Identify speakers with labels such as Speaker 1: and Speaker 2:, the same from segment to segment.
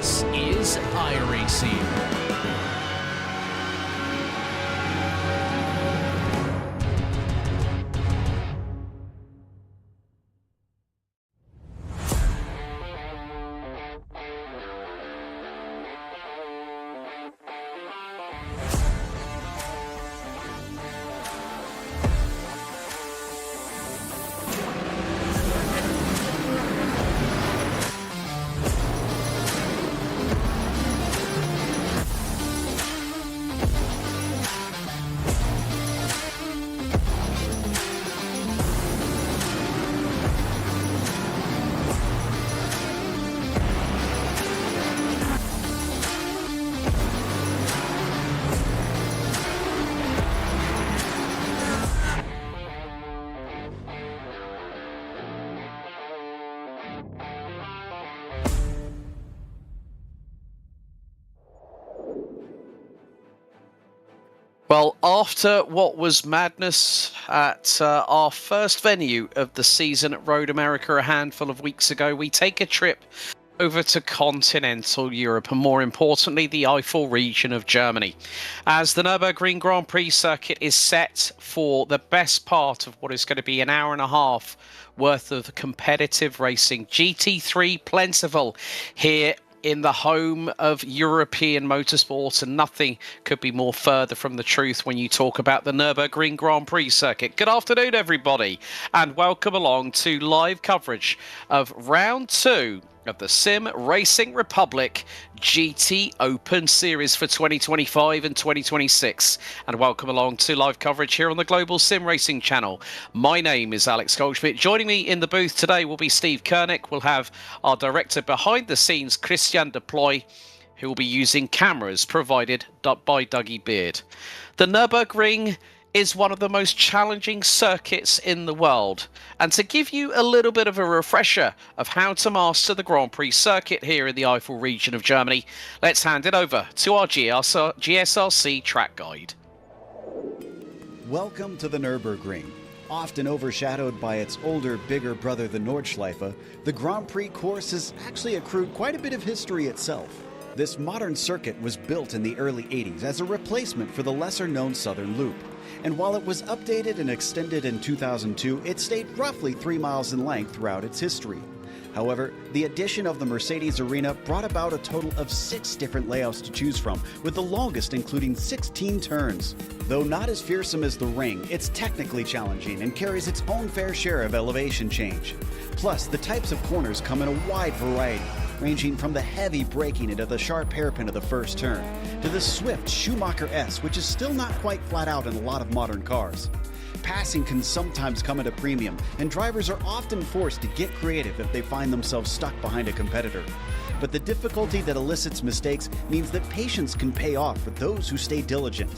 Speaker 1: This is iRacing. Well, after what was madness at our first venue of the season at Road America a handful of weeks ago, we take a trip over to continental Europe and more importantly the Eifel region of Germany, as the Nurburgring Grand Prix circuit is set for the best part of what is going to be an hour and a half worth of competitive racing. GT3 plentiful here in the home of European motorsport, and nothing could be more further from the truth when you talk about the Nurburgring Grand Prix circuit. Good afternoon, everybody, and welcome along to live coverage of round 2 of the SimRacing Republic GT Open Series for 2025 and 2026. And welcome along to live coverage here on the Global Sim Racing channel. My name is Alex Goldschmidt. Joining me in the booth today will be Steve Kernick. We'll have our director behind the scenes, Christian Deploy, who will be using cameras provided by Dougie Beard. The Nürburgring is one of the most challenging circuits in the world. And to give you a little bit of a refresher of how to master the Grand Prix circuit here in the Eifel region of Germany, let's hand it over to our GSRC track guide.
Speaker 2: Welcome to the Nürburgring. Often overshadowed by its older, bigger brother, the Nordschleife, the Grand Prix course has actually accrued quite a bit of history itself. This modern circuit was built in the early 80s as a replacement for the lesser-known Southern Loop. And while it was updated and extended in 2002, it stayed roughly 3 miles in length throughout its history. However, the addition of the Mercedes Arena brought about a total of 6 different layouts to choose from, with the longest including 16 turns. Though not as fearsome as the Ring, it's technically challenging and carries its own fair share of elevation change. Plus, the types of corners come in a wide variety, ranging from the heavy braking into the sharp hairpin of the first turn, to the swift Schumacher S, which is still not quite flat out in a lot of modern cars. Passing can sometimes come at a premium, and drivers are often forced to get creative if they find themselves stuck behind a competitor. But the difficulty that elicits mistakes means that patience can pay off for those who stay diligent.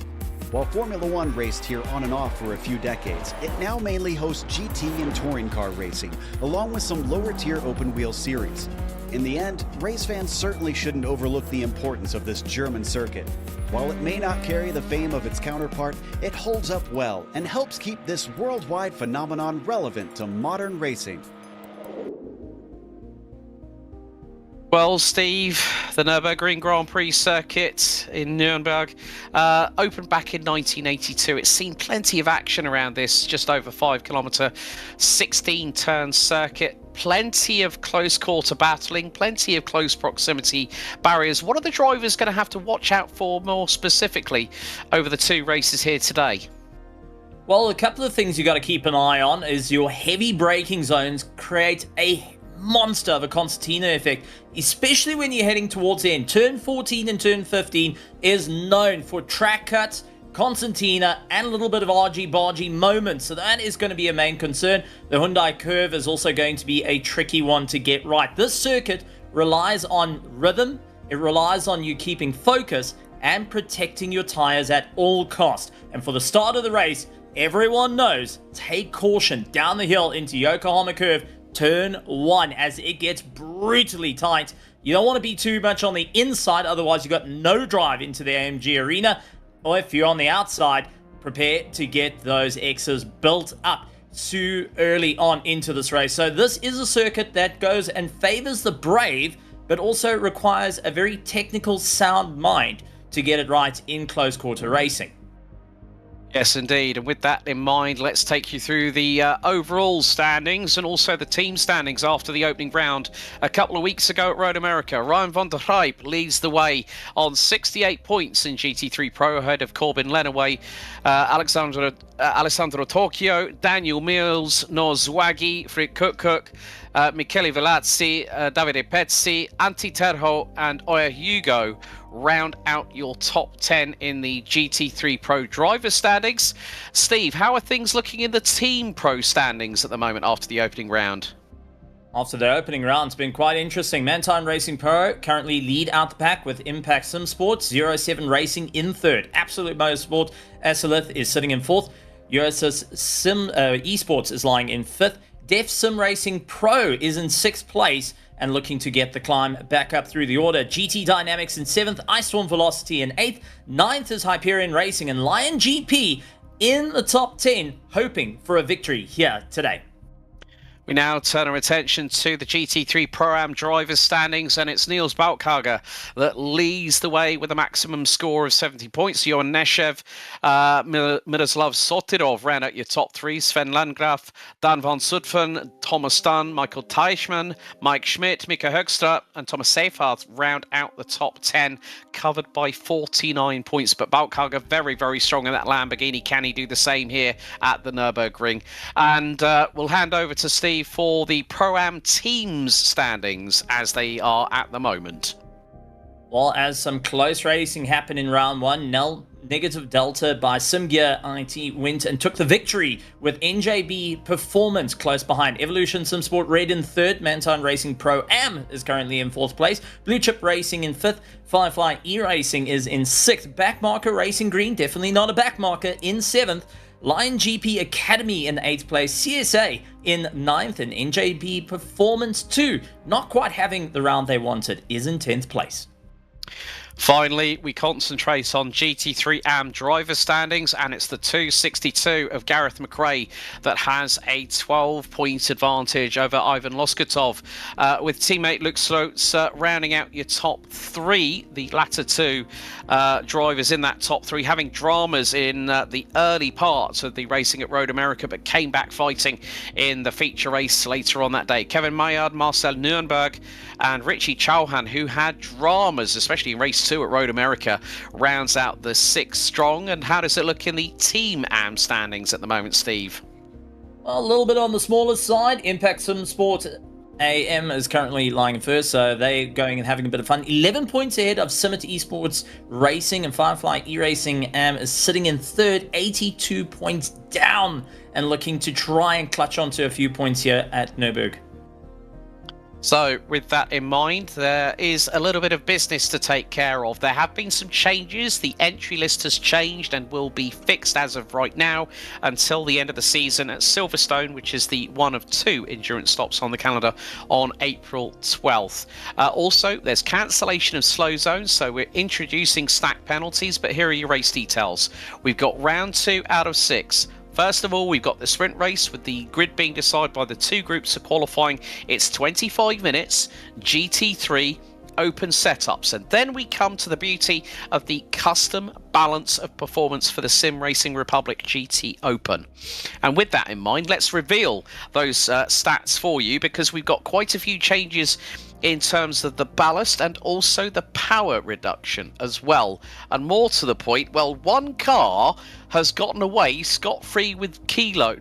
Speaker 2: While Formula One raced here on and off for a few decades, it now mainly hosts GT and touring car racing, along with some lower-tier open-wheel series. In the end, race fans certainly shouldn't overlook the importance of this German circuit. While it may not carry the fame of its counterpart, it holds up well and helps keep this worldwide phenomenon relevant to modern racing.
Speaker 1: Well, Steve, the Nürburgring Grand Prix circuit in Nuremberg opened back in 1982. It's seen plenty of action around this just over 5 kilometre, 16-turn circuit. Plenty of close quarter battling, plenty of close proximity barriers. What are the drivers going to have to watch out for more specifically over the 2 races here today?
Speaker 3: Well, a couple of things you got to keep an eye on is your heavy braking zones create a monster of a concertina effect, especially when you're heading towards the end. Turn 14 and turn 15 is known for track cuts, concertina, and a little bit of argy-bargy moments, so that is going to be a main concern. The Hyundai curve is also going to be a tricky one to get right. This circuit relies on rhythm, it relies on you keeping focus and protecting your tires at all costs. And for the start of the race, everyone knows, take caution down the hill into Yokohama curve, turn 1, as it gets brutally tight. You don't want to be too much on the inside, otherwise you've got no drive into the AMG arena. Or if you're on the outside, prepare to get those X's built up too early on into this race. So this is a circuit that goes and favors the brave but also requires a very technical, sound mind to get it right in close quarter racing.
Speaker 1: Yes, indeed. And with that in mind, let's take you through the overall standings and also the team standings after the opening round. A couple of weeks ago at Road America, Ryan van der Rijp leads the way on 68 points in GT3 Pro ahead of Corbin Lenaway, Alessandro Tokyo, Daniel Mills, Noah Zwagi, Frit Kukuk, Michele Velazzi, Davide Pezzi, Antti Terho and Oya Hugo round out your top 10 in the GT3 Pro driver standings. Steve, how are things looking in the Team Pro standings at the moment after the opening round?
Speaker 3: After the opening round, it's been quite interesting. Mantine Racing Pro currently lead out the pack with Impact Sim Sports, 07 Racing in third. Absolute Motorsport, Asalith is sitting in fourth. USS Sim Esports is lying in fifth. Def Sim Racing Pro is in sixth place and looking to get the climb back up through the order. GT Dynamics in 7th, Ice Storm Velocity in 8th, 9th is Hyperion Racing, and Lion GP in the top 10, hoping for a victory here today.
Speaker 1: We now turn our attention to the GT3 Pro-Am drivers standings, and it's Niels Balkager that leads the way with a maximum score of 70 points. Johan Neshev, Miroslav Sotirov round out your top three. Sven Landgraf, Dan van Zutphen, Thomas Dunn, Michael Teichmann, Mike Schmidt, Mika Högstra and Thomas Seyfarth round out the top 10, covered by 49 points. But Balkager very, very strong in that Lamborghini. Can he do the same here at the Nurburgring? And we'll hand over to Steve for the Pro-Am teams standings as they are at the moment.
Speaker 3: Well, as some close racing happened in round one, Negative Delta by SimGear IT went and took the victory with NJB Performance close behind. Evolution SimSport Red in third. Mantine Racing Pro-Am is currently in fourth place. Blue Chip Racing in fifth. Firefly E-Racing is in sixth. Backmarker Racing Green, definitely not a backmarker, in seventh. Lion GP Academy in 8th place, CSA in 9th, and NJB Performance 2, not quite having the round they wanted, is in 10th place.
Speaker 1: Finally, we concentrate on GT3 AM driver standings, and it's the 262 of Gareth McRae that has a 12-point advantage over Ivan Loskotov, with teammate Luke Sloats rounding out your top three, the latter two drivers in that top three, having dramas in the early parts of the racing at Road America, but came back fighting in the feature race later on that day. Kevin Maillard, Marcel Nürnberg and Richie Chauhan, who had dramas, especially in race 2 at Road America, rounds out the 6 strong. And how does it look in the Team AM standings at the moment, Steve?
Speaker 3: Well, a little bit on the smaller side. Impact Sim Sport AM is currently lying in first, so they're going and having a bit of fun. 11 points ahead of Summit Esports Racing, and Firefly E-Racing AM is sitting in third, 82 points down, and looking to try and clutch onto a few points here at Nurburgring.
Speaker 1: So with that in mind, there is a little bit of business to take care of. There have been some changes. The entry list has changed and will be fixed as of right now until the end of the season at Silverstone, which is the one of 2 endurance stops on the calendar on April 12th. Also, there's cancellation of slow zones, so we're introducing stack penalties, but here are your race details. We've got round 2 out of 6. First of all, we've got the sprint race with the grid being decided by the 2 groups of qualifying. It's 25 minutes, GT3, open setups. And then we come to the beauty of the custom balance of performance for the SimRacing Republic GT Open. And with that in mind, let's reveal those stats for you, because we've got quite a few changes in terms of the ballast and also the power reduction as well. And more to the point, well, one car has gotten away scot-free with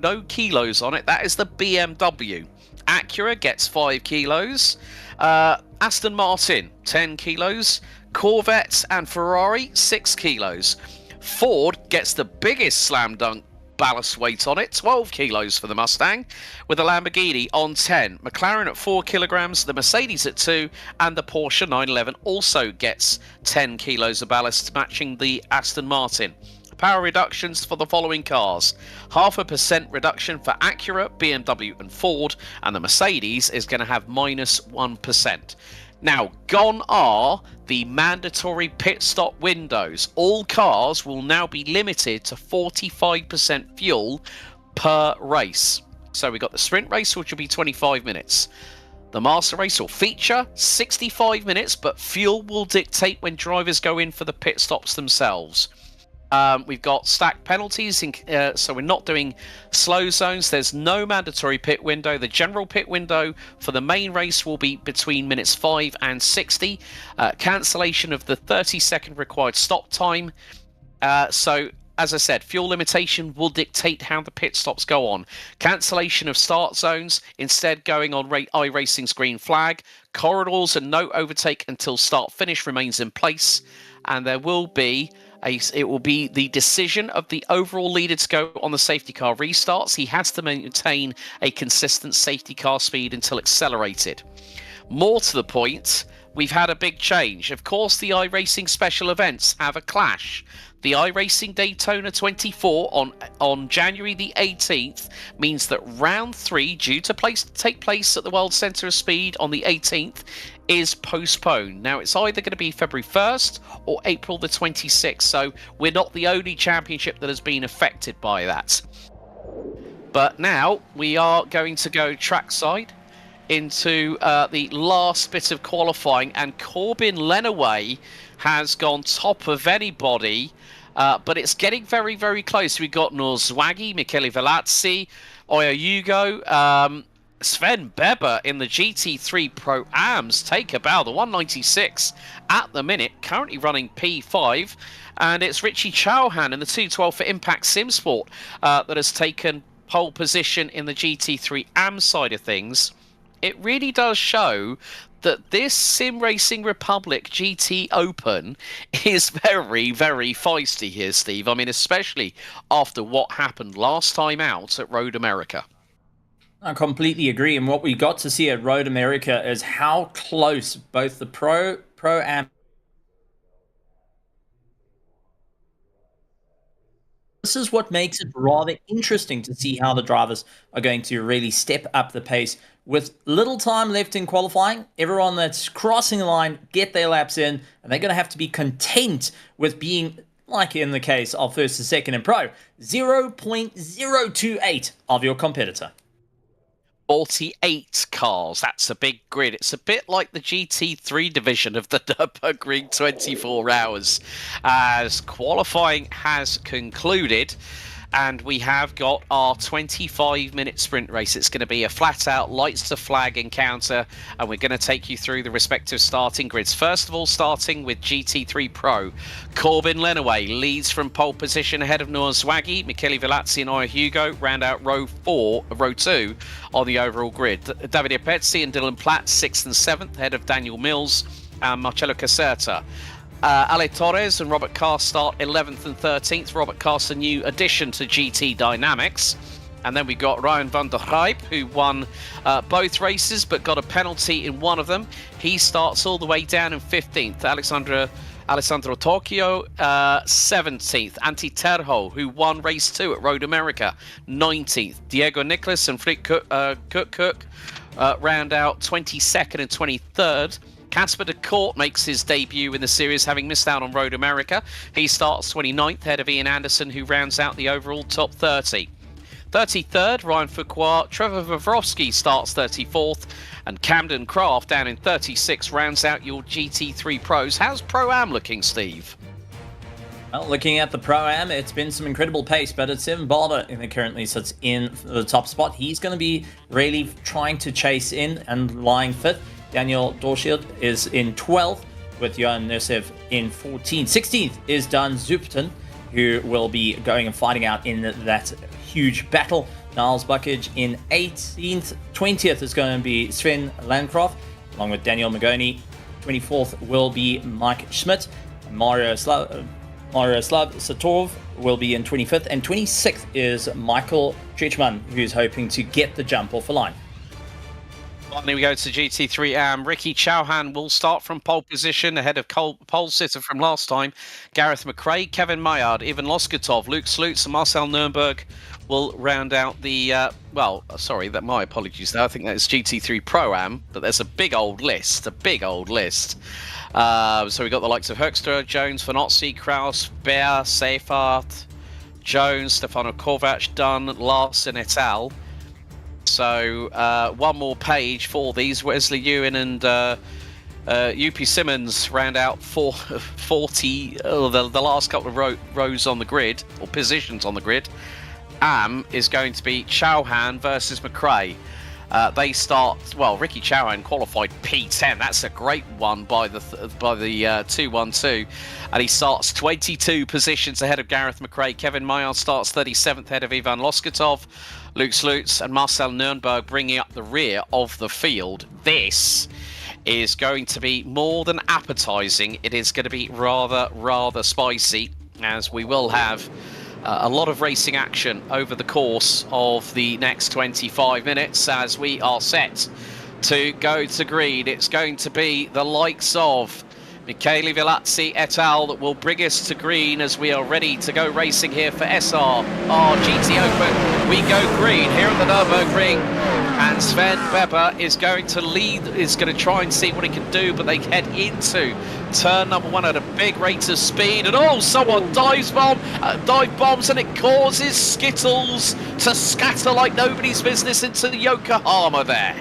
Speaker 1: no kilos on it. That is the BMW. Acura gets 5 kilos. Aston Martin, 10 kilos. Corvette and Ferrari, 6 kilos. Ford gets the biggest slam dunk ballast weight on it, 12 kilos for the Mustang, with the Lamborghini on 10, McLaren at 4 kilograms, the Mercedes at 2, and the Porsche 911 also gets 10 kilos of ballast, matching the Aston Martin. Power reductions for the following cars: 0.5% reduction for Acura, BMW and Ford, and the Mercedes is going to have -1%. Now, gone are the mandatory pit stop windows. All cars will now be limited to 45% fuel per race. So we've got the sprint race, which will be 25 minutes. The master race will feature 65 minutes, but fuel will dictate when drivers go in for the pit stops themselves. We've got stacked penalties, so we're not doing slow zones. There's no mandatory pit window. The general pit window for the main race will be between minutes 5 and 60. Cancellation of the 30-second required stop time. So, as I said, fuel limitation will dictate how the pit stops go on. Cancellation of start zones, instead going on iRacing's green flag. Corridors and no overtake until start-finish remains in place. And there will be it will be the decision of the overall leader to go on the safety car restarts. He has to maintain a consistent safety car speed until accelerated. More to the point, we've had a big change. Of course, the iRacing special events have a clash. The iRacing Daytona 24 on January the 18th means that round 3, due to take place at the World Centre of Speed on the 18th, is postponed. Now, it's either going to be February 1st or April the 26th, so we're not the only championship that has been affected by that. But now we are going to go trackside into the last bit of qualifying, and Corbin Lenaway has gone top of anybody, but it's getting very, very close. We've got Norzwagi, Michele Velazzi, Oya Hugo, Sven Beber in the GT3 Pro-Ams take a bow. The 196 at the minute, currently running P5, and it's Richie Chauhan in the 212 for Impact SimSport that has taken pole position in the GT3 AM side of things. It really does show that this SimRacing Republic GT Open is very, very feisty here, Steve. I mean, especially after what happened last time out at Road America.
Speaker 3: I completely agree. And what we got to see at Road America is how close both the Pro-Am. This is what makes it rather interesting to see how the drivers are going to really step up the pace. With little time left in qualifying, everyone that's crossing the line, get their laps in, and they're going to have to be content with being, like in the case of first and second in Pro, 0.028 of your competitor.
Speaker 1: 48 cars. That's a big grid. It's a bit like the GT3 division of the Nurburgring 24 hours. As qualifying has concluded, and we have got our 25-minute sprint race. It's going to be a flat-out lights to flag encounter, and we're going to take you through the respective starting grids. First of all, starting with GT3 Pro, Corbin Lenaway leads from pole position ahead of Norzwagi, Michele Velazzi and Oya Hugo round out row 2 on the overall grid. Davide Pezzi and Dylan Platt 6th and 7th ahead of Daniel Mills and Marcello Caserta. Ale Torres and Robert Carr start 11th and 13th. Robert Carr's a new addition to GT Dynamics. And then we got Ryan van der Rijp, who won both races but got a penalty in one of them. He starts all the way down in 15th. Alessandro Tokyo, 17th. Antti Terho, who won race 2 at Road America, 19th. Diego Nicholas and Frick Cook round out 22nd and 23rd. Casper de Court makes his debut in the series, having missed out on Road America. He starts 29th, ahead of Ian Anderson, who rounds out the overall top 30. 33rd, Ryan Fuqua. Trevor Vavrovsky starts 34th, and Camden Craft down in 36 rounds out your GT3 Pros. How's Pro-Am looking, Steve?
Speaker 3: Well, looking at the Pro-Am, it's been some incredible pace, but it's Evan Barber who currently sits in the top spot. He's going to be really trying to chase in and lying 5th. Daniel Dorschild is in 12th, with Johan Nursev in 14th. 16th is Dan Zupton, who will be going and fighting out in that huge battle. Niles Buckage in 18th. 20th is going to be Sven Landcroft, along with Daniel Magoni. 24th will be Mike Schmidt. Mario Slav Satorov will be in 25th. And 26th is Michael Tretschmann, who's hoping to get the jump off the line.
Speaker 1: Finally, we go to GT3 AM. Ricky Chauhan will start from pole position ahead of pole sitter from last time. Gareth McRae, Kevin Maillard, Ivan Loskatov, Luke Slutz and Marcel Nürnberg will round out the... my apologies there. I think that's GT3 Pro-Am, but there's a big old list. So we've got the likes of Hoekstra, Jones, Fanozzi, Kraus, Bear, Seifert, Jones, Stefano Kovac, Dunn, Larson et al. So one more page for these. Wesley Ewan and UP Simmons round out 40, the last couple of rows on the grid, or positions on the grid. Is going to be Chauhan versus McRae. They start, well, Ricky Chauhan qualified P10. That's a great one by the 212. And he starts 22 positions ahead of Gareth McRae. Kevin Maillard starts 37th ahead of Ivan Loskotov. Luke Slutz and Marcel Nürnberg bringing up the rear of the field. This is going to be more than appetizing. It is going to be rather spicy, as we will have a lot of racing action over the course of the next 25 minutes as we are set to go to green. It's going to be the likes of Michele Vilazzi et al. That will bring us to green as we are ready to go racing here for SR GT Open. We go green here at the Nurburgring, and Sven Weber is going to lead, is going to try and see what he can do, but they head into turn number 1 at a big rate of speed, and someone dive bombs, and it causes Skittles to scatter like nobody's business into the Yokohama there.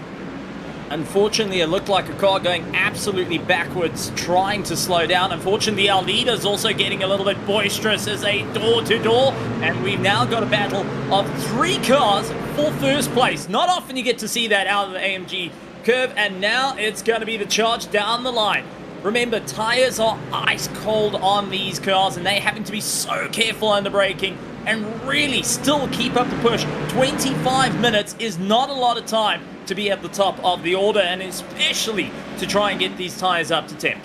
Speaker 3: Unfortunately, it looked like a car going absolutely backwards, trying to slow down. Unfortunately, our leader is also getting a little bit boisterous as a door-to-door, and we've now got a battle of 3 cars for first place. Not often you get to see that out of the AMG curve, and now it's going to be the charge down the line. Remember, tires are ice cold on these cars, and they're having to be so careful under braking and really still keep up the push. 25 minutes is not a lot of time to be at the top of the order, and especially to try and get these tires up to temp.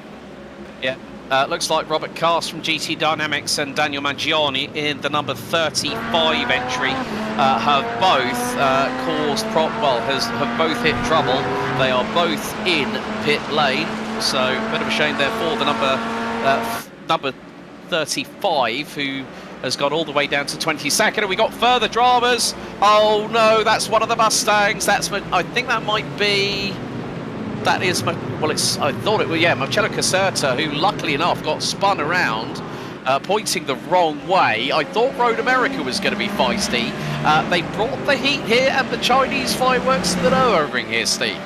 Speaker 1: Yeah, looks like Robert Cast from GT Dynamics and Daniel Mangione in the number 35 entry have both have both hit trouble. They are both in pit lane, so a bit of a shame there for the number 35, who has got all the way down to 22nd, and we got further dramas. Oh no, that's one of the Mustangs. I think that might be. That is, well, it's. I thought it was, yeah, Marcello Caserta, who luckily enough got spun around, pointing the wrong way. I thought Road America was going to be feisty. They brought the heat here and the Chinese fireworks to the Nurburgring here, Steve.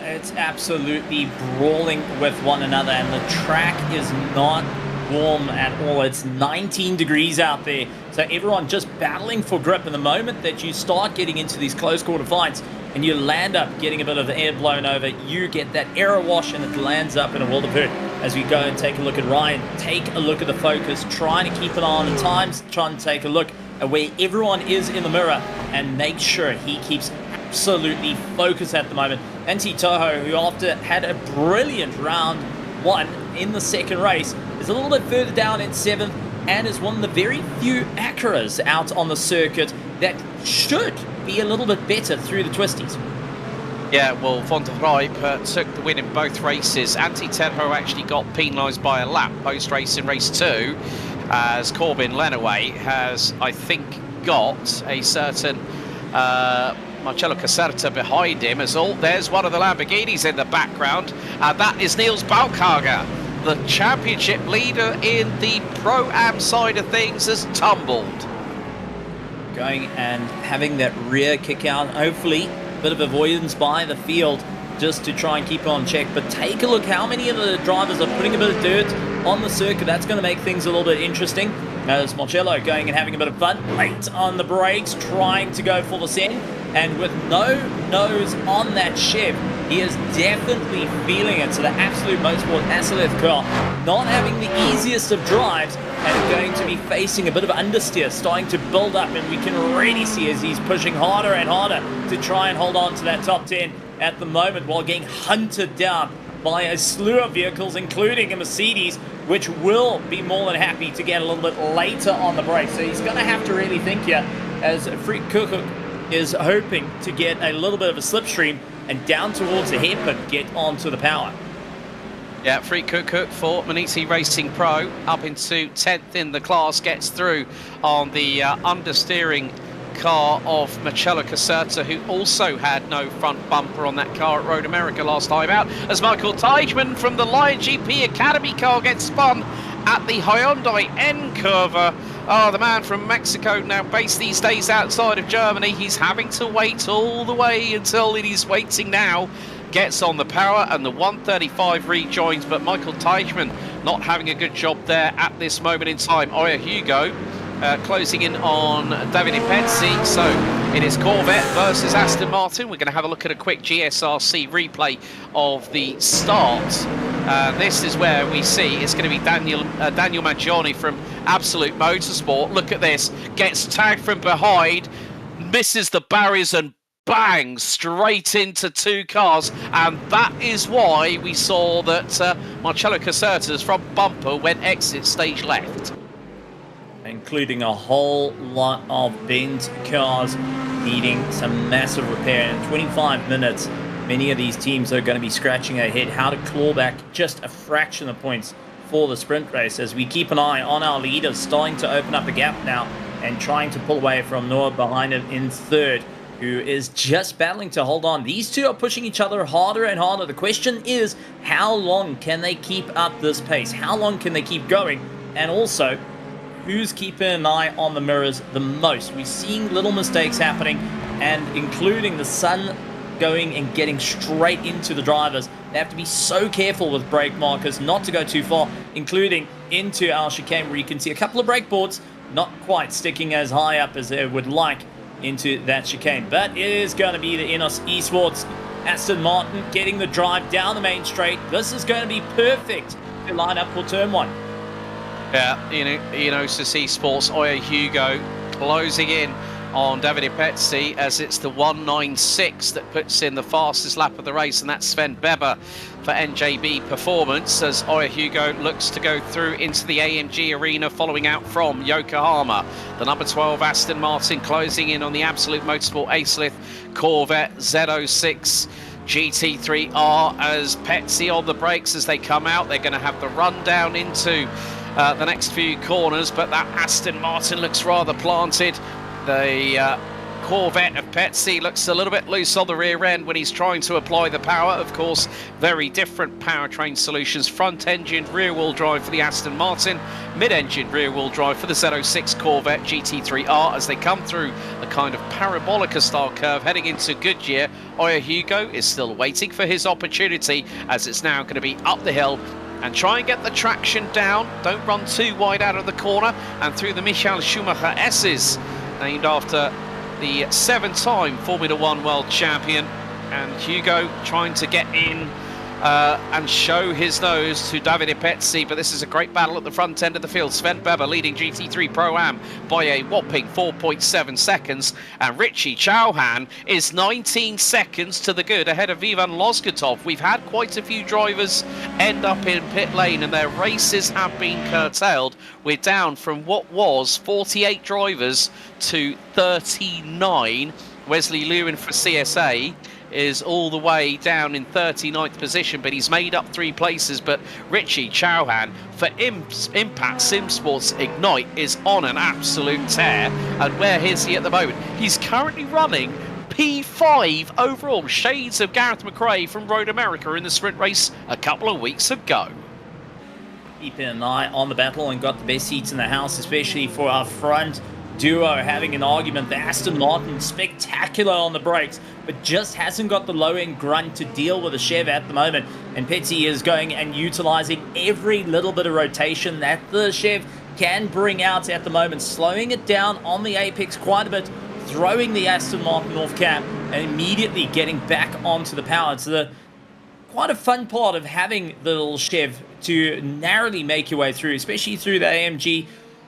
Speaker 3: It's absolutely brawling with one another, and the track is not warm at all. It's 19 degrees out there, so everyone just battling for grip. In the moment that you start getting into these close quarter fights and you land up getting a bit of air blown over, you get that error wash and it lands up in a world of hurt. As we go and take a look at Ryan, take a look at the focus, trying to keep an eye on the times, trying to take a look at where everyone is in the mirror and make sure he keeps absolutely focused at the moment. Antti Toho, who after had a brilliant round 1 in the second race, is a little bit further down in 7th and is one of the very few Acuras out on the circuit that should be a little bit better through the twisties.
Speaker 1: Yeah, well, Von der Rijp took the win in both races. Antti Terho actually got penalised by a lap post-race in race 2, as Corbin Lenaway has, I think, got a certain Marcello Caserta behind him. There's one of the Lamborghinis in the background, and that is Niels Balkager. The championship leader in the Pro-Am side of things has tumbled.
Speaker 3: Going and having that rear kick out, hopefully a bit of avoidance by the field just to try and keep it on check. But take a look how many of the drivers are putting a bit of dirt on the circuit. That's going to make things a little bit interesting. As Marcello going and having a bit of fun, late on the brakes, trying to go for the send. And with no nose on that Chev, he is definitely feeling it. So the Absolute Motorsport Asilith car not having the easiest of drives and going to be facing a bit of understeer, starting to build up, and we can already see as he's pushing harder and harder to try and hold on to that top 10 at the moment, while getting hunted down by a slew of vehicles, including a Mercedes, which will be more than happy to get a little bit later on the break. So he's going to have to really think here, as Freak Cook is hoping to get a little bit of a slipstream and down towards the hairpin get onto the power.
Speaker 1: Yeah, Freak Cook for Maniti Racing Pro up into 10th in the class, gets through on the understeering car of Marcello Caserta, who also had no front bumper on that car at Road America last time out, as Michael Teichmann from the Lion GP Academy car gets spun at the Hyundai N curve Oh, the man from Mexico, now based these days outside of Germany, he's having to wait all the way until he's waiting now. Gets on the power and the 135 rejoins, but Michael Teichmann not having a good job there at this moment in time. Oya Hugo closing in on Davide Pezzi. So it is Corvette versus Aston Martin. We're going to have a look at a quick GSRC replay of the start. This is where we see it's going to be Daniel Mangione from Absolute Motorsport. Look at this, gets tagged from behind, misses the barriers and bang, straight into two cars, and that is why we saw that Marcello Caserta's front bumper went exit stage left.
Speaker 3: Including a whole lot of bent cars needing some massive repair. In 25 minutes, many of these teams are going to be scratching their head how to claw back just a fraction of points for the sprint race, as we keep an eye on our leaders starting to open up a gap now and trying to pull away from Noah behind him in third, who is just battling to hold on. These two are pushing each other harder and harder. The question is, how long can they keep up this pace? How long can they keep going? And also, who's keeping an eye on the mirrors the most? We're seeing little mistakes happening, and including the sun going and getting straight into the drivers. They have to be so careful with brake markers not to go too far, including into our chicane, where you can see a couple of brake boards not quite sticking as high up as they would like into that chicane. But it is going to be the Ineos Esports Aston Martin getting the drive down the main straight. This is going to be perfect to line up for turn one.
Speaker 1: Yeah, Ineos Esports, Oya Hugo closing in on Davide Pezzi, as it's the 196 that puts in the fastest lap of the race, and that's Sven Weber for NJB Performance, as Oya Hugo looks to go through into the AMG arena, following out from Yokohama. The number 12 Aston Martin closing in on the Absolute Motorsport Acelith Corvette Z06 GT3R, as Pezzi on the brakes as they come out. They're going to have the run down into the next few corners, but that Aston Martin looks rather planted. The Corvette of Pezzi looks a little bit loose on the rear end when he's trying to apply the power. Of course, very different powertrain solutions. Front-engine rear-wheel drive for the Aston Martin, mid-engine rear-wheel drive for the Z06 Corvette GT3R as they come through a kind of parabolica-style curve heading into Goodyear. Oya Hugo is still waiting for his opportunity, as it's now going to be up the hill and try and get the traction down. Don't run too wide out of the corner and through the Michael Schumacher S's, named after the 7-time Formula One world champion. And Hugo trying to get in and show his nose to Davide Pezzi, but this is a great battle at the front end of the field. Sven Weber leading GT3 Pro-Am by a whopping 4.7 seconds, and Richie Chauhan is 19 seconds to the good ahead of Ivan Lozgatov. We've had quite a few drivers end up in pit lane and their races have been curtailed. We're down from what was 48 drivers to 39. Wesley Lewin for CSA is all the way down in 39th position, but he's made up 3 places. But Richie Chauhan for Impact Sim Sports Ignite is on an absolute tear. And where is he at the moment? He's currently running P5 overall, shades of Gareth McRae from Road America in the sprint race a couple of weeks ago.
Speaker 3: Keeping an eye on the battle and got the best seats in the house, especially for our front duo having an argument. The Aston Martin spectacular on the brakes, but just hasn't got the low-end grunt to deal with the Chev at the moment. And Pezzi is going and utilizing every little bit of rotation that the Chev can bring out at the moment, slowing it down on the apex quite a bit, throwing the Aston Martin off cam, and immediately getting back onto the power. It's quite a fun part of having the little Chev to narrowly make your way through, especially through the AMG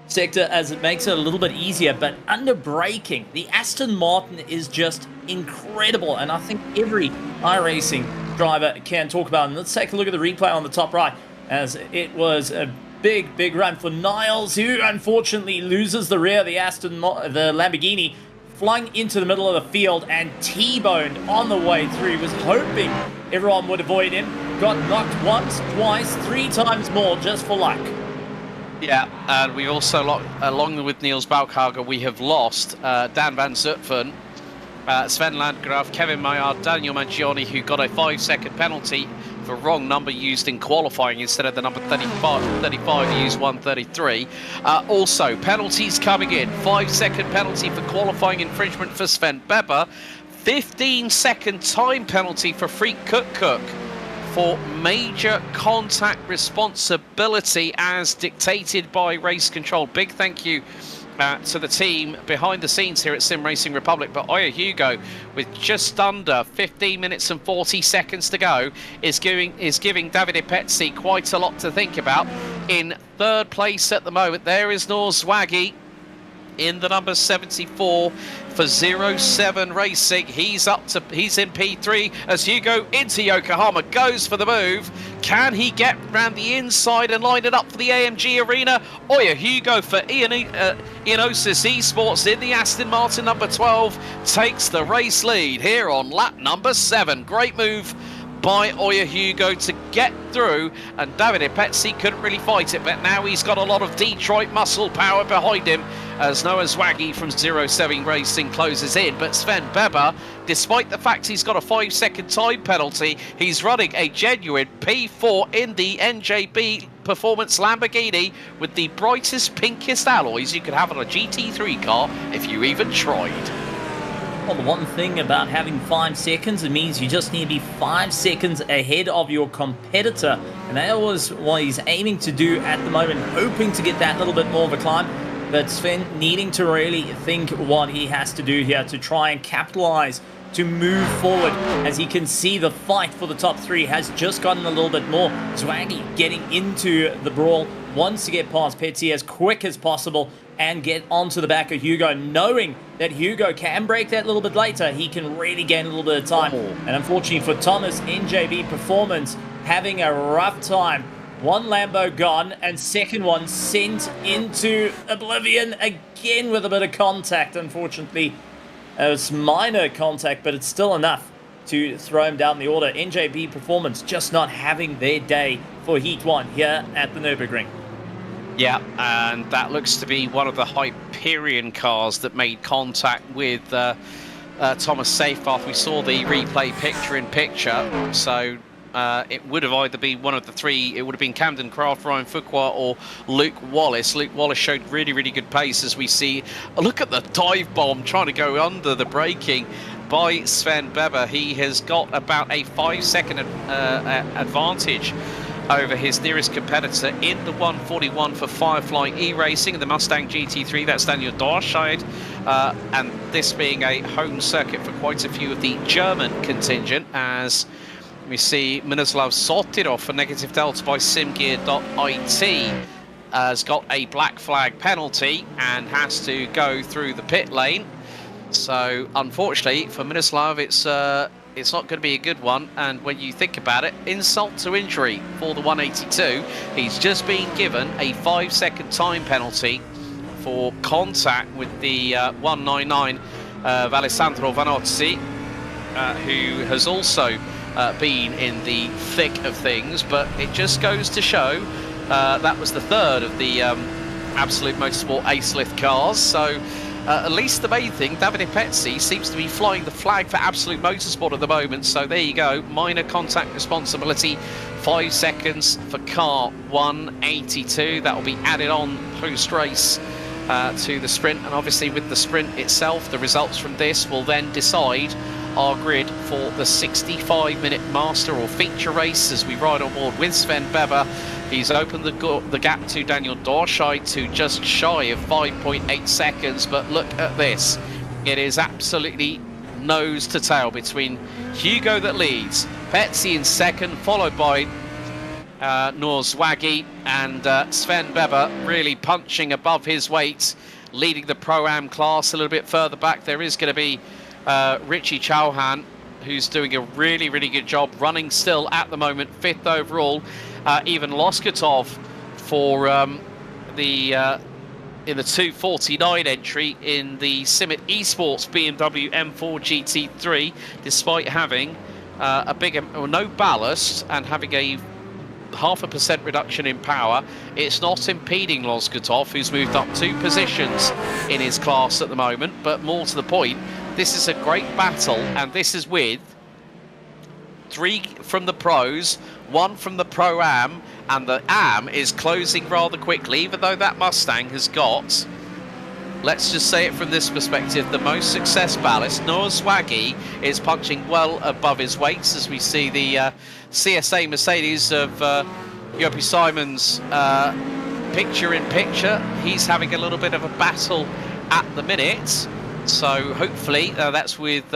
Speaker 3: sector, as it makes it a little bit easier. But under braking, the Aston Martin is just incredible, and I think every iRacing driver can talk about. And let's take a look at the replay on the top right, as it was a big run for Niles, who unfortunately loses the rear of the the Lamborghini, flung into the middle of the field and T-boned on the way through. He was hoping everyone would avoid him, got knocked once, twice, 3 times more just for luck.
Speaker 1: Yeah, and we also, along with Niels Balkhager, we have lost Dan Van Zutphen, Sven Landgraf, Kevin Maillard, Daniel Mangione, who got a 5-second penalty the wrong number used in qualifying instead of the number 35 used 133. Also, penalties coming in. 5-second penalty for qualifying infringement for Sven Beber. 15-second time penalty for Freak Cook for major contact responsibility as dictated by race control. Big thank you to the team behind the scenes here at SimRacing Republic. But Oya Hugo, with just under 15 minutes and 40 seconds to go, is giving Davide Pezzi quite a lot to think about. In third place at the moment, there is Nurburgring in the number 74 for 07 Racing. He's in P3 as Hugo into Yokohama goes for the move. Can he get round the inside and line it up for the AMG Arena? Oya Hugo for Ionosis Esports in the Aston Martin number 12 takes the race lead here on lap number 7. Great move by Oya Hugo to get through, and Davide Pezzi couldn't really fight it, but now he's got a lot of Detroit muscle power behind him as Noah Zwaggy from 07 Racing closes in. But Sven Beber, despite the fact he's got a 5-second time penalty, he's running a genuine P4 in the NJB Performance Lamborghini with the brightest, pinkest alloys you could have on a GT3 car if you even tried.
Speaker 3: Well, the one thing about having 5 seconds, it means you just need to be 5 seconds ahead of your competitor. And that was what he's aiming to do at the moment, hoping to get that little bit more of a climb. But Sven needing to really think what he has to do here to try and capitalize, to move forward, as he can see the fight for the top 3 has just gotten a little bit more. Zwaggy getting into the brawl, wants to get past Pezzi as quick as possible and get onto the back of Hugo, knowing that Hugo can break that little bit later. He can really gain a little bit of time. And unfortunately for Thomas, NJB Performance having a rough time. One Lambo gone, and second one sent into oblivion again with a bit of contact, unfortunately. It's minor contact, but it's still enough to throw him down the order. NJB Performance just not having their day for Heat 1 here at the Nurburgring.
Speaker 1: Yeah, and that looks to be one of the Hyperion cars that made contact with Thomas Seyfarth. We saw the replay picture, so it would have either been one of the 3. It would have been Camden Craft, Ryan Fuqua, or Luke Wallace. Luke Wallace showed really, really good pace as we see. Look at the dive bomb trying to go under the braking by Sven Beber. He has got about a 5-second advantage over his nearest competitor in the 141 for Firefly iRacing and the Mustang GT3. That's Daniel Dorscheid, and this being a home circuit for quite a few of the German contingent, as we see Miroslav Sotirov for Negative Delta by SimGear.it has got a black flag penalty and has to go through the pit lane. So unfortunately for Miroslav, it's not going to be a good one. And when you think about it, insult to injury for the 182. He's just been given a 5-second time penalty for contact with the 199 of Alessandro Vanozzi, who has also been in the thick of things. But it just goes to show that was the third of the Absolute Motorsport Acelith cars. So at least the main thing, Davide Pezzi seems to be flying the flag for Absolute Motorsport at the moment. So there you go, minor contact responsibility, 5 seconds for car 182. That will be added on post-race to the sprint. And obviously with the sprint itself, the results from this will then decide our grid for the 65-minute master or feature race as we ride on board with Sven Beber. He's opened the gap to Daniel Dorscheid to just shy of 5.8 seconds, but look at this. It is absolutely nose to tail between Hugo that leads, Pezzi in second, followed by Nurburgring, and Sven Beber really punching above his weight, leading the Pro-Am class. A little bit further back, there is going to be Richie Chauhan, who's doing a really, really good job, running still at the moment, 5th overall. Even Loskotov for in the 249 entry in the Simit Esports BMW M4 GT3, despite having no ballast and having a 0.5% reduction in power. It's not impeding Loskotov, who's moved up 2 positions in his class at the moment. But more to the point, this is a great battle, and this is with 3 from the pros, 1 from the Pro-Am, and the Am is closing rather quickly, even though that Mustang has got, let's just say it from this perspective, the most success ballast. Noah Swaggy is punching well above his weights, as we see the CSA Mercedes of Joppy Simon's picture in picture. He's having a little bit of a battle at the minute, so hopefully that's with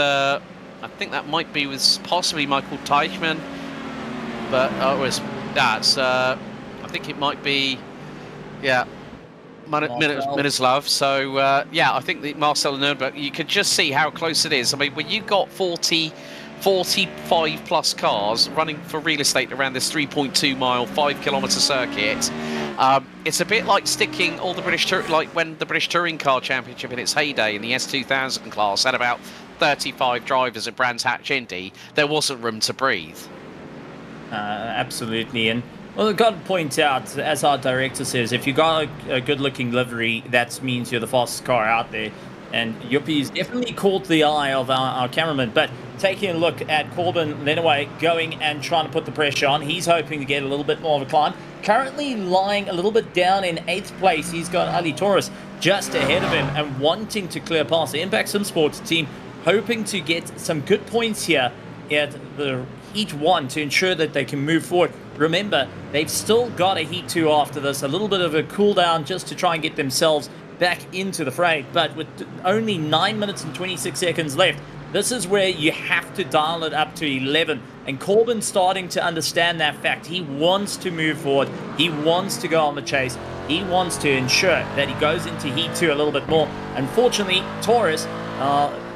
Speaker 1: I think that might be with possibly Michael Teichmann, but I think it might be, yeah, Minislav. So yeah, I think the Marcel Nurburgring, you could just see how close it is. I mean, when you got 45 plus cars running for real estate around this 3.2 mile, 5 kilometre circuit, it's a bit like sticking all the like when the British Touring Car Championship in its heyday in the S2000 class had about 35 drivers at Brands Hatch Indy. There wasn't room to breathe.
Speaker 3: Absolutely. And well, I've got to point out, as our director says, if you got a good-looking livery, that means you're the fastest car out there. And Yuppie's definitely caught the eye of our cameraman. But taking a look at Corbin Lenaway going and trying to put the pressure on, he's hoping to get a little bit more of a climb. Currently lying a little bit down in 8th place. He's got Ali Torres just ahead of him and wanting to clear past the Impact Sim Sports team, hoping to get some good points here at the Heat 1 to ensure that they can move forward. Remember, they've still got a Heat 2 after this, a little bit of a cool down just to try and get themselves back into the fray. But with only 9 minutes and 26 seconds left, this is where you have to dial it up to 11. And Corbin's starting to understand that fact. He wants to move forward. He wants to go on the chase. He wants to ensure that he goes into Heat 2 a little bit more. Unfortunately, Torres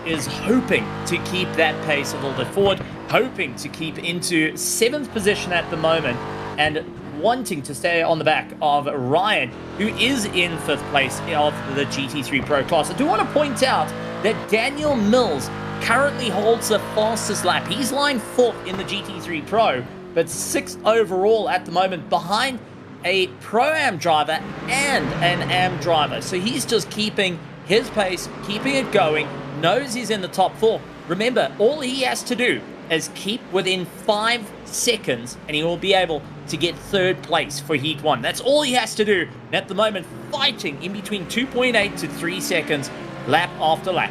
Speaker 3: is hoping to keep that pace a little bit forward, hoping to keep into 7th position at the moment, and wanting to stay on the back of Ryan, who is in 5th place of the GT3 Pro class. I do want to point out that Daniel Mills currently holds the fastest lap. He's lying 4th in the GT3 Pro, but 6th overall at the moment, behind a Pro-Am driver and an Am driver. So he's just keeping his pace, keeping it going, knows he's in the top 4. Remember, all he has to do is keep within 5 seconds and he will be able to get 3rd place for Heat 1. That's all he has to do. And at the moment, fighting in between 2.8 to 3 seconds, lap after lap.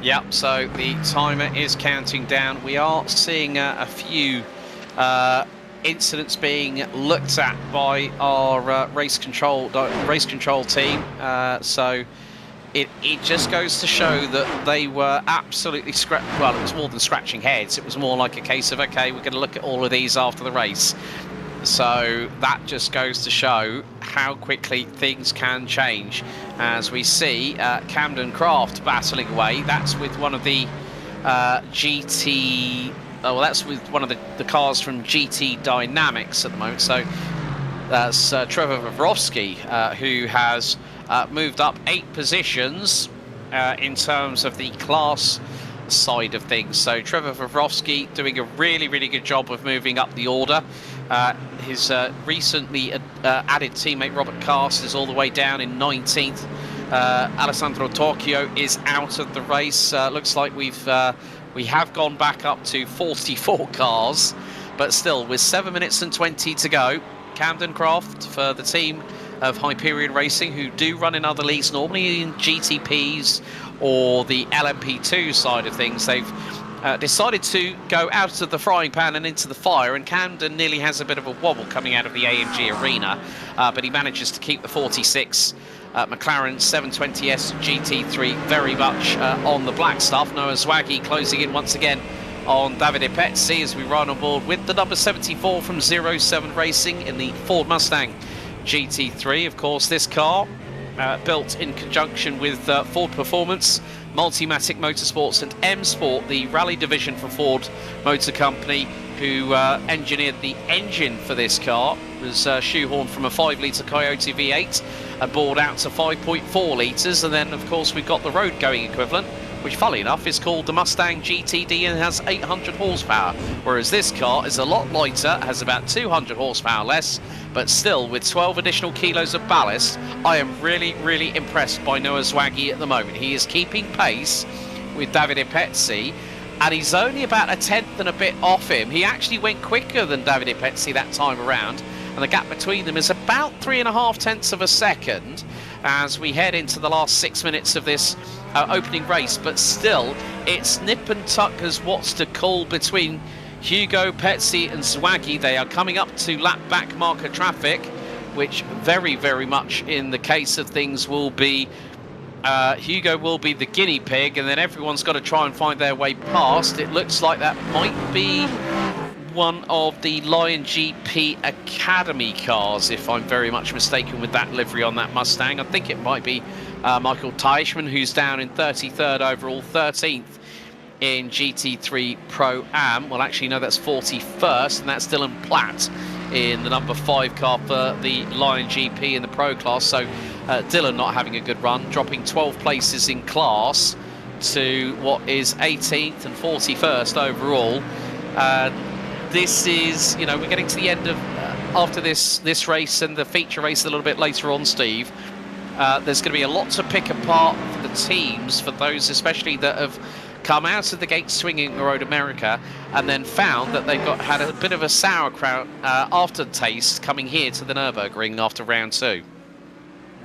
Speaker 1: Yep, so the timer is counting down. We are seeing a few incidents being looked at by our race control team. So it just goes to show that they were absolutely well, it was more than scratching heads. It was more like a case of, okay, we're going to look at all of these after the race. So that just goes to show how quickly things can change. As we see Camden Craft battling away. That's with one of the that's with one of the cars from GT Dynamics at the moment. So that's Trevor Vavrovsky, who has moved up 8 positions in terms of the class side of things. So Trevor Vavrovsky doing a really, really good job of moving up the order. His recently added teammate Robert Cast is all the way down in 19th. Alessandro Torchio is out of the race. Looks like we have gone back up to 44 cars, but still with 7 minutes and 20 to go. Camden Craft for the team of Hyperion Racing, who do run in other leagues, normally in GTPs or the LMP2 side of things. They've decided to go out of the frying pan and into the fire, and Camden nearly has a bit of a wobble coming out of the AMG arena, but he manages to keep the 46 McLaren 720S GT3 very much on the black stuff. Noah Zwaggy closing in once again on Davide Pezzi as we run on board with the number 74 from 07 Racing in the Ford Mustang GT3. Of course, this car built in conjunction with Ford Performance, Multimatic Motorsports and M Sport, the rally division for Ford Motor Company, who engineered the engine for this car. It was shoehorned from a 5-litre Coyote V8 and bored out to 5.4 litres. And then, of course, we've got the road-going equivalent, which, funnily enough, is called the Mustang GTD and has 800 horsepower, whereas this car is a lot lighter, has about 200 horsepower less, but still, with 12 additional kilos of ballast, I am really, really impressed by Noah Zwaggy at the moment. He is keeping pace with Davide Pezzi, and he's only about a tenth and a bit off him. He actually went quicker than Davide Pezzi that time around, and the gap between them is about 3.5 tenths of a second as we head into the last 6 minutes of this opening race. But still, it's nip and tuck as what's to call between Hugo, Pezzi and Zwaggy. They are coming up to lap back marker traffic, which very, very much in the case of things will be Hugo will be the guinea pig, and then everyone's got to try and find their way past. It looks like that might be one of the Lion GP Academy cars, if I'm very much mistaken with that livery on that Mustang. I think it might be Michael Teichmann, who's down in 33rd overall, 13th in GT3 Pro-Am. Well, actually, no, that's 41st, and that's Dylan Platt in the number 5 car for the Lion GP in the Pro class. So Dylan not having a good run, dropping 12 places in class to what is 18th and 41st overall. This is, you know, we're getting to the end of, after this race and the feature race a little bit later on, Steve. There's going to be a lot to pick apart for the teams, for those especially that have come out of the gate swinging Road America and then found that they've had a bit of a sauerkraut aftertaste coming here to the Nurburgring after round 2.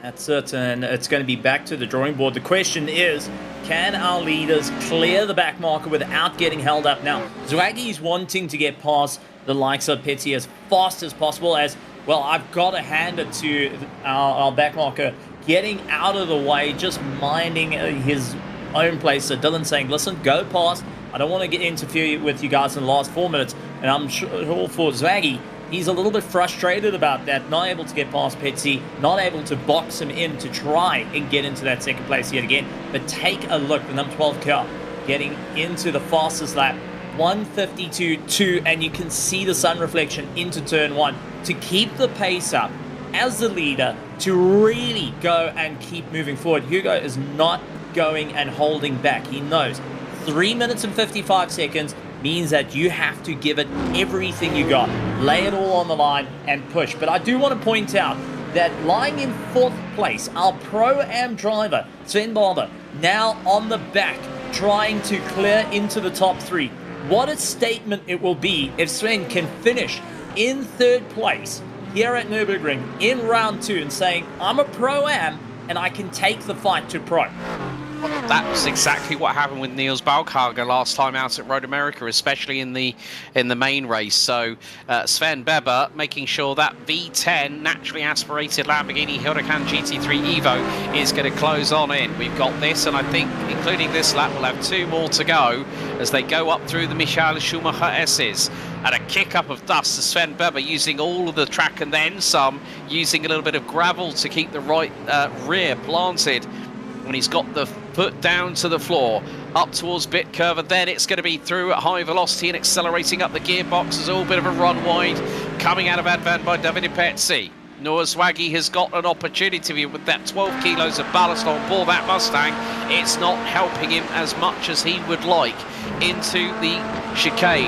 Speaker 3: That's it, and it's going to be back to the drawing board. The question is, can our leaders clear the back marker without getting held up? Now, Zwaggy is wanting to get past the likes of Pezzi as fast as possible, as well. I've got to hand it to our back marker getting out of the way, just minding his own place. So Dylan saying, listen, go past. I don't want to interfere with you guys in the last 4 minutes. And I'm sure for Zwaggy, he's a little bit frustrated about that, not able to get past Pezzi, not able to box him in to try and get into that second place yet again. But take a look, the number 12 car getting into the fastest lap, 152.2, and you can see the sun reflection into turn 1 to keep the pace up as the leader, to really go and keep moving forward. Hugo is not going and holding back. He knows 3 minutes and 55 seconds means that you have to give it everything you got, lay it all on the line and push. But I do want to point out that lying in 4th place, our Pro-Am driver, Sven Barber, now on the back, trying to clear into the top 3. What a statement it will be if Sven can finish in 3rd place here at Nürburgring in round 2 and saying, I'm a Pro-Am and I can take the fight to Pro.
Speaker 1: That was exactly what happened with Niels Balkager last time out at Road America, especially in the main race. So Sven Beber making sure that V10 naturally aspirated Lamborghini Huracan GT3 Evo is going to close on in. We've got this, and I think including this lap we'll have 2 more to go as they go up through the Michael Schumacher S's. And a kick up of dust to Sven Beber, using all of the track and then some, using a little bit of gravel to keep the right rear planted when he's got the foot down to the floor, up towards bit curve, and then it's going to be through at high velocity and accelerating up the gearbox. There's all bit of a run wide coming out of Advan by Davide Pezzi. Noah Zwaggy has got an opportunity with that 12 kilos of ballast on board that Mustang. It's not helping him as much as he would like into the chicane.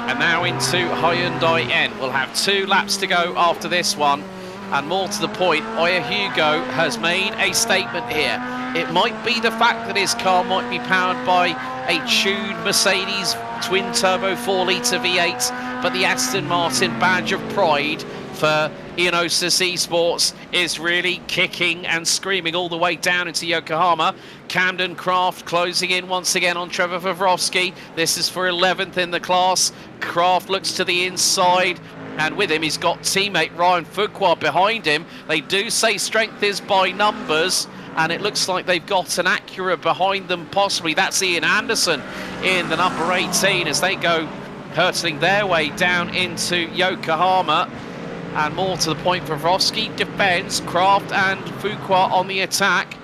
Speaker 1: And now into Hyundai N. We'll have 2 laps to go after this one. And more to the point, Oya Hugo has made a statement here. It might be the fact that his car might be powered by a tuned Mercedes twin-turbo 4-litre V8, but the Aston Martin badge of pride for Ionosis Esports is really kicking and screaming all the way down into Yokohama. Camden Kraft closing in once again on Trevor Favrovsky. This is for 11th in the class. Kraft looks to the inside, and with him he's got teammate Ryan Fuqua behind him. They do say strength is by numbers, and it looks like they've got an Acura behind them possibly. That's Ian Anderson in the number 18 as they go hurtling their way down into Yokohama. And more to the point, Favrovsky defends, Kraft and Fuqua on the attack.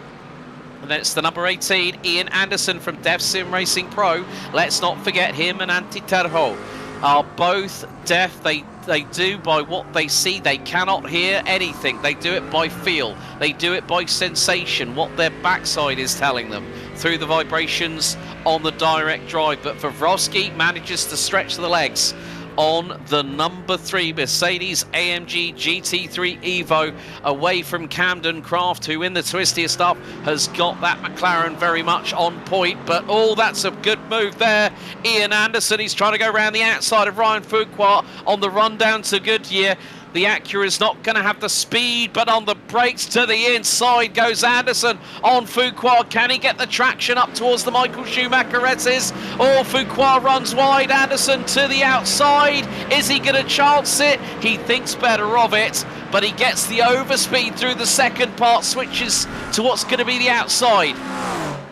Speaker 1: And then it's the number 18, Ian Anderson from Deaf Sim Racing Pro. Let's not forget him and Antti Terho are both deaf. They do by what they see. They cannot hear anything. They do it by feel. They do it by sensation, what their backside is telling them through the vibrations on the direct drive. But Favrovsky manages to stretch the legs on the number 3 Mercedes AMG GT3 Evo, away from Camden Craft, who in the twistiest stuff has got that McLaren very much on point. But that's a good move there. Ian Anderson, he's trying to go around the outside of Ryan Fuqua on the run down to Goodyear. The Acura is not going to have the speed, but on the brakes to the inside goes Anderson on Fuqua. Can he get the traction up towards the Michael Schumachereses? Fuqua runs wide. Anderson to the outside. Is he going to chance it? He thinks better of it, but he gets the overspeed through the second part, switches to what's going to be the outside.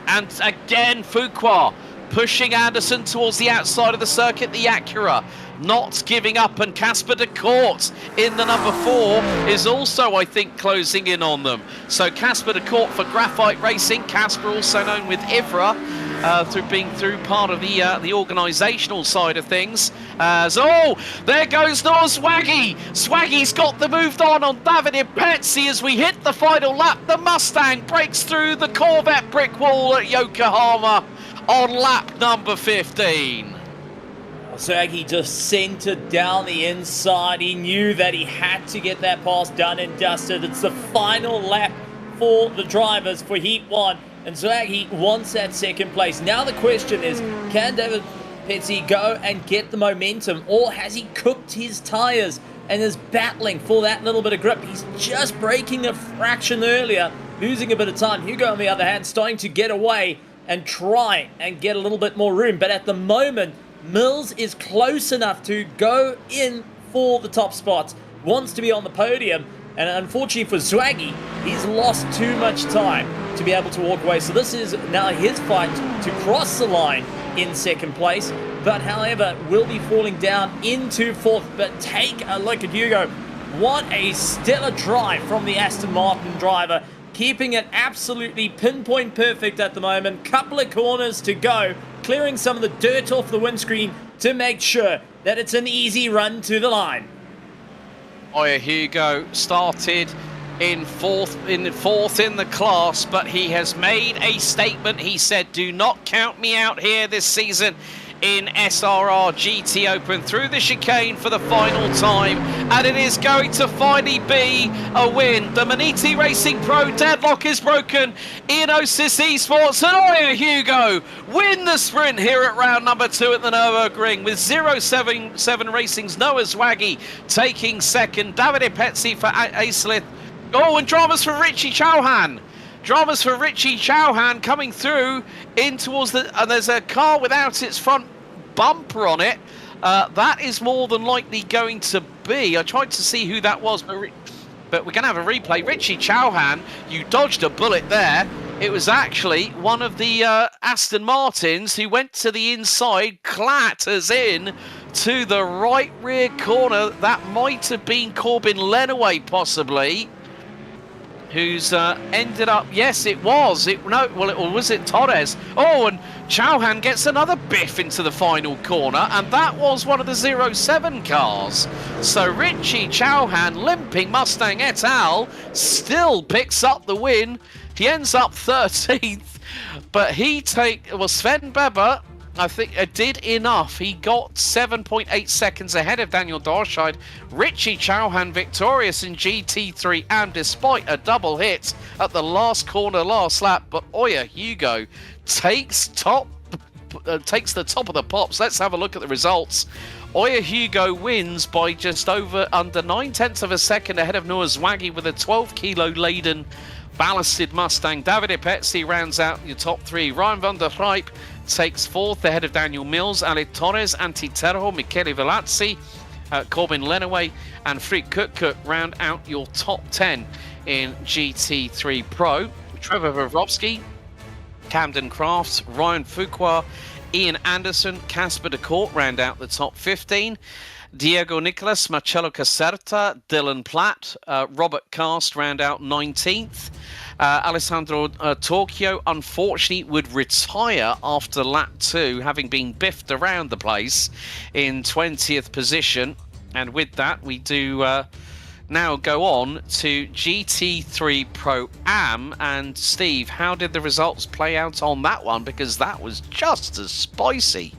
Speaker 1: And again, Fuqua pushing Anderson towards the outside of the circuit. The Acura not giving up, and Casper de Court in the number 4 is also, I think, closing in on them. So Casper de Court for Graphite Racing. Casper, also known with IVRA, through part of the organisational side of things. There goes Noah Swaggy. Swaggy's got the move on Davide Pezzi as we hit the final lap. The Mustang breaks through the Corvette brick wall at Yokohama on lap number 15.
Speaker 3: Swaggy just centered down the inside. He knew that he had to get that pass done and dusted. It's the final lap for the drivers for Heat 1, and Swaggy wants that second place. Now the question is, can David Pezzi go and get the momentum, or has he cooked his tyres and is battling for that little bit of grip? He's just braking a fraction earlier, losing a bit of time. Hugo, on the other hand, starting to get away and try and get a little bit more room, but at the moment, Mills is close enough to go in for the top spots, wants to be on the podium, and unfortunately for Swaggy, he's lost too much time to be able to walk away. So this is now his fight to cross the line in second place, but however, will be falling down into 4th. But take a look at Hugo. What a stellar drive from the Aston Martin driver, keeping it absolutely pinpoint perfect at the moment. Couple of corners to go, clearing some of the dirt off the windscreen to make sure that it's an easy run to the line.
Speaker 1: Oya Hugo started in fourth in the class, but he has made a statement. He said, do not count me out here this season in SRR GT Open, through the chicane for the final time, and it is going to finally be a win. The Maniti Racing Pro deadlock is broken. Enosis Esports and Oya Hugo win the sprint here at round number 2 at the Nurburgring, with 077 Racing's Noah Swaggy taking second. Davide Pezzi for Aislith. And dramas for Richie Chauhan. Dramas for Richie Chauhan coming through in towards and there's a car without its front bumper on it. That is more than likely going to be, I tried to see who that was, but we're going to have a replay. Richie Chauhan, you dodged a bullet there. It was actually one of the Aston Martins who went to the inside, clatters in to the right rear corner. That might have been Corbin Lenaway possibly, who's ended up, yes, it was. Was it Torres? And Chauhan gets another biff into the final corner, and that was one of the 07 cars. So Richie Chauhan, limping Mustang et al., still picks up the win. He ends up 13th, but Sven Beber, I think, did enough. He got 7.8 seconds ahead of Daniel Dorscheid. Richie Chauhan victorious in GT3, and despite a double hit at the last corner, last lap, but Oya Hugo takes the top of the pops. Let's have a look at the results. Oya Hugo wins by just under 9/10 of a second ahead of Noah Swaggy with a 12-kilo laden ballasted Mustang. Davide Pezzi rounds out your top 3. Ryan van der Rijp takes 4th ahead of Daniel Mills. Ale Torres, Antti Terho, Michele Velazzi, Corbin Lenaway and Frick Kuk round out your top 10 in GT3 Pro. Trevor Vavrovsky, Camden Crafts, Ryan Fuqua, Ian Anderson, Casper de Court round out the top 15. Diego Nicolas, Marcello Caserta, Dylan Platt, Robert Cast round out 19th. Alessandro Torchio, unfortunately, would retire after lap 2, having been biffed around the place in 20th position. And with that, we do now go on to GT3 Pro Am. And Steve, how did the results play out on that one? Because that was just as spicy.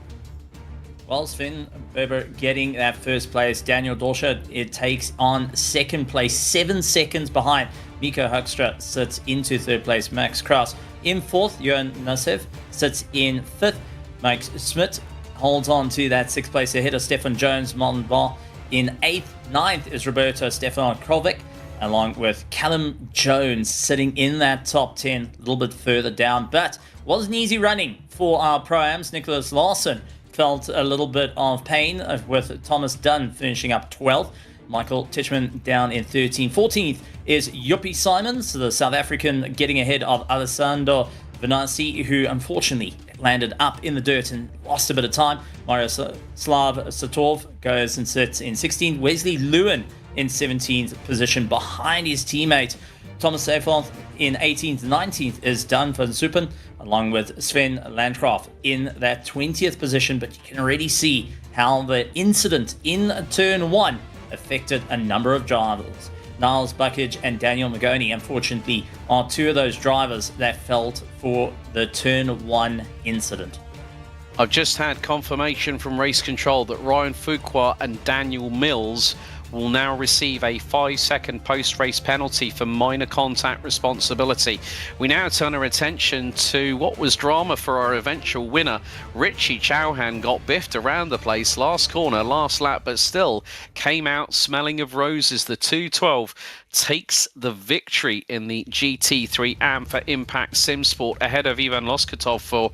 Speaker 3: Well, Sven Weber getting that first place. Daniel Dorscher, it takes on second place, 7 seconds behind. Miko Hoekstra sits into third place. Max Kraus in fourth. Johan Nasev sits in fifth. Mike Schmidt holds on to that sixth place ahead of Stefan Jones. Martin Barr in eighth. Ninth is Roberto Stefan Krovic, along with Callum Jones sitting in that top 10, a little bit further down. But wasn't easy running for our pro-ams. Nicholas Larson felt a little bit of pain with Thomas Dunn finishing up 12th. Michael Tichman down in 13th. 14th is Yuppie Simons, the South African, getting ahead of Alessandro Venasi, who unfortunately landed up in the dirt and lost a bit of time. Mario Slav Satov goes and sits in 16th. Wesley Lewin in 17th position behind his teammate. Thomas Seyfarth in 18th. 19th is Dan van Suppen, along with Sven Landgraf in that 20th position. But you can already see how the incident in turn 1 affected a number of drivers. Niles Buckage and Daniel Magoni, unfortunately, are two of those drivers that felt for the turn 1 incident.
Speaker 1: I've just had confirmation from Race Control that Ryan Fuqua and Daniel Mills will now receive a 5-second post-race penalty for minor contact responsibility. We now turn our attention to what was drama for our eventual winner. Richie Chauhan got biffed around the place last corner, last lap, but still came out smelling of roses. The 212 takes the victory in the GT3 AM for Impact SimSport ahead of Ivan Loskatov for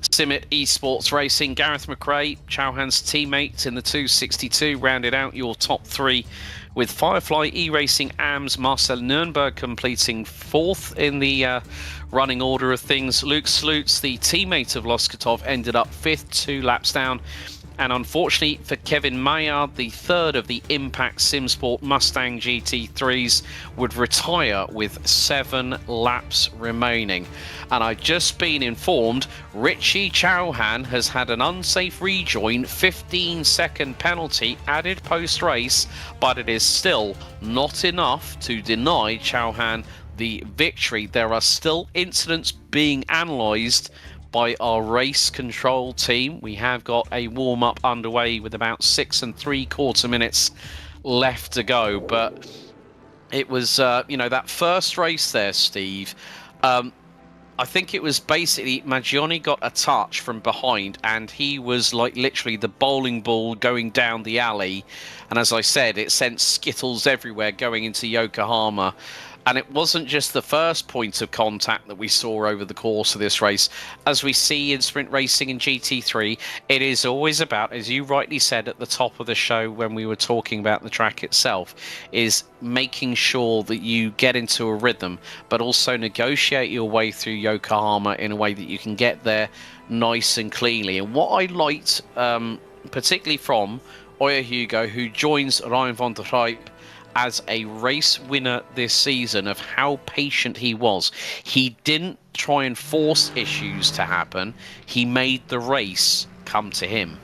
Speaker 1: Simit Esports Racing. Gareth McRae, Chauhan's teammate in the 262, rounded out your top 3, with Firefly eRacing AM's Marcel Nürnberg completing 4th in the running order of things. Luke Slutz, the teammate of Loskatov, ended up 5th, 2 laps down. And unfortunately for Kevin Maillard, the third of the Impact SimSport Mustang GT3s, would retire with 7 laps remaining. And I've just been informed Richie Chauhan has had an unsafe rejoin, 15-second penalty added post-race, but it is still not enough to deny Chauhan the victory. There are still incidents being analysed by our race control team. We have got a warm-up underway with about 6 3/4 minutes left to go, but it was that first race there, Steve. I think it was basically Maggioni got a touch from behind and he was like literally the bowling ball going down the alley, and as I said, it sent skittles everywhere going into Yokohama. And it wasn't just the first point of contact that we saw over the course of this race. As we see in sprint racing in GT3, it is always about, as you rightly said at the top of the show when we were talking about the track itself, is making sure that you get into a rhythm, but also negotiate your way through Yokohama in a way that you can get there nice and cleanly. And what I liked, particularly from Oya Hugo, who joins Ryan van der Rijp as a race winner this season, of how patient he was. He didn't try and force issues to happen. He made the race come to him.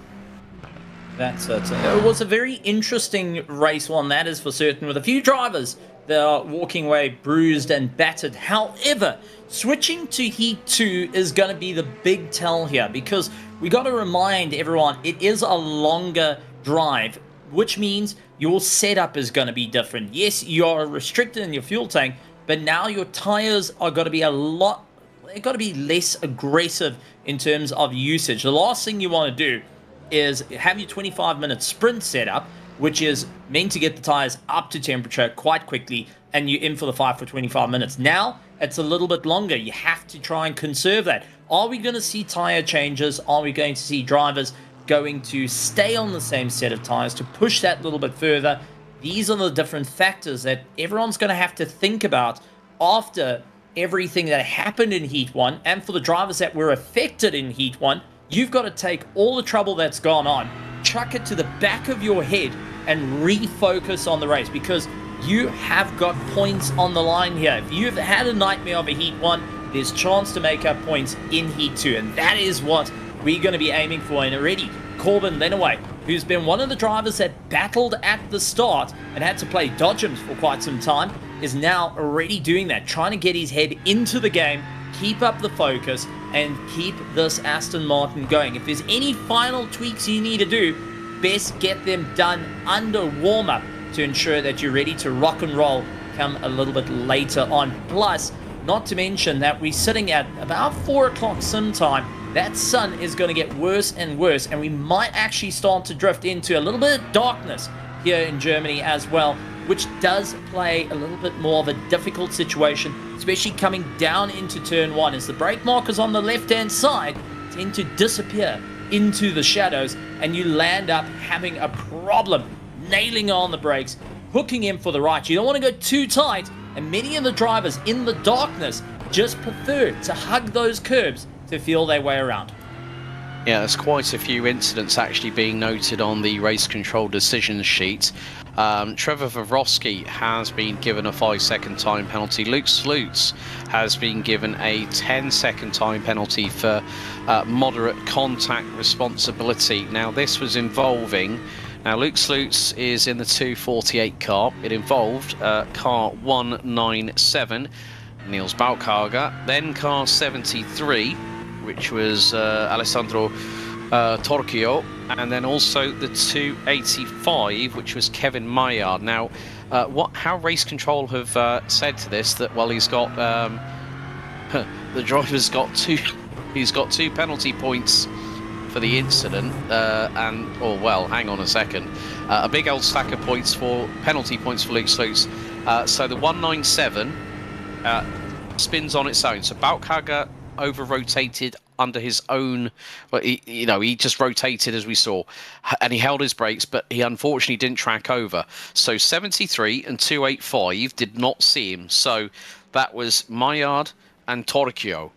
Speaker 3: That's it. It was a very interesting race one, that is for certain, with a few drivers that are walking away bruised and battered. However, switching to Heat 2 is going to be the big tell here, because we got to remind everyone it is a longer drive, which means your setup is going to be different. Yes, you're restricted in your fuel tank, but now your tires are going to be they've got to be less aggressive in terms of usage. The last thing you want to do is have your 25-minute sprint setup, which is meant to get the tires up to temperature quite quickly, and you're in for the fight for 25 minutes. Now, it's a little bit longer. You have to try and conserve that. Are we going to see tire changes? Are we going to see drivers going to stay on the same set of tires to push that little bit further? These are the different factors that everyone's going to have to think about after everything that happened in Heat 1. And for the drivers that were affected in Heat 1, you've got to take all the trouble that's gone on, chuck it to the back of your head, and refocus on the race, because you have got points on the line here. If you've had a nightmare of a Heat 1, there's chance to make up points in Heat 2, and that is what we're going to be aiming for. And already, Corbin Lenaway, who's been one of the drivers that battled at the start and had to play dodgems for quite some time, is now already doing that, trying to get his head into the game, keep up the focus, and keep this Aston Martin going. If there's any final tweaks you need to do, best get them done under warm-up to ensure that you're ready to rock and roll come a little bit later on. Plus, not to mention that we're sitting at about 4 o'clock sim time. That sun is going to get worse and worse, and we might actually start to drift into a little bit of darkness here in Germany as well, which does play a little bit more of a difficult situation, especially coming down into turn 1, as the brake markers on the left-hand side tend to disappear into the shadows, and you land up having a problem nailing on the brakes, hooking in for the right. You don't want to go too tight, and many of the drivers in the darkness just prefer to hug those curbs to feel their way around.
Speaker 1: Yeah, there's quite a few incidents actually being noted on the race control decision sheet. Trevor Vavrosky has been given a 5-second time penalty. Luke Slutz has been given a 10-second time penalty for moderate contact responsibility. Now, this was involving... Now, Luke Slutz is in the 248 car. It involved car 197, Niels Balkager, then car 73, which was Alessandro Torchio, and then also the 285, which was Kevin Maillard. Now, how race control have said to this, that, well, he's got the driver's got he's got 2 penalty points for the incident, well, hang on a second, a big old stack of points for penalty points for Luke Slutz. So the 197 spins on its own. So Balkager over-rotated under his own, well, he just rotated, as we saw, and he held his brakes, but he unfortunately didn't track over. So 73 and 285 did not see him. So that was Maillard and Torchio.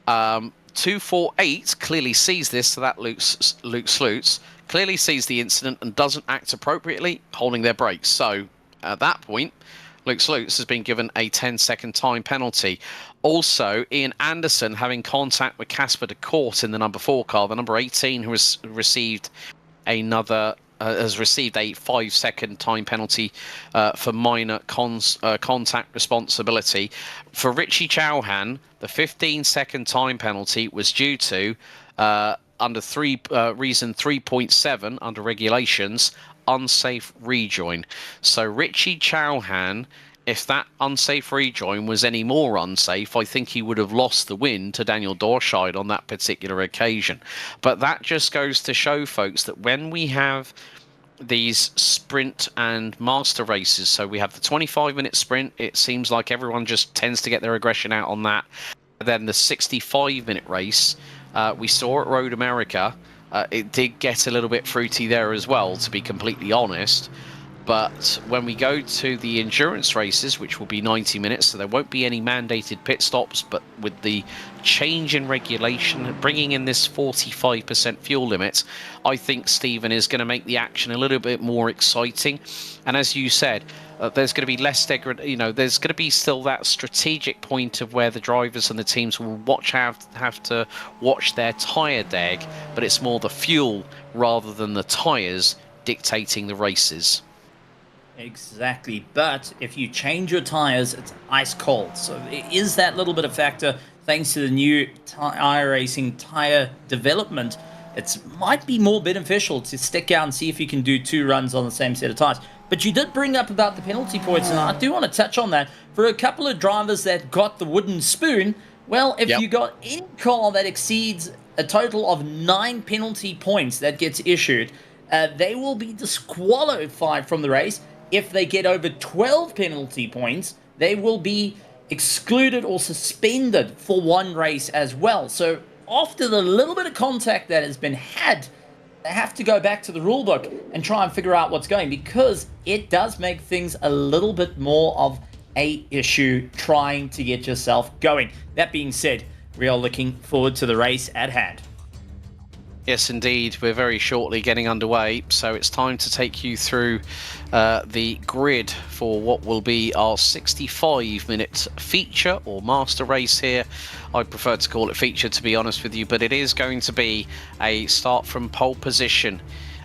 Speaker 1: 248 clearly sees this, so that Luke Slutz clearly sees the incident and doesn't act appropriately, holding their brakes. So at that point, Luke Slutz has been given a 10-second time penalty. Also, Ian Anderson having contact with Casper de Court in the number 4 car, the number 18, who has received a 5-second time penalty for minor contact responsibility. For Richie Chauhan, the 15-second time penalty was due to, under reason 3.7 under regulations, unsafe rejoin. So Richie Chauhan, if that unsafe rejoin was any more unsafe, I think he would have lost the win to Daniel Dorscheid on that particular occasion. But that just goes to show, folks, that when we have these sprint and master races, so we have the 25-minute sprint, it seems like everyone just tends to get their aggression out on that. Then the 65-minute race, we saw at Road America, it did get a little bit fruity there as well, to be completely honest. But when we go to the endurance races, which will be 90 minutes, so there won't be any mandated pit stops, but with the change in regulation, bringing in this 45% fuel limit, I think, Stephen, is going to make the action a little bit more exciting. And as you said, there's going to be less degradation. There's going to be still that strategic point of where the drivers and the teams will have to watch their tyre deg, but it's more the fuel rather than the tyres dictating the races.
Speaker 3: Exactly, but if you change your tires, it's ice cold. So there is that little bit of factor, thanks to the new iRacing tire development. It might be more beneficial to stick out and see if you can do 2 runs on the same set of tires. But you did bring up about the penalty points, and I do want to touch on that. For a couple of drivers that got the wooden spoon, well, if you got any car that exceeds a total of 9 penalty points that gets issued, they will be disqualified from the race. If they get over 12 penalty points, they will be excluded or suspended for 1 race as well. So after the little bit of contact that has been had, they have to go back to the rulebook and try and figure out what's going, because it does make things a little bit more of a issue trying to get yourself going. That being said, we are looking forward to the race at hand.
Speaker 1: Yes, indeed. We're very shortly getting underway, so it's time to take you through the grid for what will be our 65-minute feature or master race here. I prefer to call it feature, to be honest with you, but it is going to be a start from pole position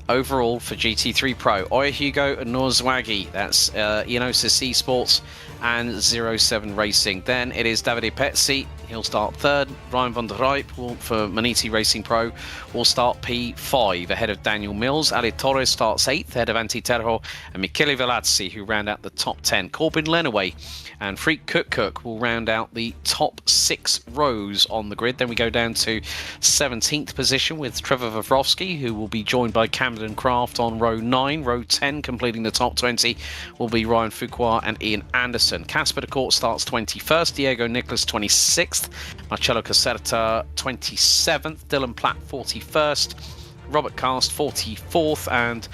Speaker 1: overall for GT3 Pro. Oya Hugo and Norzwagi, that's Enosis Esports and 07 Racing. Then it is Davide Pezzi, He'll start third. Ryan van der Rijp for Maniti Racing Pro will start P5 ahead of Daniel Mills. Ali Torres starts 8th ahead of Antti Terho and Michele Velazzi, who round out the top 10. Corbin Lenaway and Freek Cook will round out the top 6 rows on the grid. Then we go down to 17th position with Trevor Vavrovsky, who will be joined by Camden Craft on row 9. Row 10, completing the top 20, will be Ryan Fuqua and Ian Anderson. Casper de Court starts 21st, Diego Nicholas 26th, Marcello Caserta 27th, Dylan Platt 41st, Robert Cast 44th, and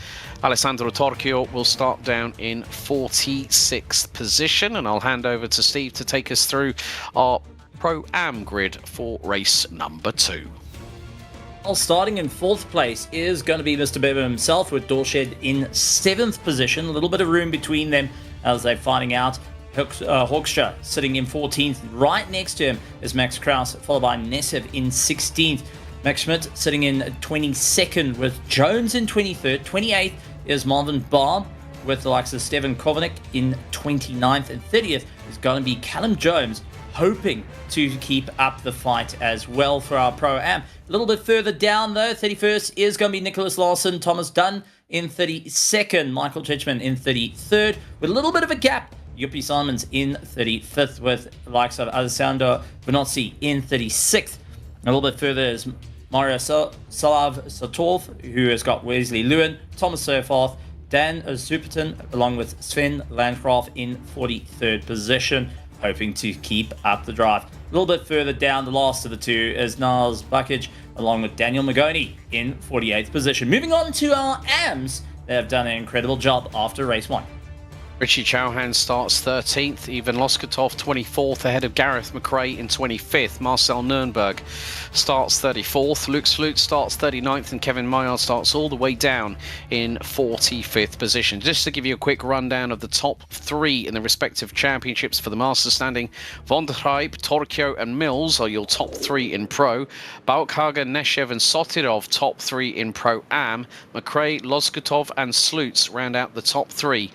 Speaker 1: Alessandro Torchio will start down in 46th position. And I'll hand over to Steve to take us through our Pro-Am grid for race number 2.
Speaker 3: Well, starting in 4th place is going to be Mr. Beber himself, with Dorshed in 7th position. A little bit of room between them as they're finding out. Hoekstra sitting in 14th. Right next to him is Max Kraus, followed by Nesev in 16th. Max Schmidt sitting in 22nd with Jones in 23rd. 28th is Marvin Barr with the likes of Steven Kovanik in 29th. And 30th is going to be Callum Jones, hoping to keep up the fight as well for our Pro-Am. A little bit further down, though, 31st is going to be Nicholas Larson, Thomas Dunn in 32nd, Michael Chechman in 33rd, with a little bit of a gap. Yuppie Simons in 35th, with the likes of Alessandro Venozzi in 36th. A little bit further is Mario Salav Satov, who has got Wesley Lewin, Thomas Surfarth, Dan Zuperton, along with Sven Landgraf in 43rd position, hoping to keep up the drive. A little bit further down, the last of the two is Niles Buckage, along with Daniel Magoni in 48th position. Moving on to our AMs, they have done an incredible job after race 1.
Speaker 1: Richie Chauhan starts 13th, Ivan Loskotov 24th ahead of Gareth McRae in 25th. Marcel Nurnberg starts 34th, Luke Sloot starts 39th, and Kevin Maillard starts all the way down in 45th position. Just to give you a quick rundown of the top 3 in the respective championships for the Master standing, Van der Rijp, Torchio and Mills are your top 3 in Pro. Baukhagen, Neshev and Sotirov top 3 in Pro-Am. McRae, Loskotov and Sloots round out the top 3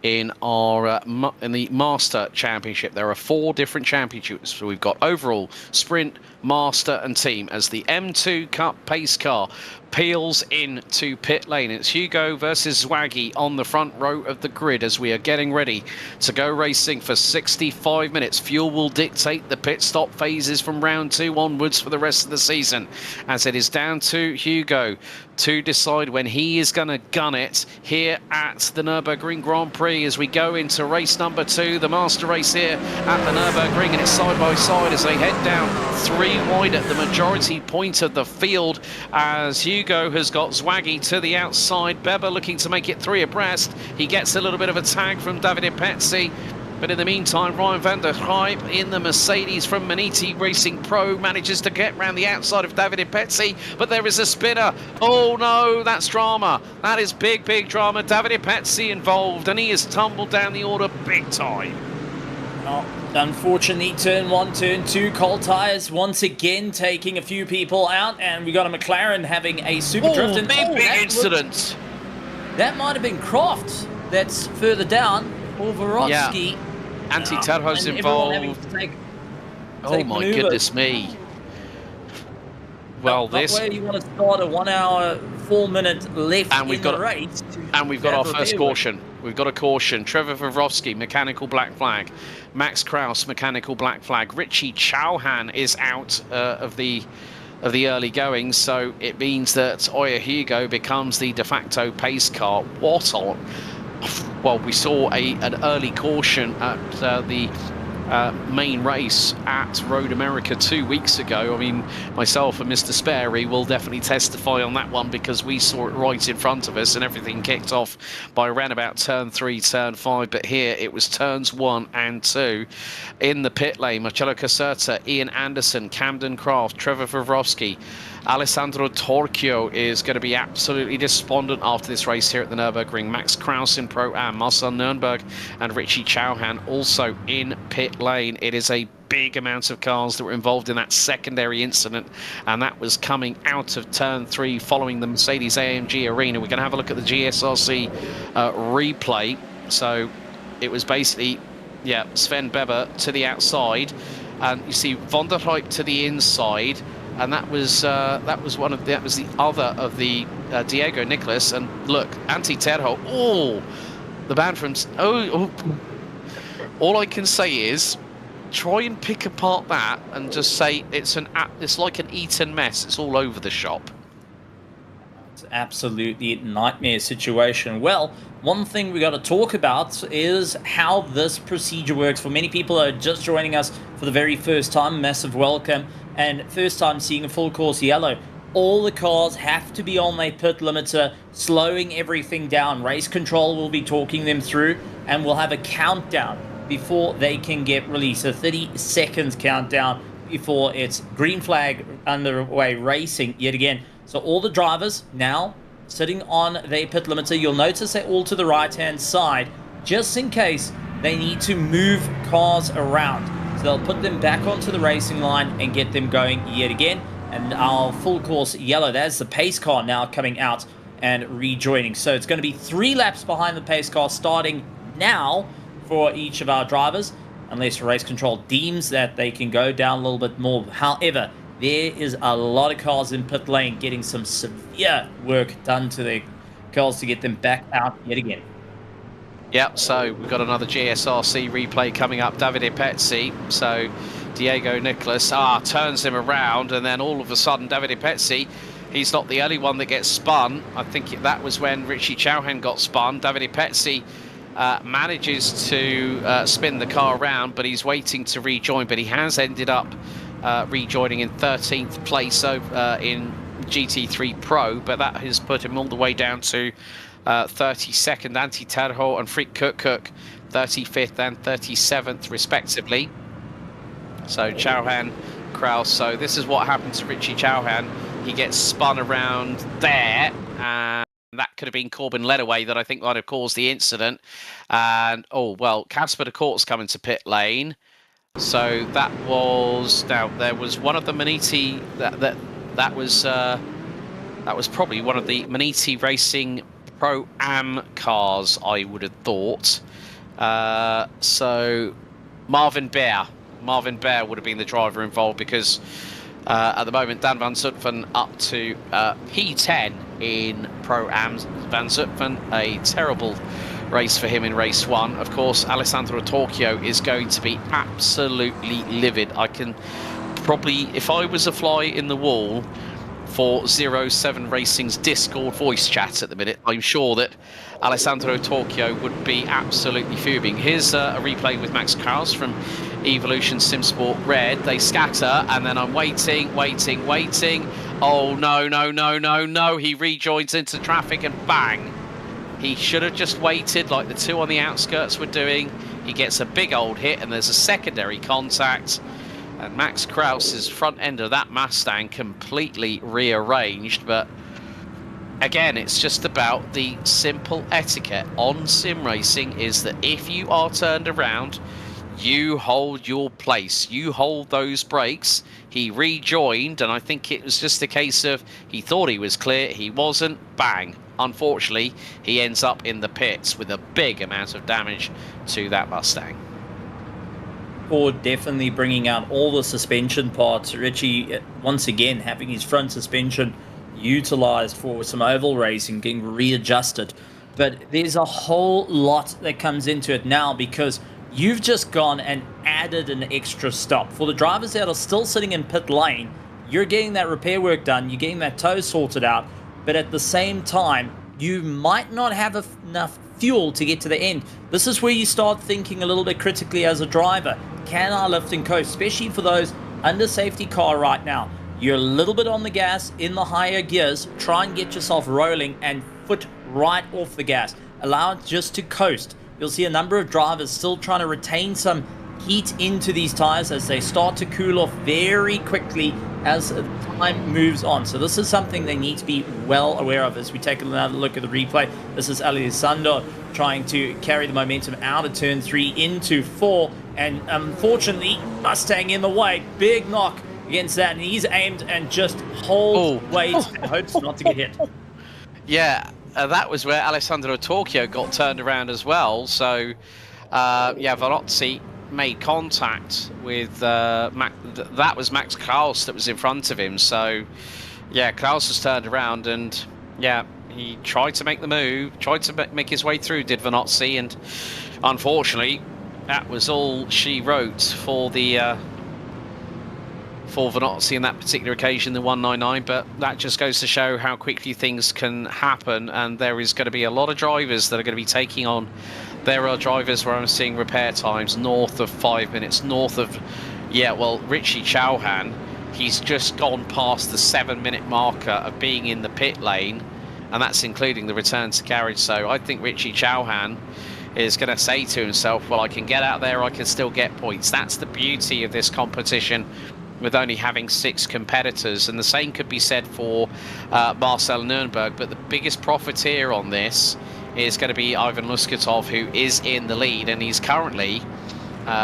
Speaker 1: in our in the Master Championship. There are 4 different championships. So we've got overall, sprint, master and team as the M2 Cup pace car peels into pit lane. It's Hugo versus Zwaggy on the front row of the grid as we are getting ready to go racing for 65 minutes. Fuel will dictate the pit stop phases from round 2 onwards for the rest of the season, as it is down to Hugo to decide when he is going to gun it here at the Nurburgring Grand Prix as we go into race number 2, the master race here at the Nurburgring, and it's side by side as they head down 3 wide at the majority point of the field as Hugo has got Zwaggy to the outside. Beber looking to make it 3 abreast. He gets a little bit of a tag from Davide Pezzi. But in the meantime, Ryan van der Rijp in the Mercedes from Maniti Racing Pro manages to get round the outside of Davide Pezzi, but there is a spinner. Oh no, that's drama. That is big, big drama. Davide Pezzi involved, and he has tumbled down the order big time.
Speaker 3: Oh, unfortunately, turn 1, turn 2, cold tyres once again taking a few people out, and we got a McLaren having a super drift. And
Speaker 1: big incident.
Speaker 3: That might have been Croft that's further down, or Vorovsky.
Speaker 1: Yeah. Antti Terho's involved. Oh my goodness me. Well,
Speaker 3: not where you want to start a 1 hour, 4 minute left
Speaker 1: and we've
Speaker 3: in
Speaker 1: got
Speaker 3: the race.
Speaker 1: And we've got our first caution. We've got a caution. Trevor Vavrovsky, mechanical black flag. Max Kraus, mechanical black flag. Richie Chauhan is out of the early going, so it means that Oya Hugo becomes the de facto pace car. What on? Well, we saw an early caution at the main race at Road America 2 weeks ago. I mean, myself and Mr. Sperry will definitely testify on that one because we saw it right in front of us and everything kicked off by around about turn 3, turn 5. But here it was turns 1 and 2 in the pit lane. Marcello Caserta, Ian Anderson, Camden Craft, Trevor Vavrovsky, Alessandro Torchio is going to be absolutely despondent after this race here at the Nürburgring. Max Kraus in Pro-Am, Marcel Nurnberg and Richie Chauhan also in pit lane. It is a big amount of cars that were involved in that secondary incident, and that was coming out of turn 3 following the Mercedes AMG Arena. We're going to have a look at the GSRC replay. So it was basically, yeah, Sven Beber to the outside. and you see Von der Ruyp to the inside, and that was the other of the Diego Nicholas. And look, Antti Terho. Oh, the man from all I can say is try and pick apart that and just say it's like an Eton mess. It's all over the shop.
Speaker 3: It's absolutely nightmare situation. Well, one thing we got to talk about is how this procedure works. For many people who are just joining us for the very first time, massive welcome, and first time seeing a full course yellow. All the cars have to be on their pit limiter, slowing everything down. Race control will be talking them through, and we'll have a countdown before they can get released. A 30 seconds countdown before it's green flag underway racing yet again. So all the drivers now sitting on their pit limiter. You'll notice they're all to the right-hand side, just in case they need to move cars around. So they'll put them back onto the racing line and get them going yet again. And our full course yellow, that's the pace car now coming out and rejoining. So it's going to be 3 laps behind the pace car starting now for each of our drivers, unless race control deems that they can go down a little bit more. However, there is a lot of cars in pit lane getting some severe work done to their cars to get them back out yet again.
Speaker 1: Yep, so we've got another GSRC replay coming up. Davide Pezzi, so Diego Nicholas turns him around, and then all of a sudden Davide Pezzi, he's not the only one that gets spun. I think that was when Richie Chauhan got spun. Davide Pezzi manages to spin the car around, but he's waiting to rejoin, but he has ended up rejoining in 13th place in GT3 Pro, but that has put him all the way down to 32nd. Antti Terho and Frick Cook 35th and 37th respectively. So Chauhan, Kraus. So this is what happened to Richie Chauhan. He gets spun around there, and that could have been Corbin Ledaway that I think might have caused the incident. And Casper de Court's coming to pit lane. So that was, now there was one of the Maniti that was probably one of the Maniti Racing Pro-Am cars, I would have thought. So Marvin Bear would have been the driver involved, because at the moment Dan van Zutphen up to P10 in Pro-Am. Van Zutphen, a terrible race for him in race 1. Of course, Alessandro Torchio is going to be absolutely livid. I can probably, if I was a fly in the wall for 07 Racing's Discord voice chat at the minute, I'm sure that Alessandro Torchio would be absolutely fuming. Here's a replay with Max Kraus from Evolution Simsport Red. They scatter, and then I'm waiting. Oh, no. He rejoins into traffic, and bang. He should have just waited like the two on the outskirts were doing. He gets a big old hit, and there's a secondary contact. And Max Kraus's front end of that Mustang completely rearranged. But again, it's just about the simple etiquette on sim racing, is that if you are turned around, you hold your place. You hold those brakes. He rejoined, and I think it was just a case of he thought he was clear. He wasn't. Bang. Unfortunately, he ends up in the pits with a big amount of damage to that Mustang.
Speaker 3: Ford definitely bringing out all the suspension parts. Richie, once again, having his front suspension utilized for some oval racing, getting readjusted. But there's a whole lot that comes into it now, because you've just gone and added an extra stop. For the drivers that are still sitting in pit lane, you're getting that repair work done, you're getting that tow sorted out, but at the same time, you might not have enough fuel to get to the end. This is where you start thinking a little bit critically as a driver. Can I lift and coast? Especially for those under safety car right now. You're a little bit on the gas in the higher gears. Try and get yourself rolling and foot right off the gas. Allow it just to coast. You'll see a number of drivers still trying to retain some heat into these tires as they start to cool off very quickly as time moves on. So this is something they need to be well aware of as we take another look at the replay. This is Alessandro trying to carry the momentum out of turn 3 into 4, and unfortunately Mustang in the way. Big knock against that, and he's aimed and just holds weight and hopes not to get hit.
Speaker 1: Yeah, that was where Alessandro Torchio got turned around as well. So Vanozzi made contact with that was Max Kraus that was in front of him. So yeah, Kraus has turned around and yeah, he tried to make the move, tried to make his way through, did Vanozzi, and unfortunately that was all she wrote for the for Vanozzi in that particular occasion, the 199. But that just goes to show how quickly things can happen, and there is going to be a lot of drivers that are going to be taking on. There are drivers where I'm seeing repair times north of 5 minutes, north of, yeah, well, Richie Chauhan, he's just gone past the 7-minute marker of being in the pit lane, and that's including the return to garage. So I think Richie Chauhan is going to say to himself, well, I can get out there, I can still get points. That's the beauty of this competition, with only having 6 competitors, and the same could be said for Marcel Nürnberg. But the biggest profiteer on this is going to be Ivan Luskatov, who is in the lead, and he's currently,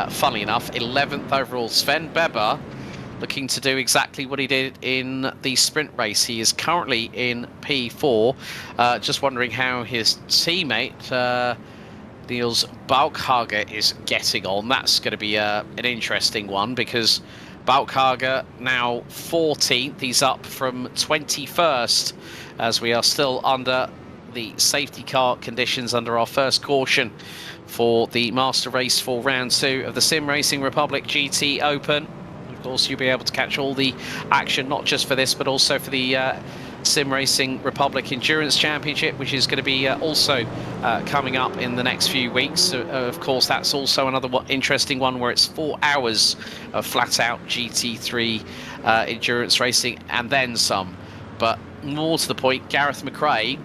Speaker 1: funnily enough, 11th overall. Sven Beber looking to do exactly what he did in the sprint race. He is currently in P4. Just wondering how his teammate Niels Balkhager is getting on. That's going to be an interesting one, because Balkhager now 14th. He's up from 21st, as we are still under the safety car conditions under our first caution for the master race for round 2 of the SimRacing Republic GT Open. Of course, you'll be able to catch all the action, not just for this, but also for the SimRacing Republic Endurance Championship, which is going to be also coming up in the next few weeks. Of course, that's also another interesting one, where it's 4 hours of flat-out GT3 endurance racing and then some. But more to the point, Gareth McRae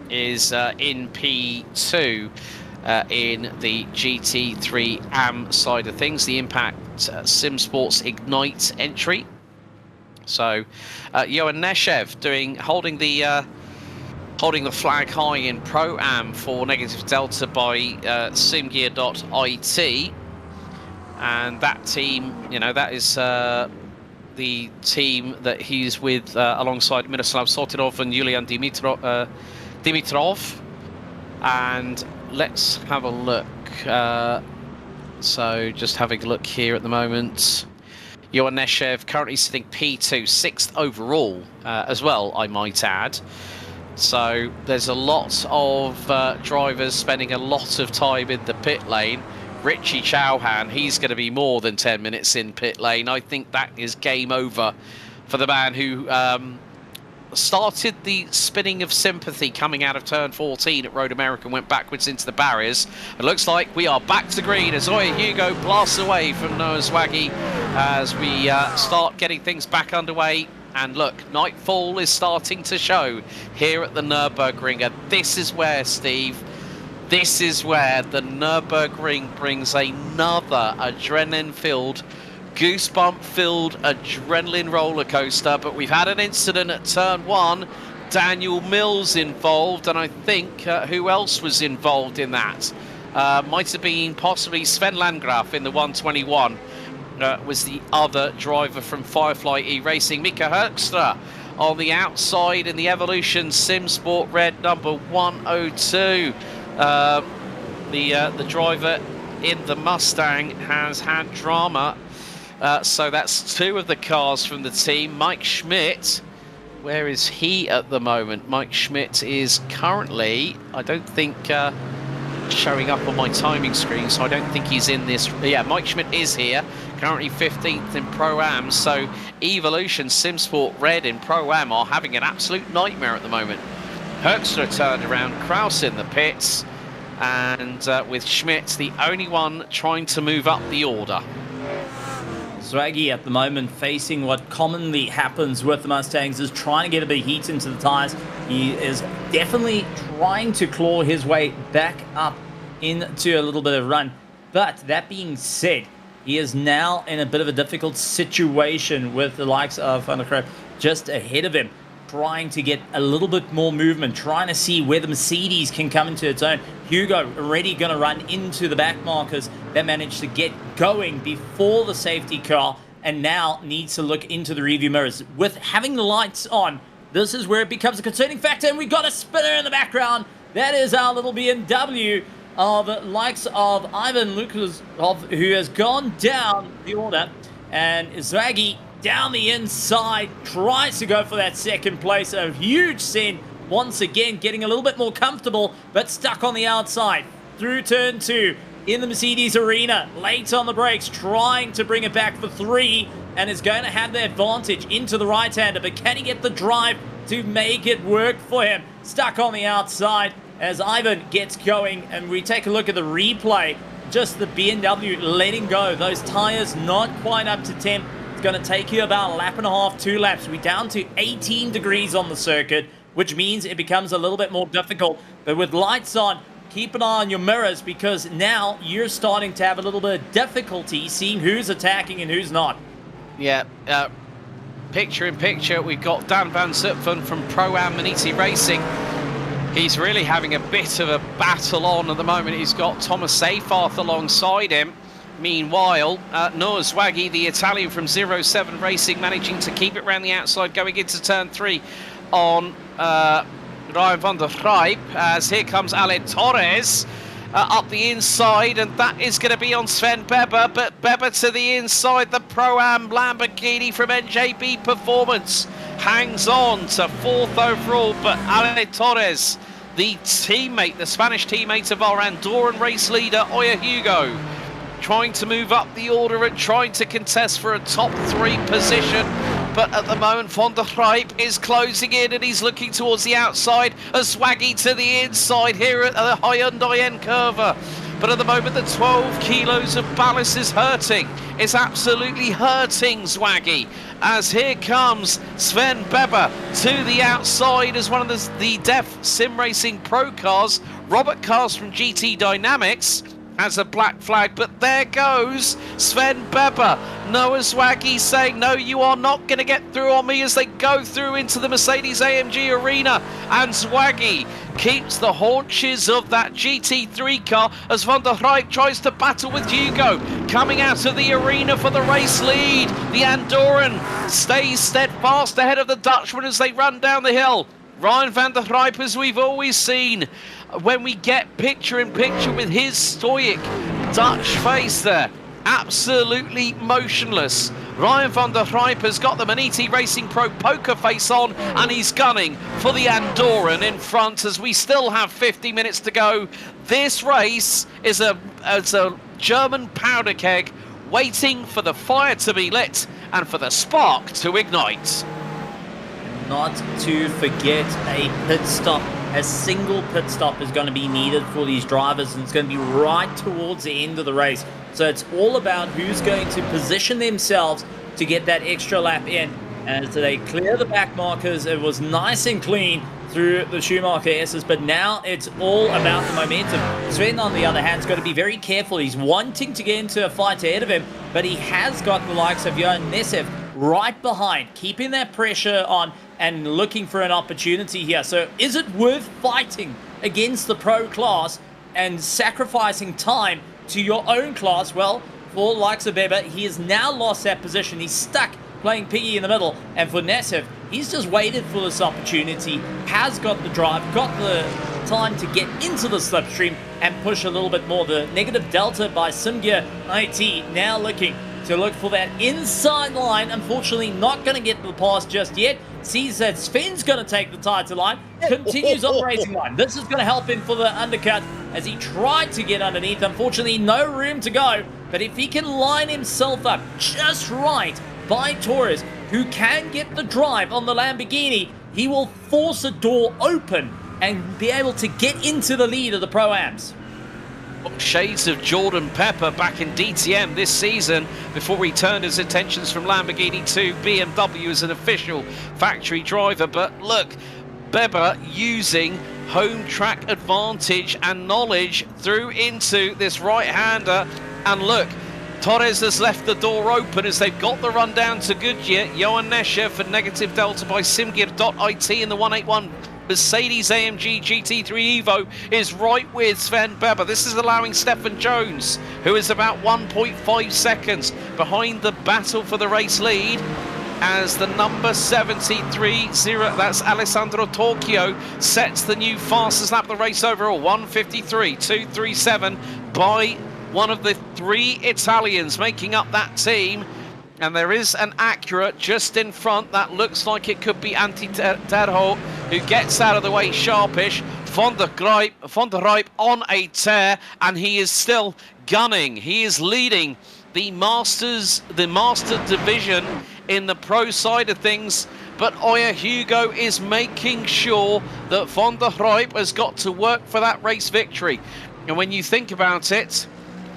Speaker 1: is in P2 in the GT3 AM side of things, the Impact Sim Sports Ignite entry. So Johan Neshev holding the flag high in Pro Am for Negative Delta by simgear.it, and that team, you know, that is the team that he's with alongside Miroslav Sotirov and Yulian Dimitrov. And let's have a look. So just having a look here at the moment. Johan Neshev currently sitting P2, 6th overall as well, I might add. So there's a lot of drivers spending a lot of time in the pit lane. Richie Chauhan, he's going to be more than 10 minutes in pit lane. I think that is game over for the man who started the spinning of sympathy coming out of turn 14 at Road America and went backwards into the barriers. It looks like we are back to green as Oya Hugo blasts away from Noah Swaggy as we start getting things back underway. And look, nightfall is starting to show here at the Nurburgring, and this is where, Steve, this is where the Nurburgring brings another adrenaline-filled, goosebump-filled adrenaline roller coaster. But we've had an incident at turn 1. Daniel Mills involved, and I think who else was involved in that? Might have been possibly Sven Landgraf in the 121. Was the other driver from Firefly eRacing. Mika Högstra on the outside in the Evolution SimSport Red number 102. The driver in the Mustang has had drama. So that's 2 of the cars from the team. Mike Schmidt, where is he at the moment? Mike Schmidt is currently, I don't think, showing up on my timing screen, so I don't think he's in this. Yeah, Mike Schmidt is here, currently 15th in Pro-Am. So Evolution SimSport Red in Pro-Am are having an absolute nightmare at the moment. Högstra turned around, Kraus in the pits, and with Schmidt the only one trying to move up the order.
Speaker 3: Swaggy at the moment facing what commonly happens with the Mustangs, is trying to get a bit of heat into the tires. He is definitely trying to claw his way back up into a little bit of run. But that being said, he is now in a bit of a difficult situation with the likes of Van der Kroop just ahead of him, trying to get a little bit more movement, trying to see where the Mercedes can come into its own. Hugo already going to run into the back markers that managed to get going before the safety car, and now needs to look into the rearview mirrors. With having the lights on, this is where it becomes a concerning factor, and we got a spinner in the background. That is our little BMW. of the likes of Ivan Lucas, who has gone down the order, and Zwaggy down the inside tries to go for that second place. A huge sin once again, getting a little bit more comfortable, but stuck on the outside through turn 2 in the Mercedes arena, late on the brakes, trying to bring it back for 3, and is going to have the advantage into the right-hander, but can he get the drive to make it work for him? Stuck on the outside as Ivan gets going, and we take a look at the replay. Just the BMW letting go. Those tires not quite up to temp. It's going to take you about a lap and a half, 2 laps. We're down to 18 degrees on the circuit, which means it becomes a little bit more difficult. But with lights on, keep an eye on your mirrors, because now you're starting to have a little bit of difficulty seeing who's attacking and who's not.
Speaker 1: Yeah, picture in picture, we've got Dan van Zutphen from Pro-Am Maniti Racing. He's really having a bit of a battle on at the moment. He's got Thomas Seyfarth alongside him. Meanwhile, Noah Zwaggy, the Italian from 07 Racing, managing to keep it around the outside going into turn 3 on Ryan van der Rijp, as here comes Ale Torres up the inside, and that is going to be on Sven Bebber, but Bebber to the inside. The Pro-Am Lamborghini from NJB Performance hangs on to 4th overall, but Ale Torres, the teammate, the Spanish teammate of our Andorran race leader Oya Hugo, trying to move up the order and trying to contest for a top 3 position. But at the moment, Van der Rijp is closing in, and he's looking towards the outside. A Swaggy to the inside here at the Hyundai N-Curva. But at the moment, the 12 kilos of ballast is hurting. It's absolutely hurting Zwaggy. As here comes Sven Bebber to the outside as one of the DEF SimRacing Pro cars. Robert Cars from GT Dynamics has a black flag, but there goes Sven Bebber. Noah Zwaggy saying, no, you are not going to get through on me, as they go through into the Mercedes AMG arena, and Zwaggy keeps the haunches of that GT3 car as Van der Rijp tries to battle with Hugo. Coming out of the arena for the race lead, the Andorran stays steadfast ahead of the Dutchman as they run down the hill. Ryan van der Rijp, as we've always seen, when we get picture in picture with his stoic Dutch face there, absolutely motionless. Ryan van der Rijp has got the Maniti Racing Pro poker face on, and he's gunning for the Andorran in front as we still have 50 minutes to go. This race is a German powder keg waiting for the fire to be lit and for the spark to ignite.
Speaker 3: Not to forget a pit stop. A single pit stop is going to be needed for these drivers, and it's going to be right towards the end of the race. So it's all about who's going to position themselves to get that extra lap in. As they clear the back markers, it was nice and clean through the Schumacher S's, but now it's all about the momentum. Sven, on the other hand, is going to be very careful. He's wanting to get into a fight ahead of him, but he has got the likes of Johan Nesev right behind, keeping that pressure on and looking for an opportunity here. So is it worth fighting against the pro class and sacrificing time to your own class? Well, for likes of Bebber, he has now lost that position. He's stuck playing piggy in the middle. And for Nesev, he's just waited for this opportunity, has got the drive, got the time to get into the slipstream and push a little bit more. The negative delta by SimGear IT now looking to look for that inside line. Unfortunately, not going to get the pass just yet. Sees that Sven's going to take the tighter line, continues on the racing line. This is going to help him for the undercut as he tried to get underneath. Unfortunately, no room to go. But if he can line himself up just right by Torres, who can get the drive on the Lamborghini, he will force a door open and be able to get into the lead of the Pro-Ams.
Speaker 1: Shades of Jordan Pepper back in DTM this season before he turned his attentions from Lamborghini to BMW as an official factory driver. But look, Bebber using home track advantage and knowledge through into this right-hander. And look, Torres has left the door open as they've got the run down to Goodyear. Johan Nescher for negative delta by SimGear.it in the 181. Mercedes AMG GT3 Evo is right with Sven Bebber. This is allowing Stefan Jones, who is about 1.5 seconds behind the battle for the race lead. as the number 73, that's Alessandro Torchio, sets the new fastest lap of the race overall, 1:53.237 by one of the 3 Italians making up that team. And there is an Acura just in front. That looks like it could be Antti Terho, who gets out of the way sharpish. Von der Rijp on a tear, and he is still gunning. He is leading the master division in the pro side of things. But Oya Hugo is making sure that Von der Rijp has got to work for that race victory. And when you think about it,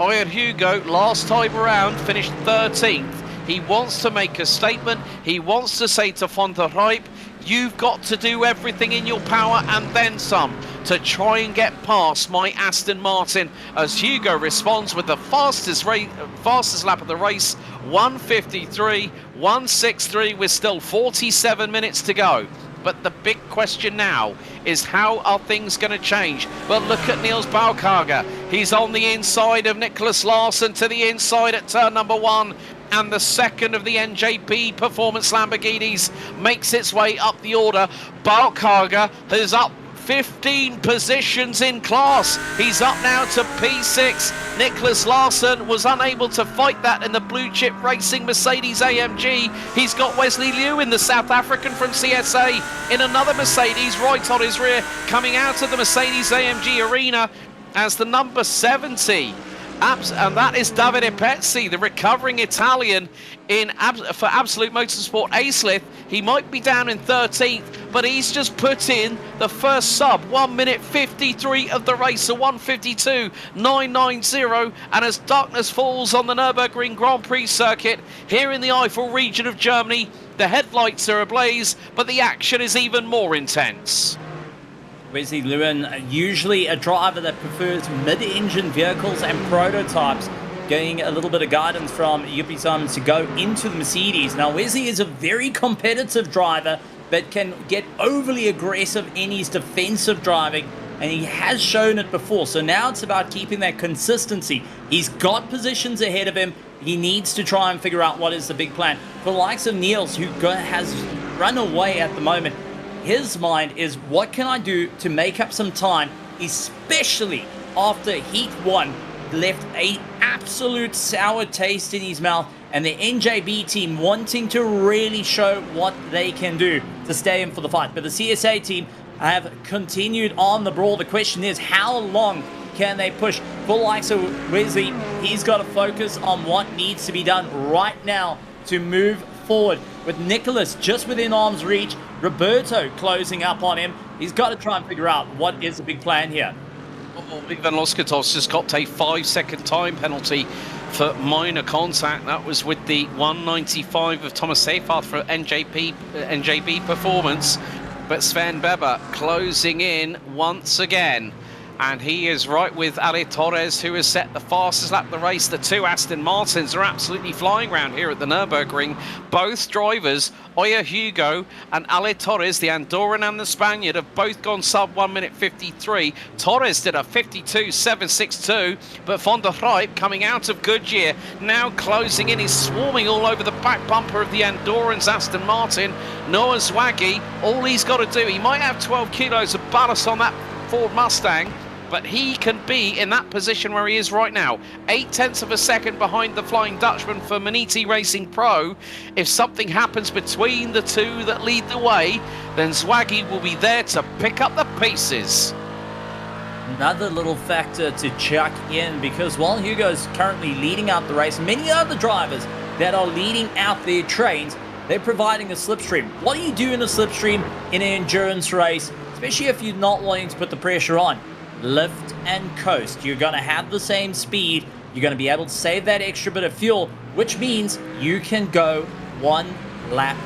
Speaker 1: Oya Hugo last time around finished 13th. He wants to make a statement. He wants to say to Von der Rijp, you've got to do everything in your power and then some to try and get past my Aston Martin, as Hugo responds with the fastest lap of the race, 1:53.163 with still 47 minutes to go. But the big question now is, how are things going to change? But look at Niels Baukage. He's on the inside of Nicholas Larsson to the inside at turn number 1. And the second of the NJP Performance Lamborghinis makes its way up the order. Baukage is up 15 positions in class. He's up now to P6. Nicholas Larsson was unable to fight that in the Blue Chip Racing Mercedes AMG. He's got Wesley Liu in the South African from CSA in another Mercedes right on his rear, coming out of the Mercedes AMG arena as the number 70. And that is Davide Pezzi, the recovering Italian for Absolute Motorsport Aislith. He might be down in 13th, but he's just put in the first sub, 1:53 of the race, a 1:52.990. And as darkness falls on the Nurburgring Grand Prix circuit here in the Eifel region of Germany, the headlights are ablaze, but the action is even more intense.
Speaker 3: Wesley Lewin, usually a driver that prefers mid-engine vehicles and prototypes, getting a little bit of guidance from Yuppie Simons to go into the Mercedes. Now, Wesley is a very competitive driver, but can get overly aggressive in his defensive driving, and he has shown it before. So now it's about keeping that consistency. He's got positions ahead of him. He needs to try and figure out what is the big plan. For the likes of Niels, who has run away at the moment, his mind is, what can I do to make up some time, especially after Heat 1 left an absolute sour taste in his mouth, and the NJB team wanting to really show what they can do to stay in for the fight. But the CSA team have continued on the brawl. The question is, how long can they push? For the likes of Wesley, he's got to focus on what needs to be done right now to move forward. With Nicholas just within arm's reach, Roberto closing up on him, he's got to try and figure out what is the big plan here.
Speaker 1: Ivan Loskatov's just got a 5-second time penalty for minor contact. That was with the 195 of Thomas Seyfarth for NJB Performance. But Sven Weber closing in once again. And he is right with Ale Torres, who has set the fastest lap of the race. The 2 Aston Martins are absolutely flying around here at the Nürburgring. Both drivers, Oya Hugo and Ale Torres, the Andorran and the Spaniard, have both gone sub 1:53. Torres did a 52.762, but Von der Rijp, coming out of Goodyear, now closing in. He's swarming all over the back bumper of the Andorran's Aston Martin. Noah Zwagi, all he's got to do, he might have 12 kilos of ballast on that Ford Mustang, but he can be in that position where he is right now, 0.8 of a second behind the Flying Dutchman for Maniti Racing Pro. If something happens between the two that lead the way, then Zwagi will be there to pick up the pieces.
Speaker 3: Another little factor to chuck in, because while Hugo's currently leading out the race, many other drivers that are leading out their trains, they're providing a slipstream. What do you do in a slipstream in an endurance race, especially if you're not wanting to put the pressure on? Lift and coast. You're going to have the same speed. You're going to be able to save that extra bit of fuel, which means you can go one lap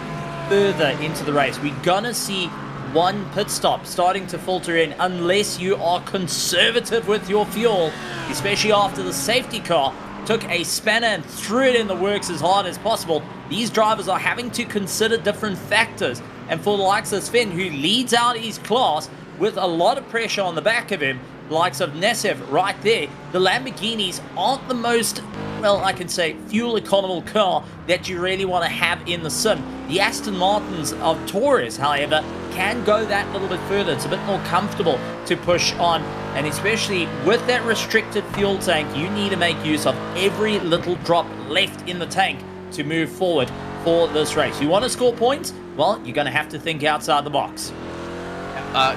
Speaker 3: further into the race. We're going to see one pit stop starting to filter in, unless you are conservative with your fuel, especially after the safety car took a spanner and threw it in the works as hard as possible. These drivers are having to consider different factors. And for the likes of Sven, who leads out his class with a lot of pressure on the back of him, the likes of Nesev right there, the Lamborghinis aren't the most well, I can say, fuel economical car that you really want to have in the sim. The Aston Martins of Torres, however, can go that little bit further. It's a bit more comfortable to push on, and especially with that restricted fuel tank, you need to make use of every little drop left in the tank to move forward for this race. You want to score points? Well, you're going to have to think outside the box.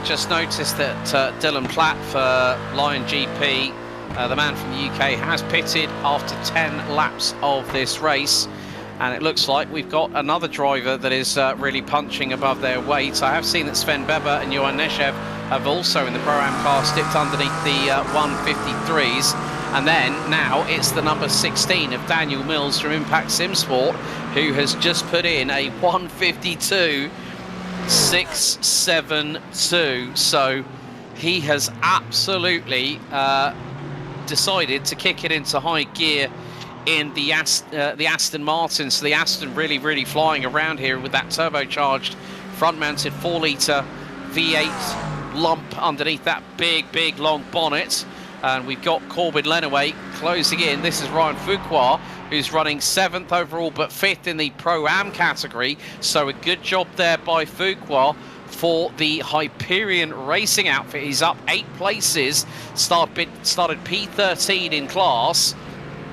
Speaker 1: Just noticed that Dylan Platt for Lion GP, the man from the UK, has pitted after 10 laps of this race. And it looks like we've got another driver that is really punching above their weight. I have seen that Sven Bebber and Johan Neshev have also in the Pro-Am car dipped underneath the 153s. And then now it's the number 16 of Daniel Mills from Impact Sim Sport, who has just put in a 152.672. So he has absolutely decided to kick it into high gear in the Aston Martin. So the Aston really flying around here with that turbocharged front-mounted 4-litre V8 lump underneath that big long bonnet. And we've got Corbin Lenaway closing in. This is Ryan Fuqua, who's running 7th overall but 5th in the Pro-Am category. So a good job there by Fuqua for the Hyperion Racing outfit. He's up 8 places, started P13 in class.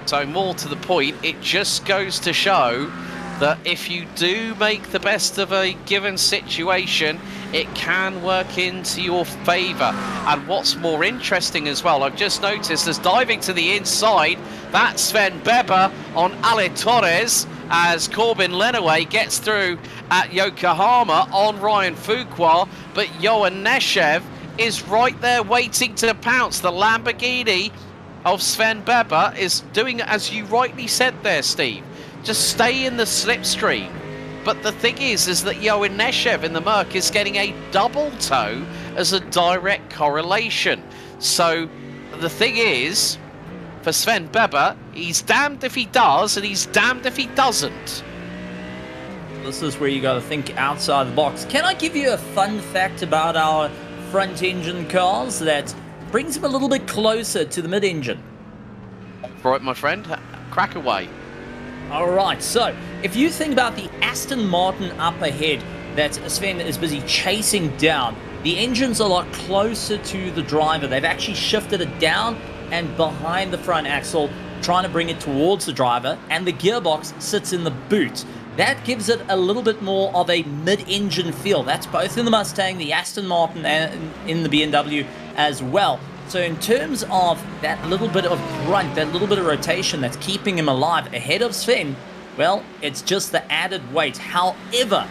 Speaker 1: So more to the point, it just goes to show that if you do make the best of a given situation, it can work into your favour. And what's more interesting as well, I've just noticed as diving to the inside, that's Sven Bebber on Ale Torres as Corbin Lenaway gets through at Yokohama on Ryan Fuqua, but Johan Neshev is right there waiting to pounce. The Lamborghini of Sven Bebber is doing, as you rightly said there, Steve, just stay in the slipstream. But the thing is that Johan Neshev in the Merc is getting a double toe as a direct correlation. So the thing is, for Sven Bebber, he's damned if he does and he's damned if he doesn't.
Speaker 3: This is where you got to think outside the box. Can I give you a fun fact about our front engine cars that brings them a little bit closer to the mid-engine?
Speaker 1: Right, my friend, crack away.
Speaker 3: Alright, so if you think about the Aston Martin up ahead that Sven is busy chasing down, the engine's a lot closer to the driver. They've actually shifted it down and behind the front axle, trying to bring it towards the driver, and the gearbox sits in the boot. That gives it a little bit more of a mid-engine feel. That's both in the Mustang, the Aston Martin, and in the BMW as well. So in terms of that little bit of grunt, that little bit of rotation that's keeping him alive ahead of Sven, well, it's just the added weight. However,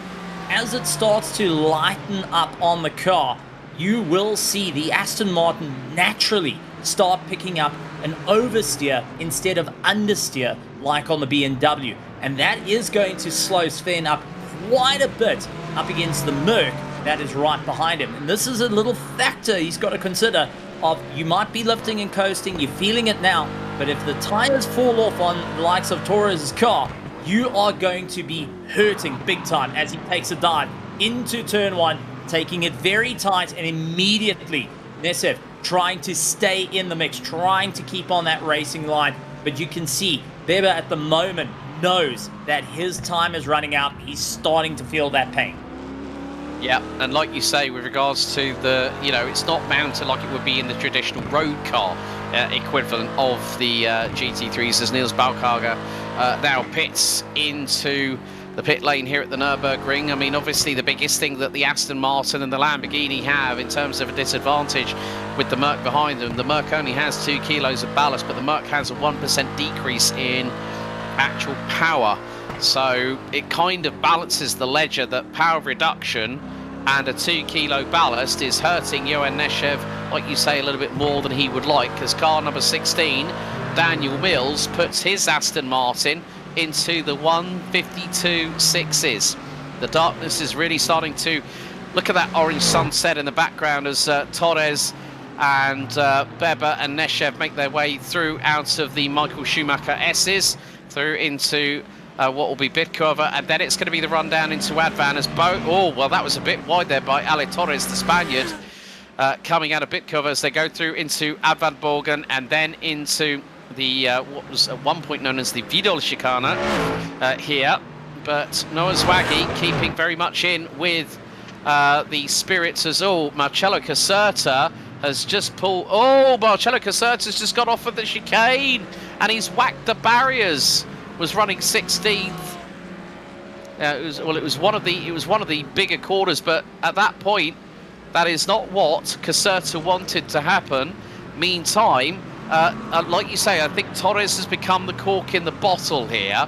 Speaker 3: as it starts to lighten up on the car, you will see the Aston Martin naturally start picking up an oversteer instead of understeer like on the BMW. And that is going to slow Sven up quite a bit up against the Merc that is right behind him. And this is a little factor he's got to consider of, you might be lifting and coasting, you're feeling it now, but if the tires fall off on the likes of Torres' car, you are going to be hurting big time as he takes a dive into turn 1, taking it very tight, and immediately Neshev trying to stay in the mix, trying to keep on that racing line. But you can see Bebber at the moment knows that his time is running out. He's starting to feel that pain.
Speaker 1: Yeah, and like you say, with regards to the, it's not mounted like it would be in the traditional road car equivalent of the GT3s, as Niels Balkager now pits into the pit lane here at the Nurburgring. I mean, obviously the biggest thing that the Aston Martin and the Lamborghini have in terms of a disadvantage with the Merc behind them, the Merc only has 2 kilos of ballast, but the Merc has a 1% decrease in actual power. So it kind of balances the ledger that power reduction and a 2 kilo ballast is hurting Johan Neshev, like you say, a little bit more than he would like, because car number 16, Daniel Mills, puts his Aston Martin into the 152.6s. The darkness is really starting to look at that orange sunset in the background as Torres and Bebber and Neshev make their way through out of the Michael Schumacher S's through into what will be Bitcover, and then it's going to be the run down into Advan as that was a bit wide there by Ale Torres, the Spaniard, coming out of Bitcover as they go through into Advan Borgen and then into the what was at one point known as the Vidal Chicana here, but Noah Zwaggy keeping very much in with the spirits as all. Marcello Caserta has just pulled. Oh, Marcello Caserta's just got off of the chicane, and he's whacked the barriers. Was running 16th. It was one of the bigger corners, but at that point, that is not what Caserta wanted to happen. Meantime, like you say, I think Torres has become the cork in the bottle here,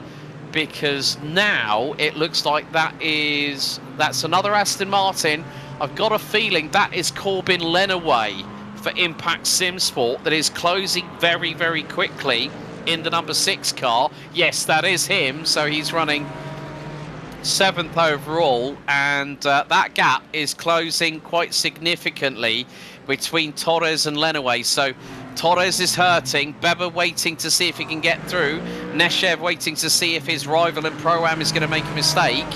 Speaker 1: because now it looks like that's another Aston Martin. I've got a feeling that is Corbin Lenaway for Impact Sim Sport that is closing very, very quickly in the number 6 car. Yes, that is him, so he's running 7th overall, and that gap is closing quite significantly between Torres and Lenaway. So Torres is hurting, Beba waiting to see if he can get through, Neshev waiting to see if his rival in Pro-Am is going to make a mistake.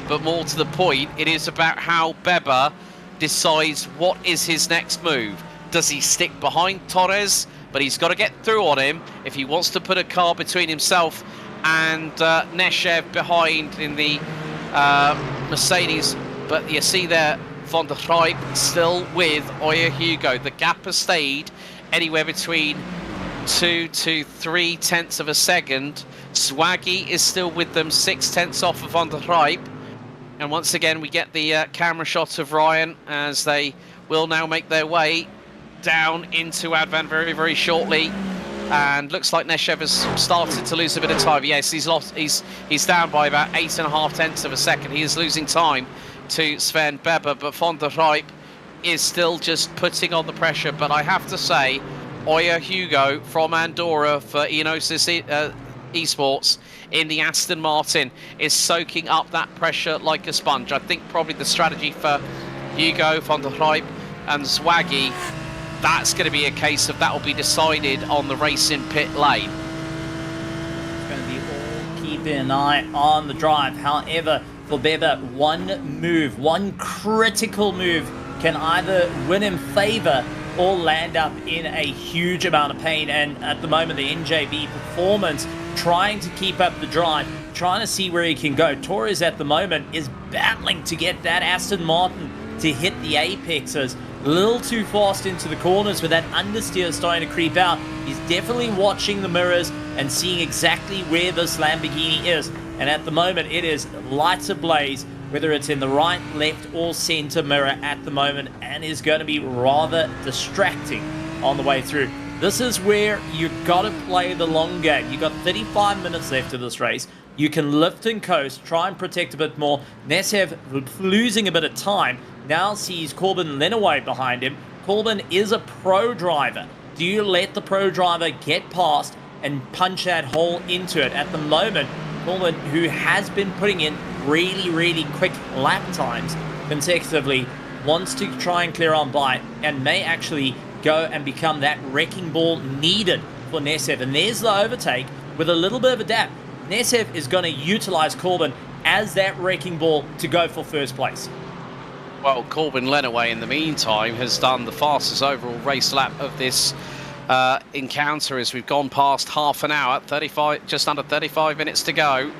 Speaker 1: But more to the point, it is about how Beba decides what is his next move. Does he stick behind Torres? But he's got to get through on him if he wants to put a car between himself and Neshev behind in the Mercedes. But you see there, Van der Rijp still with Oya Hugo. The gap has stayed anywhere between 2 to 3 tenths of a second. Swaggy is still with them 6 tenths off of Van der Rijp. And once again, we get the camera shot of Ryan as they will now make their way down into Advan very, very shortly. And looks like Neshev has started to lose a bit of time. Yes, he's down by about 8.5 tenths of a second. He is losing time to Sven Beba, but Van der Rijp is still just putting on the pressure. But I have to say, Oya Hugo from Andorra for Enosis Esports in the Aston Martin is soaking up that pressure like a sponge. I think probably the strategy for Hugo, Van der Rijp and Swaggy, that's going to be a case of that will be decided on the race in pit lane.
Speaker 3: It's going to be all keeping an eye on the drive. However, for Beba, one critical move can either win him favor or land up in a huge amount of pain. And at the moment, the NJB performance, trying to keep up the drive, trying to see where he can go. Torres at the moment is battling to get that Aston Martin to hit the apexes. A little too fast into the corners with that understeer starting to creep out. He's definitely watching the mirrors and seeing exactly where this Lamborghini is. And at the moment, it is lights ablaze, whether it's in the right, left, or center mirror at the moment, and is going to be rather distracting on the way through. This is where you've got to play the long game. You've got 35 minutes left of this race. You can lift and coast, try and protect a bit more. Neshev losing a bit of time, now sees Corbin Lenaway behind him. Corbin is a pro driver. Do you let the pro driver get past and punch that hole into it? At the moment, Corbin, who has been putting in really, really quick lap times consecutively, wants to try and clear on by and may actually go and become that wrecking ball needed for Neshev. And there's the overtake with a little bit of a dap. Neshev is going to utilize Corbin as that wrecking ball to go for first place.
Speaker 1: Well, Corbin Lenaway, in the meantime, has done the fastest overall race lap of this encounter as we've gone past half an hour, just under 35 minutes to go.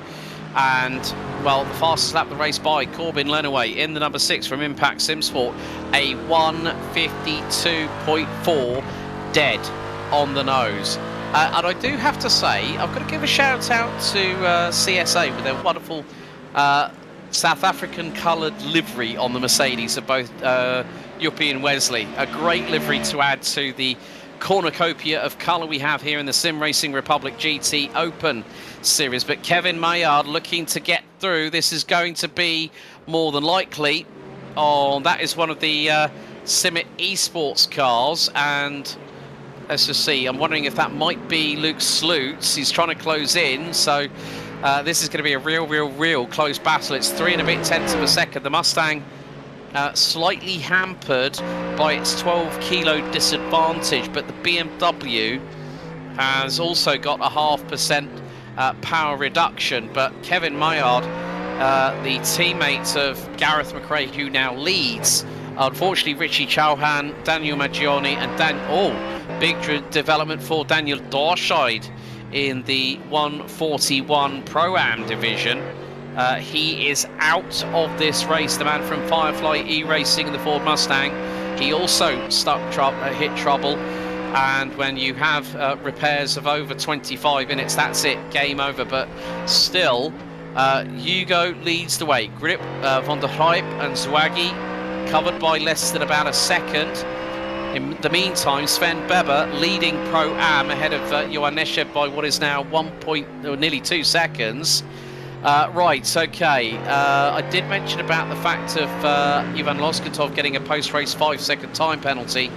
Speaker 1: And, well, the fastest lap of the race by Corbin Lenaway in the number 6 from Impact Simsport, a 1:52.4 dead on the nose. And I do have to say, I've got to give a shout out to CSA with their wonderful South African coloured livery on the Mercedes of both Yuppie and Wesley. A great livery to add to the cornucopia of colour we have here in the SimRacing Republic GT Open Series. But Kevin Maillard looking to get through. This is going to be more than likely that is one of the Simit Esports cars, and let's just see. I'm wondering if that might be Luke Sloots. He's trying to close in, so this is going to be a real close battle. It's 3 and a bit tenths of a second. The Mustang slightly hampered by its 12 kilo disadvantage, but the BMW has also got a 0.5% power reduction. But Kevin Maillard, the teammate of Gareth McRae, who now leads, unfortunately Richie Chauhan, Daniel Maggioni and big development for Daniel Dorscheid in the 141 Pro-Am division. He is out of this race, the man from Firefly iRacing in the Ford Mustang. He also hit trouble, and when you have repairs of over 25 minutes, that's it, game over. But still, Hugo leads the way. Grip, Von der Hype and Zwagi covered by less than about a second. In the meantime, Sven Beber leading Pro-Am ahead of Johan Neshev by what is now nearly 2 seconds. Right, okay. I did mention about the fact of Ivan Loskatov getting a post-race 5-second time penalty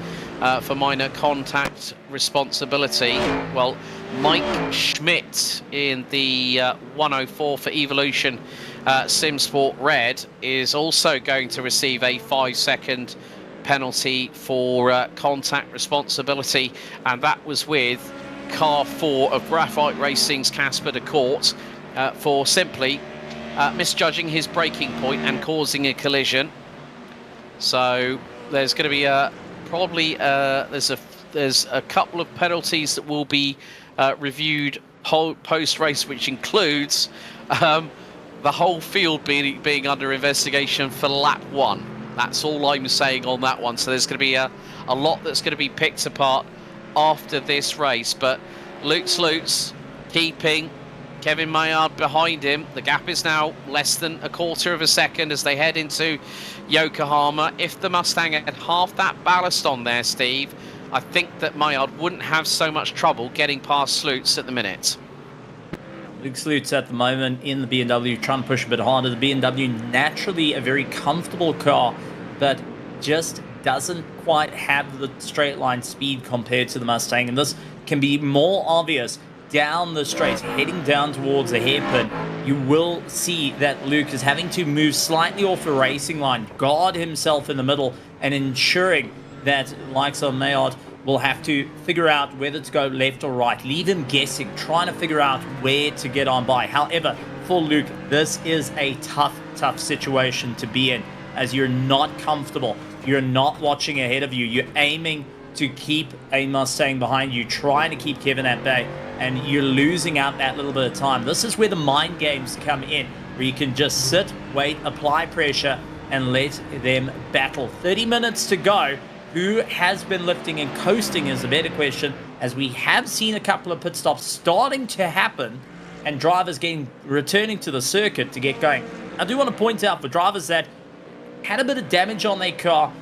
Speaker 1: for minor contact responsibility. Well, Mike Schmidt in the 104 for Evolution SimSport Red is also going to receive a 5-second penalty for contact responsibility, and that was with car 4 of Graphite Racing's Casper de Court for simply misjudging his braking point and causing a collision. So there's going to be there's a couple of penalties that will be reviewed post-race, which includes the whole field being under investigation for lap 1. That's all I'm saying on that one. So there's going to be a lot that's going to be picked apart after this race. But Lutz keeping Kevin Maillard behind him. The gap is now less than a quarter of a second as they head into Yokohama. If the Mustang had half that ballast on there, Steve, I think that Maillard wouldn't have so much trouble getting past Lutz at the minute.
Speaker 3: Luke Lutz at the moment in the BMW, trying to push a bit harder. The BMW, naturally a very comfortable car, but just doesn't quite have the straight line speed compared to the Mustang. And this can be more obvious down the straight, heading down towards the hairpin. You will see that Luke is having to move slightly off the racing line, guard himself in the middle, and ensuring that likes of Maillard will have to figure out whether to go left or right, leave him guessing, trying to figure out where to get on by. However, for Luke, this is a tough situation to be in, as you're not comfortable. You're not watching ahead of you. You're aiming to keep a Mustang behind you, trying to keep Kevin at bay, and you're losing out that little bit of time. This is where the mind games come in, where you can just sit, wait, apply pressure, and let them battle. 30 minutes to go. Who has been lifting and coasting is a better question, as we have seen a couple of pit stops starting to happen and drivers returning to the circuit to get going. I do want to point out for drivers that had a bit of damage on their car,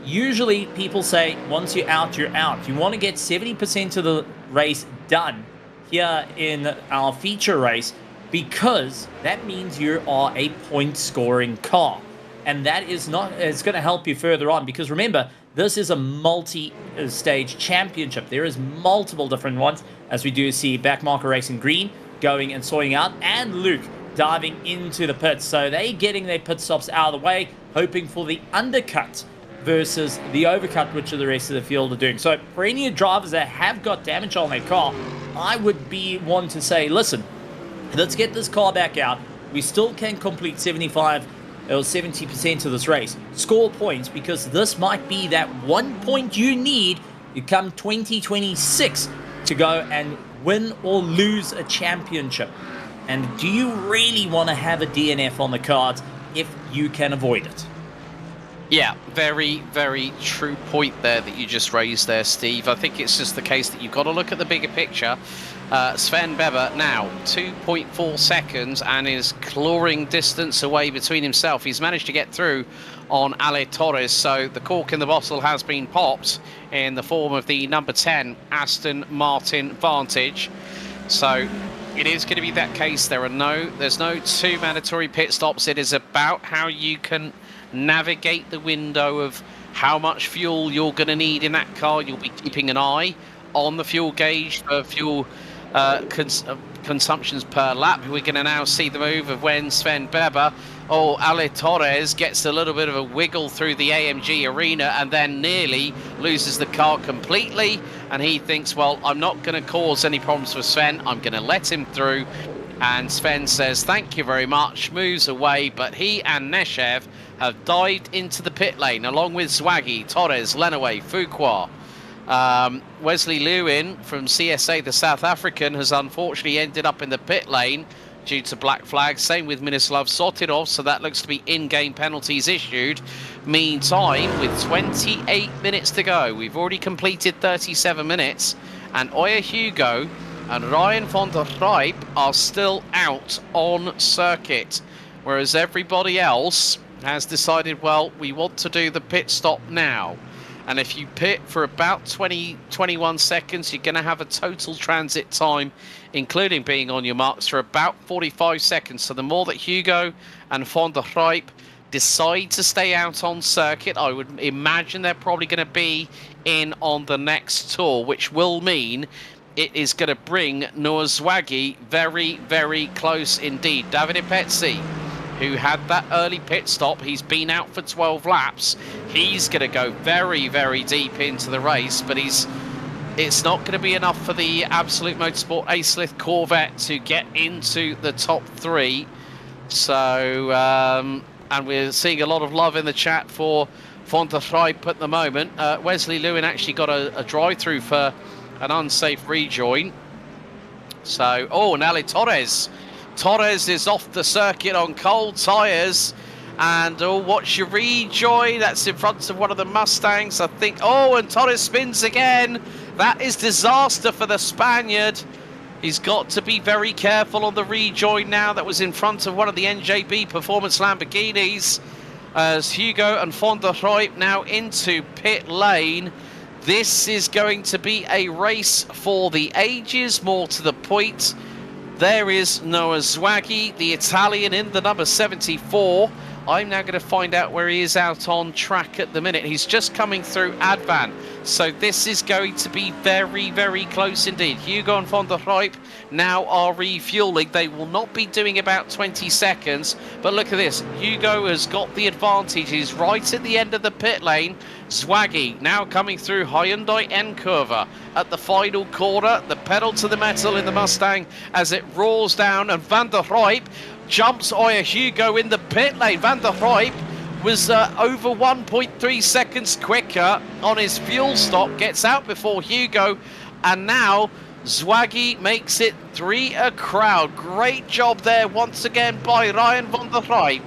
Speaker 3: usually people say once you're out, you're out. You want to get 70% of the race done here in our feature race, because that means you are a point scoring car. And that is not, it's going to help you further on, because remember, this is a multi-stage championship. There is multiple different ones, as we do see Backmarker Racing Green going and sorting out, and Luke diving into the pits. So they getting their pit stops out of the way, hoping for the undercut versus the overcut, which the rest of the field are doing. So for any drivers that have got damage on their car, I would be one to say, listen, let's get this car back out. We still can complete 75 or 70% of this race. Score points, because this might be that 1 point you need to come 2026 to go and win or lose a championship. And do you really want to have a DNF on the cards if you can avoid it?
Speaker 1: Yeah, very, very true point there that you just raised there, Steve. I think it's just the case that you've got to look at the bigger picture. Sven Beber now 2.4 seconds and is clawing distance away between himself. He's managed to get through on Ale Torres, so the cork in the bottle has been popped in the form of the number 10 Aston Martin Vantage. So it is going to be that case. There's no 2 mandatory pit stops. It is about how you can navigate the window of how much fuel you're going to need in that car. You'll be keeping an eye on the fuel gauge for fuel consumptions per lap. We're going to now see the move of when Sven Beber, Ale Torres, gets a little bit of a wiggle through the AMG arena and then nearly loses the car completely. And he thinks, well, I'm not going to cause any problems for Sven. I'm going to let him through. And Sven says, thank you very much, moves away. But he and Neshev have dived into the pit lane along with Zwagi, Torres, Lenaway, Fuqua. Wesley Lewin from CSA, the South African, has unfortunately ended up in the pit lane due to black flags. Same with Minislav Sotirov, so that looks to be in-game penalties issued. Meantime, with 28 minutes to go, we've already completed 37 minutes, and Oya Hugo and Ryan van der Rijp are still out on circuit, whereas everybody else has decided, well, we want to do the pit stop now. And if you pit for about 21 seconds, you're going to have a total transit time, including being on your marks, for about 45 seconds. So the more that Hugo and van der Rijp decide to stay out on circuit, I would imagine they're probably going to be in on the next tour, which will mean it is going to bring Noah Zwagi very, very close indeed. Davide Pezzi, who had that early pit stop, he's been out for 12 laps. He's going to go very, very deep into the race, but it's not going to be enough for the Absolute Motorsport Acelith Corvette to get into the top 3. So, and we're seeing a lot of love in the chat for van der Rijp at the moment. Wesley Lewin actually got a drive-through for an unsafe rejoin. So, oh, and Ale Torres. Torres is off the circuit on cold tyres, and oh, watch your rejoin. That's in front of one of the Mustangs, I think. Oh, and Torres spins again. That is disaster for the Spaniard. He's got to be very careful on the rejoin now. That was in front of one of the NJB Performance Lamborghinis. As Hugo and van der Rijp now into pit lane. This is going to be a race for the ages, more to the point. There is Noah Zwagi, the Italian, in the number 74. I'm now going to find out where he is out on track at the minute. He's just coming through Advan. So this is going to be very, very close indeed. Hugo and van der Rijp now are refueling. They will not be doing about 20 seconds. But look at this. Hugo has got the advantage. He's right at the end of the pit lane. Zwagi now coming through Hyundai N-Curva at the final corner. The pedal to the metal in the Mustang as it roars down, and van der Rijp jumps Oya Hugo in the pit lane. Van der Rijp was over 1.3 seconds quicker on his fuel stop, gets out before Hugo, and now Zwagi makes it 3 a crowd. Great job there once again by Ryan van der Rijp.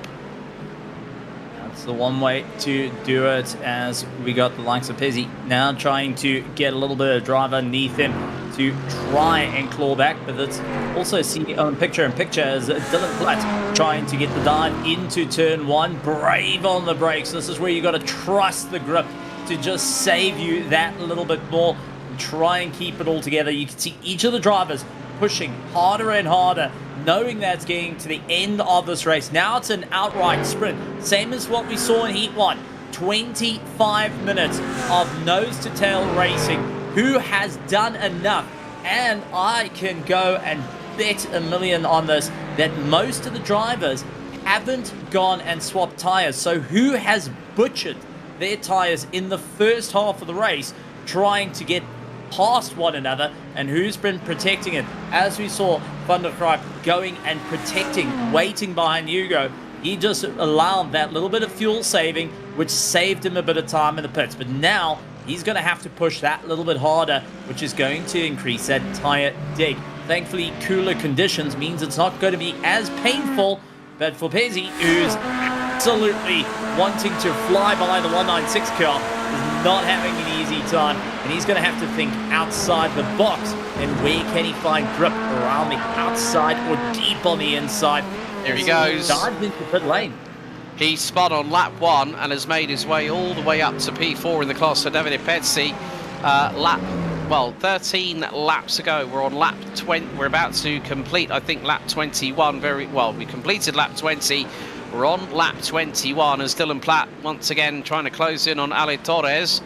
Speaker 3: That's the one way to do it, as we got the likes of Pizzi now trying to get a little bit of drive underneath him to try and claw back, but it's also seen on picture-in-picture as Dylan Platt trying to get the dive into turn 1, brave on the brakes. This is where you got to trust the grip to just save you that little bit more, and try and keep it all together. You can see each of the drivers pushing harder and harder, knowing that's getting to the end of this race. Now it's an outright sprint, same as what we saw in Heat 1. 25 minutes of nose-to-tail racing. Who has done enough? And I can go and bet $1 million on this, that most of the drivers haven't gone and swapped tires. So who has butchered their tires in the first half of the race, trying to get past one another, and who's been protecting it? As we saw van der Rijp going and protecting, waiting behind Hugo. He just allowed that little bit of fuel saving, which saved him a bit of time in the pits. But now he's going to have to push that little bit harder, which is going to increase that tire dig. Thankfully, cooler conditions means it's not going to be as painful. But for Pezzi, who's absolutely wanting to fly by the 196 car, is not having an easy time. And he's going to have to think outside the box. And where can he find grip? Around the outside or deep on the inside?
Speaker 1: There he goes.
Speaker 3: Dived into pit lane.
Speaker 1: He spun on lap 1 and has made his way all the way up to P4 in the class for Davide Pezzi. 13 laps ago. We're on lap 20. We're about to complete, I think, lap 21. We completed lap 20. We're on lap 21 as Dylan Platt once again trying to close in on Ale Torres.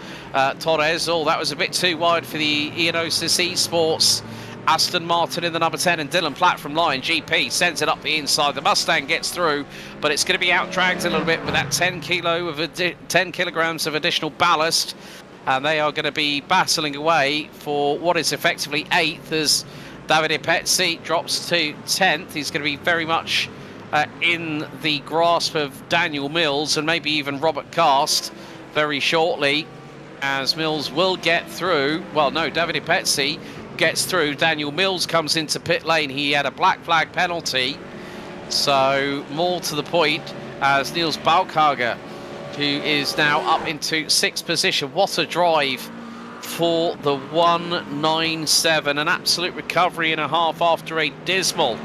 Speaker 1: Torres, that was a bit too wide for the Ionosis Esports. Aston Martin in the number 10, and Dylan Platt from Lion GP sends it up the inside. The Mustang gets through, but it's going to be out-dragged a little bit with that 10 kilograms of additional ballast, and they are going to be battling away for what is effectively 8th as Davide Pezzi drops to 10th. He's going to be very much in the grasp of Daniel Mills and maybe even Robert Cast very shortly. as Mills will get through. Well, no, Davide Pezzi gets through. Daniel Mills comes into pit lane. He had a black flag penalty. So more to the point, as Niels Balkager, who is now up into 6th position. What a drive for the 197. An absolute recovery and a half after a dismal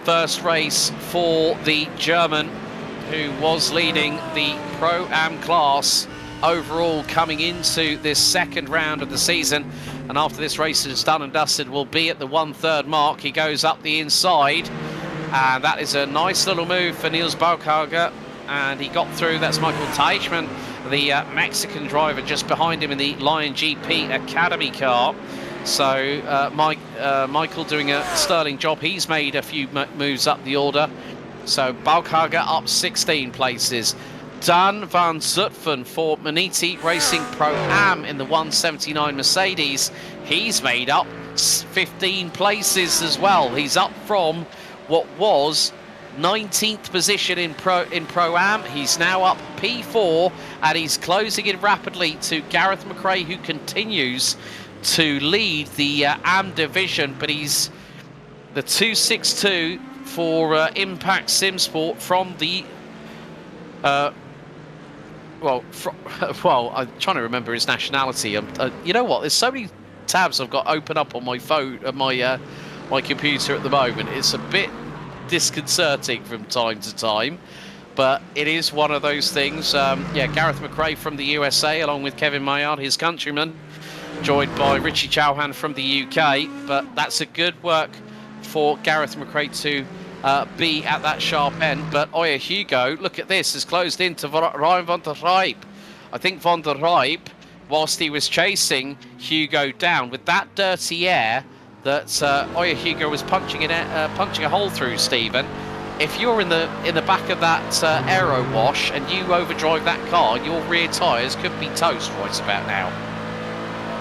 Speaker 1: first race for the German, who was leading the Pro-Am class overall coming into this second round of the season. And after this race is done and dusted, will be at the 1/3 mark. He goes up the inside, and that is a nice little move for Niels Balkager, and he got through. That's Michael Teichmann, the Mexican driver, just behind him in the Lion GP Academy car. So Michael doing a sterling job. He's made a few moves up the order. So Balkager up 16 places. Dan van Zutphen for Maniti Racing Pro-Am in the 179 Mercedes. He's made up 15 places as well. He's up from what was 19th position in Pro-Am. He's now up P4, and he's closing in rapidly to Gareth McRae, who continues to lead the AM division, but he's the 262 for Impact SimSport from the well, I'm trying to remember his nationality. You know what? There's so many tabs I've got open up on my phone, my computer at the moment. It's a bit disconcerting from time to time, but it is one of those things. Yeah, Gareth McRae from the USA, along with Kevin Maillard, his countryman, joined by Richie Chauhan from the UK. But that's a good work for Gareth McRae to be at that sharp end. But Oya Hugo, look at this, has closed into Ryan van der Rijp. I think van der Rijp, whilst he was chasing Hugo down with that dirty air that Oya Hugo was punching a hole through, Stephen. If you're in the back of that aero wash and you overdrive that car, your rear tyres could be toast right about now.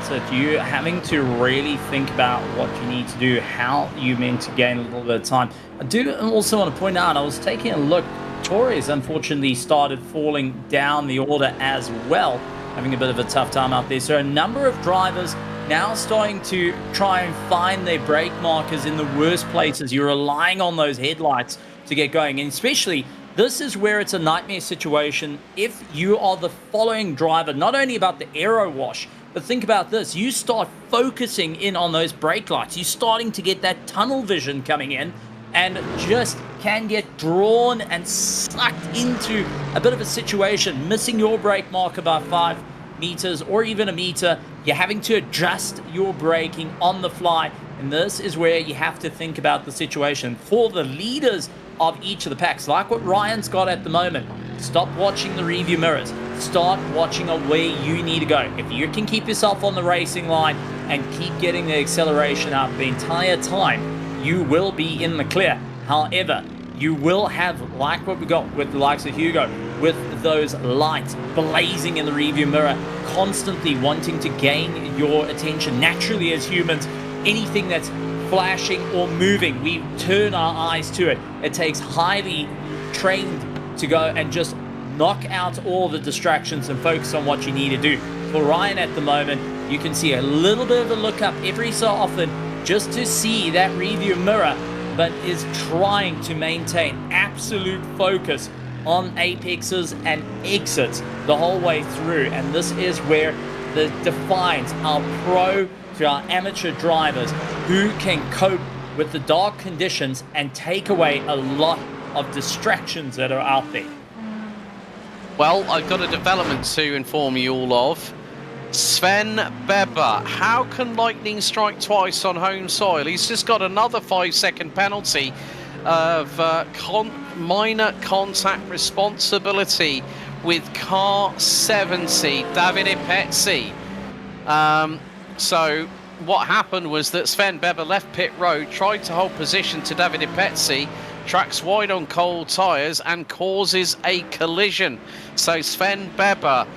Speaker 3: So if you're having to really think about what you need to do, how you meant to gain a little bit of time. I do also want to point out, I was taking a look, Torres unfortunately started falling down the order as well, having a bit of a tough time out there. So a number of drivers now starting to try and find their brake markers in the worst places. You're relying on those headlights to get going, and especially this is where it's a nightmare situation if you are the following driver, not only about the aero wash, but think about this. You start focusing in on those brake lights. You're starting to get that tunnel vision coming in, and just can get drawn and sucked into a bit of a situation, missing your brake marker by 5 meters or even a meter. You're having to adjust your braking on the fly, and this is where you have to think about the situation for the leaders of each of the packs, like what Ryan's got at the moment. Stop watching the review mirrors. Start watching on where you need to go. If you can keep yourself on the racing line and keep getting the acceleration up the entire time, you will be in the clear. However, you will have, like what we got with the likes of Hugo, with those lights blazing in the review mirror, constantly wanting to gain your attention. Naturally, as humans, anything that's flashing or moving, we turn our eyes to it. It takes highly trained to go and just knock out all the distractions and focus on what you need to do. For Ryan at the moment, you can see a little bit of a look up every so often just to see that review mirror, but is trying to maintain absolute focus on apexes and exits the whole way through. And this is where this defines our pro to our amateur drivers who can cope with the dark conditions and take away a lot of distractions that are out there.
Speaker 1: Well, I've got a development to inform you all of. Sven Beber, how can lightning strike twice on home soil? He's just got another 5-second penalty of minor contact responsibility with car 70, Davide Pezzi. So what happened was that Sven Beber left pit road, tried to hold position to Davide Pezzi, tracks wide on cold tyres and causes a collision. So Sven Beber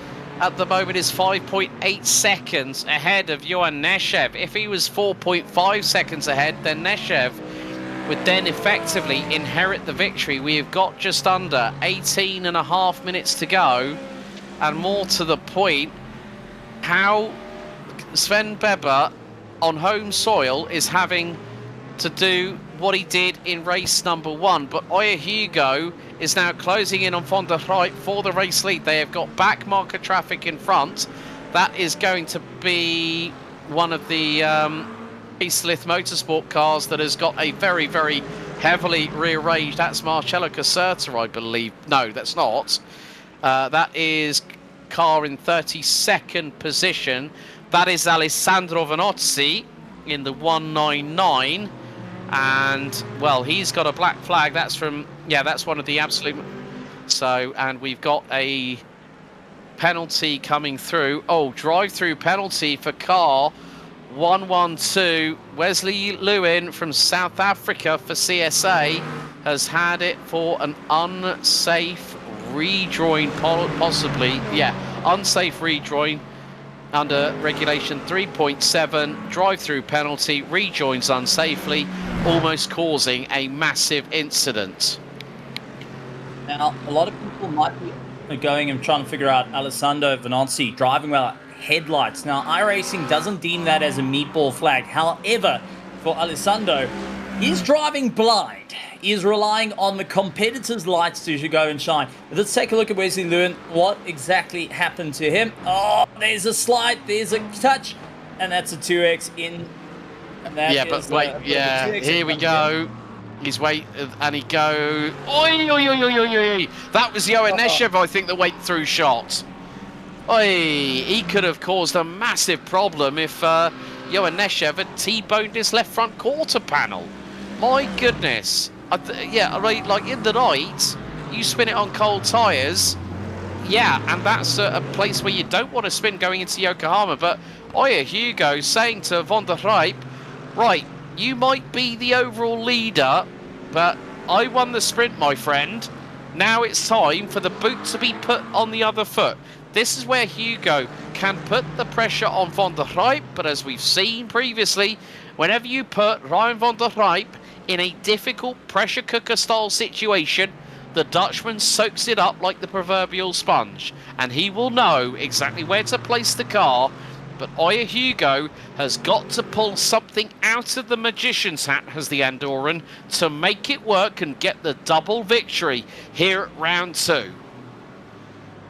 Speaker 1: at the moment is 5.8 seconds ahead of Johan Neshev. If he was 4.5 seconds ahead, then Neshev would then effectively inherit the victory. We have got just under 18.5 minutes to go, and more to the point, how Sven Bebber on home soil is having to do what he did in race number 1, but Oya Hugo is now closing in on Van der Rijp for the race lead. They have got back marker traffic in front. That is going to be one of the Eastlith Motorsport cars that has got a very, very heavily rearranged. That's Marcello Caserta, I believe. No, that's not. That is car in 32nd position. That is Alessandro Vanozzi in the 199. And, well, he's got a black flag. That's from, yeah, that's one of the absolute... So, and we've got a penalty coming through. Oh, drive-through penalty for car 112. Wesley Lewin from South Africa for CSA has had it for an unsafe rejoin, possibly. Yeah, unsafe rejoin under regulation 3.7. Drive-through penalty, rejoins unsafely, almost causing a massive incident.
Speaker 3: Now, a lot of people might be going and trying to figure out Alessandro Vanozzi driving without headlights. Now, iRacing doesn't deem that as a meatball flag. However, for Alessandro, he's driving blind. He is relying on the competitors' lights to go and shine. But let's take a look at Wesley Lewin. What exactly happened to him? Oh, there's a slide, there's a touch, and that's a 2x in. And that
Speaker 1: yeah, but wait, yeah, here we go. He's wait, and he go. Oi, oi, oi, oi, oi, oi. That was Johan Neshev, I think, the wait through shot. Oi, he could have caused a massive problem if Johan Neshev had T-boned his left front quarter panel. My goodness. Yeah, like in the night, you spin it on cold tyres. Yeah, and that's a place where you don't want to spin going into Yokohama. But Oya Hugo saying to Van der Rijp, right, you might be the overall leader, but I won the sprint, my friend. Now it's time for the boot to be put on the other foot. This is where Hugo can put the pressure on Van der Rijp, but as we've seen previously, whenever you put Ryan Van der Rijp in a difficult pressure cooker style situation, the Dutchman soaks it up like the proverbial sponge, and he will know exactly where to place the car. But Oya Hugo has got to pull something out of the magician's hat, has the Andorran, to make it work and get the double victory here at round 2.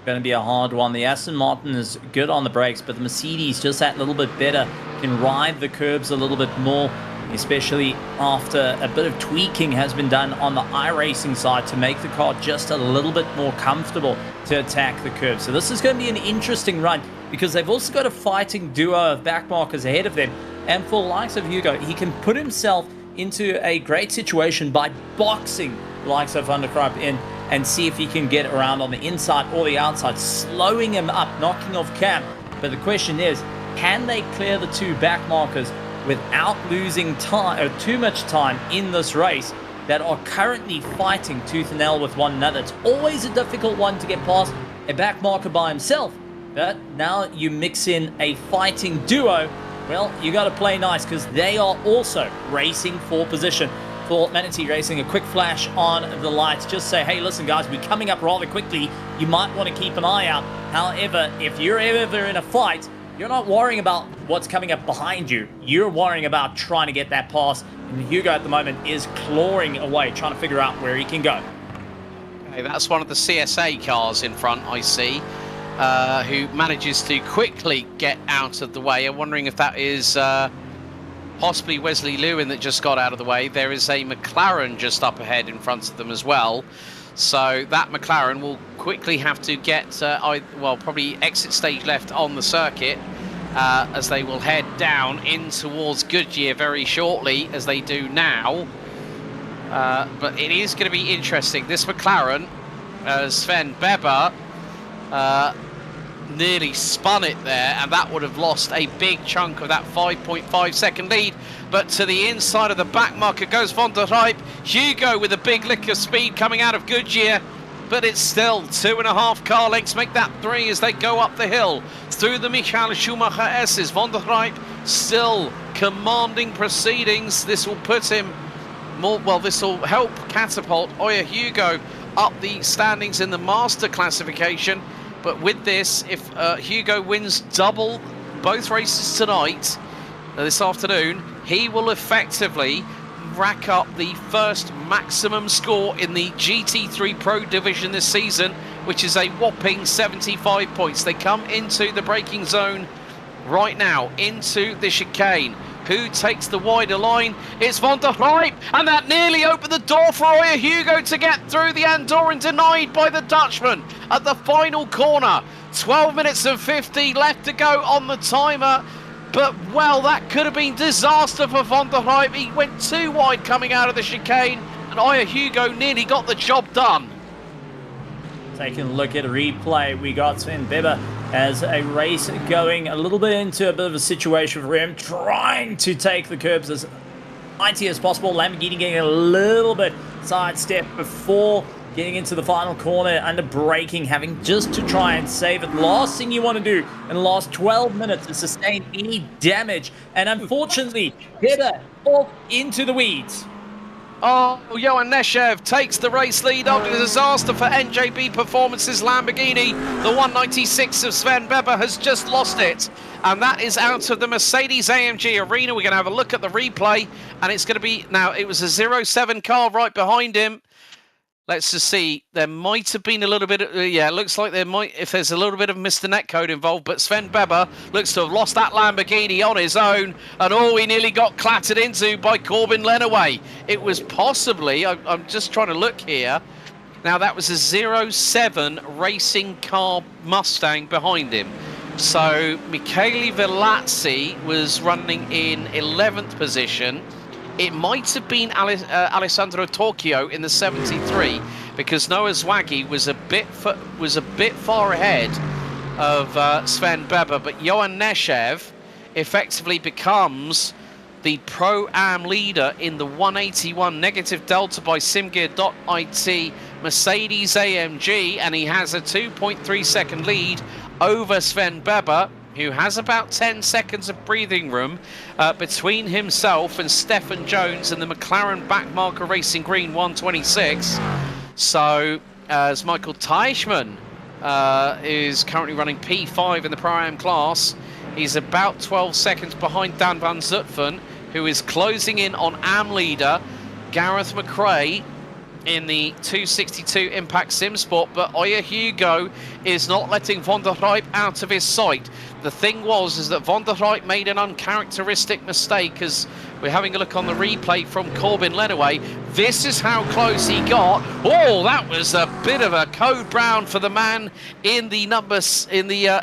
Speaker 3: Going to be a hard one. The Aston Martin is good on the brakes, but the Mercedes just that little bit better, can ride the curbs a little bit more, especially after a bit of tweaking has been done on the iRacing side to make the car just a little bit more comfortable to attack the curb. So this is going to be an interesting run because they've also got a fighting duo of backmarkers ahead of them. And for the likes of Hugo, he can put himself into a great situation by boxing the likes of Van der Rijp in and see if he can get around on the inside or the outside, slowing him up, knocking off Cam. But the question is, can they clear the two backmarkers without losing time or too much time in this race that are currently fighting tooth and nail with one another? It's always a difficult one to get past a back marker by himself, but now you mix in a fighting duo. Well, you got to play nice because they are also racing for position. For Manatee Racing, a quick flash on the lights, just say, hey, listen guys, we're coming up rather quickly, you might want to keep an eye out. However, if you're ever in a fight, you're not worrying about what's coming up behind you. You're worrying about trying to get that pass. And Hugo at the moment is clawing away, trying to figure out where he can go.
Speaker 1: Okay, that's one of the CSA cars in front, I see, who manages to quickly get out of the way. I'm wondering if that is possibly Wesley Lewin that just got out of the way. There is a McLaren just up ahead in front of them as well. So that McLaren will quickly have to get, probably exit stage left on the circuit as they will head down in towards Goodyear very shortly, as they do now. But it is going to be interesting. This McLaren, Sven Bebber, nearly spun it there, and that would have lost a big chunk of that 5.5 second lead. But to the inside of the back marker goes Van der Rijp. Hugo with a big lick of speed coming out of Goodyear, but it's still 2.5 car lengths, make that 3 as they go up the hill through the Michael Schumacher S's. Van der Rijp still commanding proceedings. This will put him more, well, this will help catapult Oya Hugo up the standings in the master classification. But with this, if Hugo wins double both races tonight, this afternoon, he will effectively rack up the first maximum score in the GT3 Pro Division this season, which is a whopping 75 points. They come into the braking zone right now, into the chicane. Who takes the wider line? It's Van der Rijp, and that nearly opened the door for Oya Hugo to get through the Andorran, denied by the Dutchman at the final corner. 12 minutes and 50 left to go on the timer. But, well, that could have been disaster for Van der Rijp. He went too wide coming out of the chicane, and Oya Hugo nearly got the job done.
Speaker 3: Taking a look at a replay, we got Sven Weber as a race going a little bit into a bit of a situation for him, trying to take the curbs as mighty as possible. Lamborghini getting a little bit sidestep before getting into the final corner, under braking, having just to try and save it. Last thing you want to do in the last 12 minutes is sustain any damage, and unfortunately, Weber off into the weeds.
Speaker 1: Oh, Johan Neshev takes the race lead after the disaster for NJB Performance's Lamborghini. The 196 of Sven Weber has just lost it. And that is out of the Mercedes-AMG arena. We're going to have a look at the replay. And it's going to be... Now, it was a 07 car right behind him. Let's just see. There might have been a little bit of... yeah, it looks like there might... If there's a little bit of Mr. Netcode involved. But Sven Weber looks to have lost that Lamborghini on his own. And he nearly got clattered into by Corbin Lenaway. It was possibly... I'm just trying to look here. Now, that was a 07 racing car Mustang behind him. So, Michele Velazzi was running in 11th position. It might have been Alessandro Torchio in the 73, because Noah Zwaghi was a bit far ahead of Sven Weber, but Johan Neshev effectively becomes the Pro-Am leader in the 181 negative delta by SimGear.it Mercedes AMG, and he has a 2.3 second lead over Sven Weber, who has about 10 seconds of breathing room between himself and Stefan Jones and the McLaren backmarker Racing Green 126. So, as Michael Teichmann is currently running P5 in the Pro-Am class, he's about 12 seconds behind Dan van Zutphen, who is closing in on Am leader Gareth McRae in the 262 Impact Sim Sport, but Oya Hugo is not letting Van der Rijp out of his sight. The thing is that Van der Rijp made an uncharacteristic mistake, as we're having a look on the replay from Corbin Lenaway. This is how close he got. Oh, that was a bit of a code brown for the man in the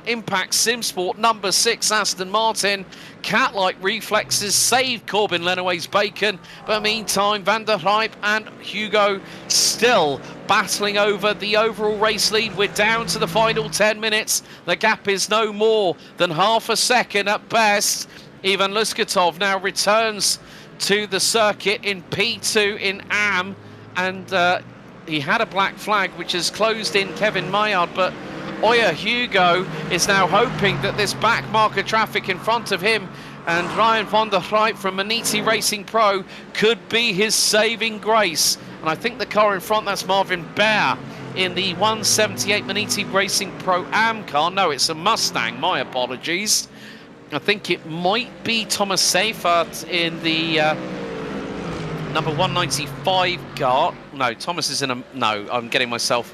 Speaker 1: Impact Sim Sport number 6 Aston Martin. Cat-like reflexes saved Corbin Lenaway's bacon, but meantime Van der Rijp and Hugo still battling over the overall race lead. We're down to the final 10 minutes. The gap is no more than half a second at best. Ivan Luskatov now returns to the circuit in P2 in Am, and he had a black flag which has closed in Kevin Maillard, but Oya Hugo is now hoping that this back marker traffic in front of him and Ryan van der Rijp from Maniti Racing Pro could be his saving grace. And I think the car in front, that's Marvin Bear in the 178 Maniti Racing Pro Am car. No, it's a Mustang, my apologies. I think it might be Thomas Seifert in the number 195 car. No, Thomas is in a... No, I'm getting myself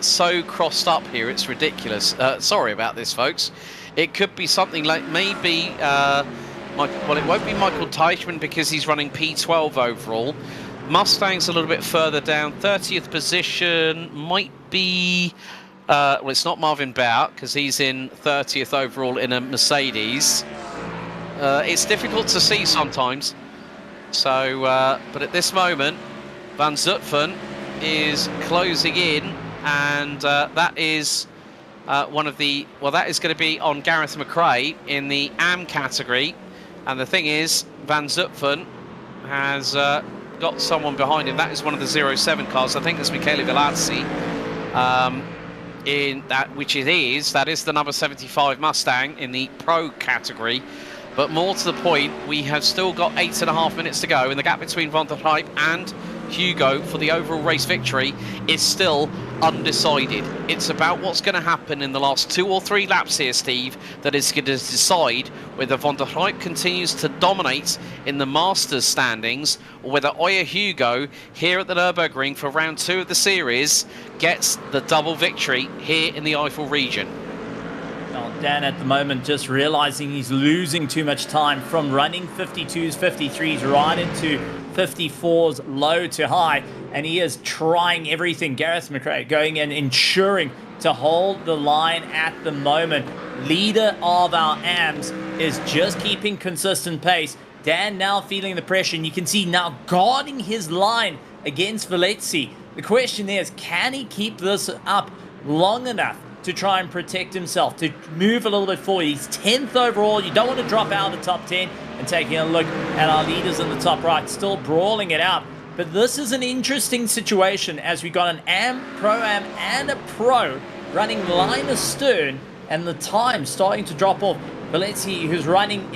Speaker 1: so crossed up here, it's ridiculous. Sorry about this, folks. It could be something like maybe... well, it won't be Michael Teichmann because he's running P12 overall. Mustang's a little bit further down. 30th position might be... well, it's not Marvin Bout because he's in 30th overall in a Mercedes. It's difficult to see sometimes. So, but at this moment, Van Zutphen is closing in, and that is one of the... Well, that is going to be on Gareth McRae in the Am category. And the thing is, Van Zutphen has got someone behind him. That is one of the 07 cars. I think that's Michele Velazzi. In that, which it is, that is the number 75 Mustang in the Pro category. But more to the point, we have still got 8.5 minutes to go, and the gap between Van der Rijp and Hugo for the overall race victory is still undecided. It's about what's going to happen in the last 2 or 3 laps here, Steve, that is going to decide whether Van der Rijp continues to dominate in the Masters standings, or whether Oya Hugo, here at the Nurburgring for round 2 of the series, gets the double victory here in the Eifel region.
Speaker 3: Well, Dan at the moment just realizing he's losing too much time from running 52s, 53s right into 54s low to high, and he is trying everything. Gareth McRae going in, ensuring to hold the line at the moment. Leader of our AMs is just keeping consistent pace. Dan now feeling the pressure, and you can see now guarding his line against Velezzi. The question is, can he keep this up long enough to try and protect himself, to move a little bit forward? He's 10th overall. You don't want to drop out of the top 10. And taking a look at our leaders in the top right, still brawling it out. But this is an interesting situation as we got an AM, Pro-Am, and a Pro running line astern, and the time starting to drop off. Velezzi, who's running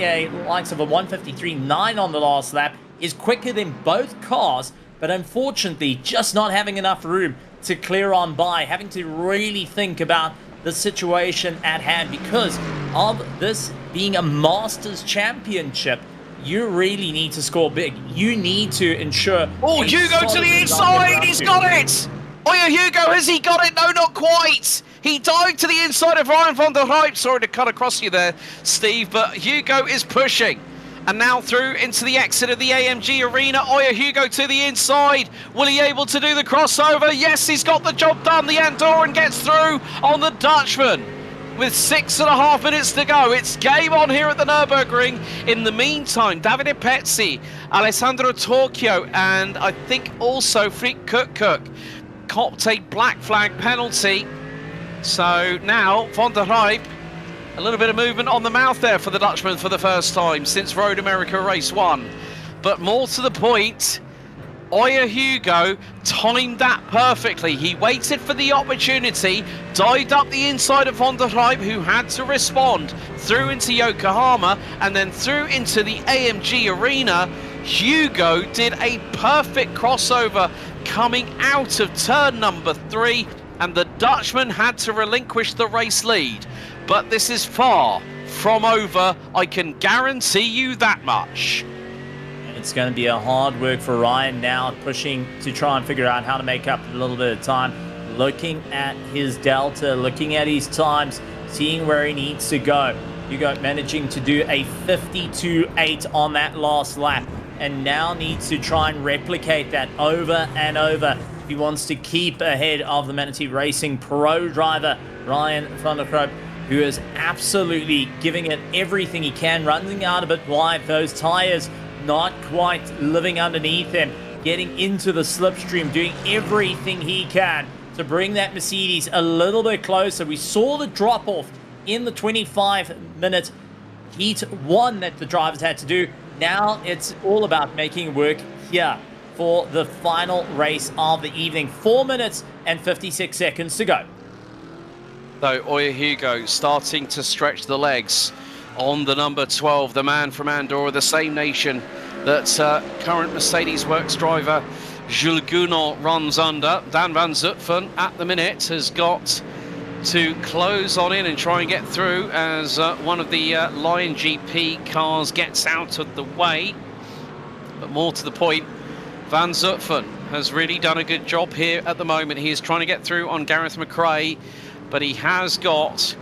Speaker 3: likes of a 1:53.9 on the last lap, is quicker than both cars, but unfortunately just not having enough room to clear on by, having to really think about the situation at hand because of this being a Masters Championship. You really need to score big. You need to ensure...
Speaker 1: Oh, Hugo to the inside! He's got it! Oya Hugo, has he got it? No, not quite! He dived to the inside of Ryan van der Rijp. Sorry to cut across you there, Steve, but Hugo is pushing. And now through into the exit of the AMG arena. Oya Hugo to the inside. Will he able to do the crossover? Yes, he's got the job done. The Andorran gets through on the Dutchman with 6.5 minutes to go. It's game on here at the Nurburgring. In the meantime, Davide Pezzi, Alessandro Torchio, and I think also Frick Cook copped a black flag penalty. So now Van der Rijp, a little bit of movement on the mouth there for the Dutchman for the first time since Road America Race 1. But more to the point, Oya Hugo timed that perfectly. He waited for the opportunity, dived up the inside of Van der Rijp, who had to respond, through into Yokohama, and then through into the AMG arena. Hugo did a perfect crossover coming out of turn number 3, and the Dutchman had to relinquish the race lead. But this is far from over, I can guarantee you that much.
Speaker 3: It's going to be a hard work for Ryan now, pushing to try and figure out how to make up a little bit of time. Looking at his delta, looking at his times, seeing where he needs to go. Hugo managing to do a 52.8 on that last lap, and now needs to try and replicate that over and over if he wants to keep ahead of the Manatee Racing Pro driver, Ryan van der Rijp, who is absolutely giving it everything he can, running out a bit wide. Those tires not quite living underneath him, getting into the slipstream, doing everything he can to bring that Mercedes a little bit closer. We saw the drop-off in the 25-minute Heat 1 that the drivers had to do. Now it's all about making work here for the final race of the evening. 4 minutes and 56 seconds to go.
Speaker 1: So Oya Hugo starting to stretch the legs on the number 12, the man from Andorra, the same nation that current Mercedes Works driver Jules Gounon runs under. Dan van Zutphen at the minute has got to close on in and try and get through as one of the Lion GP cars gets out of the way. But more to the point, Van Zutphen has really done a good job here at the moment. He is trying to get through on Gareth McRae, but he has got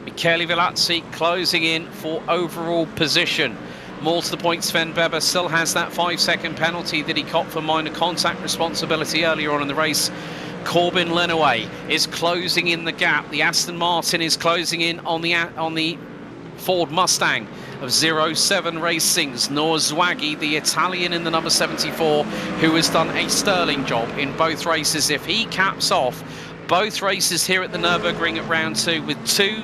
Speaker 1: Michele Velazzi closing in for overall position. More to the point, Sven Weber still has that 5-second penalty that he copped for minor contact responsibility earlier on in the race. Corbin Lenaway is closing in the gap. The Aston Martin is closing in on the Ford Mustang of 07 Racing's Noah Zwaghi, the Italian in the number 74, who has done a sterling job in both races. If he caps off both races here at the Nurburgring at round 2 with two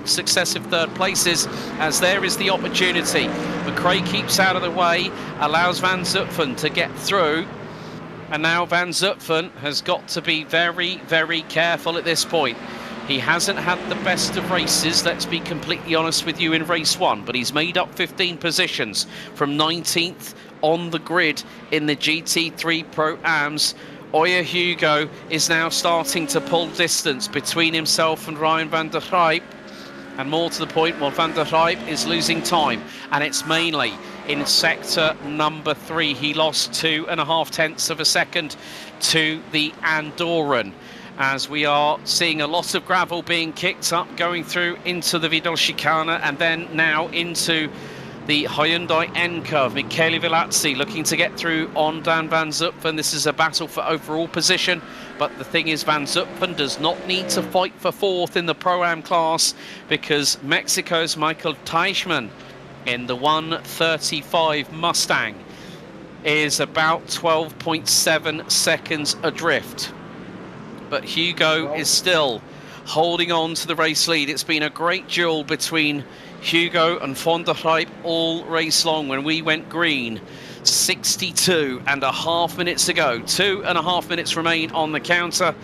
Speaker 1: successive third places, as there is the opportunity. McRae keeps out of the way, allows Van Zutphen to get through, and now Van Zutphen has got to be very, very careful at this point. He hasn't had the best of races, let's be completely honest with you, in race 1, but he's made up 15 positions from 19th on the grid in the GT3 Pro-Ams. Oya Hugo is now starting to pull distance between himself and Ryan van der Rijp. And more to the point, well, van der Rijp is losing time, and it's mainly in sector number 3. He lost 2.5 tenths of a second to the Andorran, as we are seeing a lot of gravel being kicked up, going through into the Vidal Chicane, and then now into the Hyundai N curve. Michele Vilazzi looking to get through on Dan Van Zutphen. This is a battle for overall position, but the thing is, Van Zutphen does not need to fight for 4th in the Pro-Am class, because Mexico's Michael Teichmann in the 1:35 Mustang is about 12.7 seconds adrift. But Hugo is still holding on to the race lead. It's been a great duel between Hugo and Van der Rijp all race long. When we went green, 62.5 minutes to go. 2.5 minutes remain on the counter,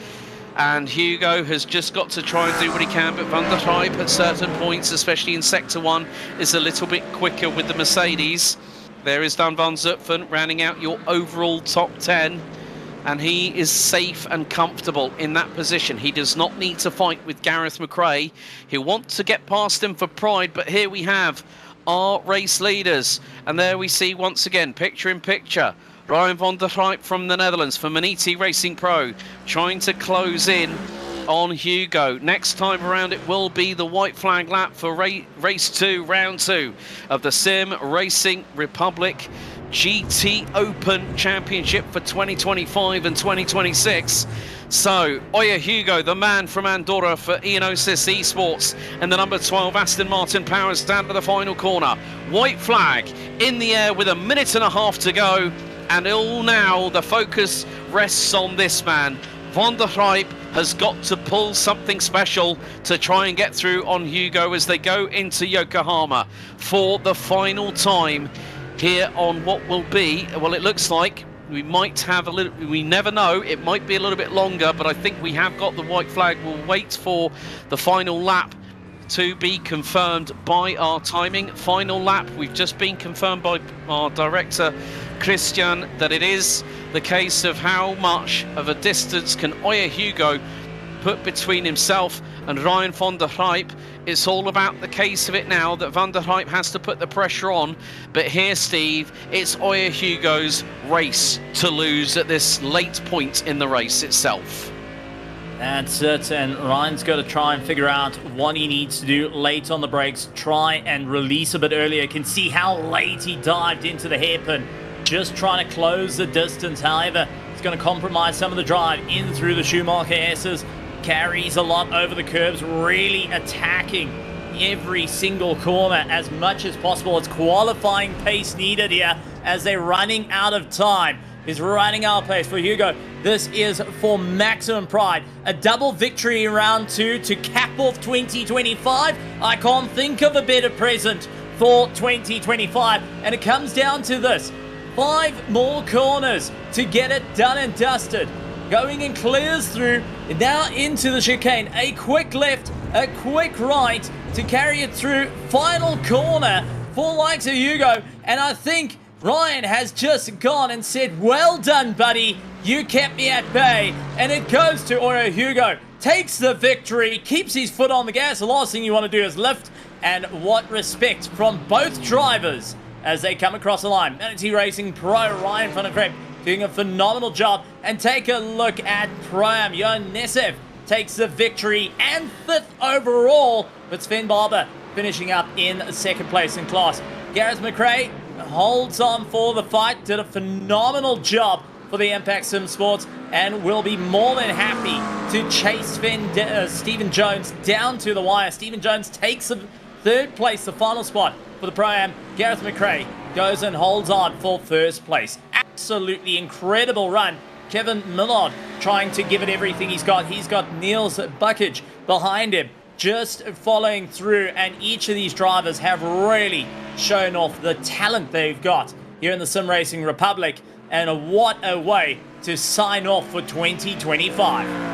Speaker 1: and Hugo has just got to try and do what he can, but Van der Rijp at certain points, especially in sector 1, is a little bit quicker with the Mercedes. There is Dan Van Zutphen rounding out your overall top 10, and he is safe and comfortable in that position. He does not need to fight with Gareth McRae. He'll want to get past him for pride, but here we have our race leaders. And there we see once again, picture in picture, Ryan van der Rijp from the Netherlands for Maniti Racing Pro, trying to close in on Hugo. Next time around it will be the white flag lap for race 2, round 2 of the SimRacing Republic GT Open Championship for 2025 and 2026. So, Oya Hugo, the man from Andorra for Ionosis Esports, and the number 12 Aston Martin powers down to the final corner. White flag in the air with 1.5 minutes to go, and all now the focus rests on this man. Van der Rijp has got to pull something special to try and get through on Hugo as they go into Yokohama for the final time here on what will be, well, it looks like we might have a little, we never know, it might be a little bit longer, but I think we have got the white flag. We'll wait for the final lap to be confirmed by our timing. Final lap, we've just been confirmed by our director Christian that it is the case of how much of a distance can Oya Hugo put between himself and Ryan van der Rijp. It's all about the case of it now that Van der Rijp has to put the pressure on. But here, Steve, it's Oya Hugo's race to lose at this late point in the race itself.
Speaker 3: That's it, and Ryan's got to try and figure out what he needs to do late on the brakes. Try and release a bit earlier. Can see how late he dived into the hairpin, just trying to close the distance. However, it's going to compromise some of the drive in through the Schumacher S's. Carries a lot over the curbs, really attacking every single corner as much as possible. It's qualifying pace needed here as they're running out of time. Is running out of pace for Hugo. This is for maximum pride. A double victory in round 2 to cap off 2025. I can't think of a better present for 2025. And it comes down to this. 5 more corners to get it done and dusted. Going and clears through, now into the chicane. A quick left, a quick right to carry it through. Final corner for likes of Hugo. And I think Ryan has just gone and said, well done, buddy. You kept me at bay. And it goes to Oya Hugo. Takes the victory, keeps his foot on the gas. The last thing you want to do is lift. And what respect from both drivers as they come across the line. Manatee Racing Pro, Ryan van der Rijp doing a phenomenal job. And take a look at Pro-Am. Jan Nesev takes the victory and 5th overall. But Sven Barber finishing up in 2nd place in class. Gareth McRae holds on for the fight. Did a phenomenal job for the Impact Sim Sports. And will be more than happy to chase Stephen Jones down to the wire. Stephen Jones takes the 3rd place, the final spot for the Pro-Am. Gareth McRae goes and holds on for 1st place. Absolutely incredible run. Kevin Millard trying to give it everything he's got. He's got Niels Buckage behind him, just following through. And each of these drivers have really shown off the talent they've got here in the SimRacing Republic. And what a way to sign off for 2025.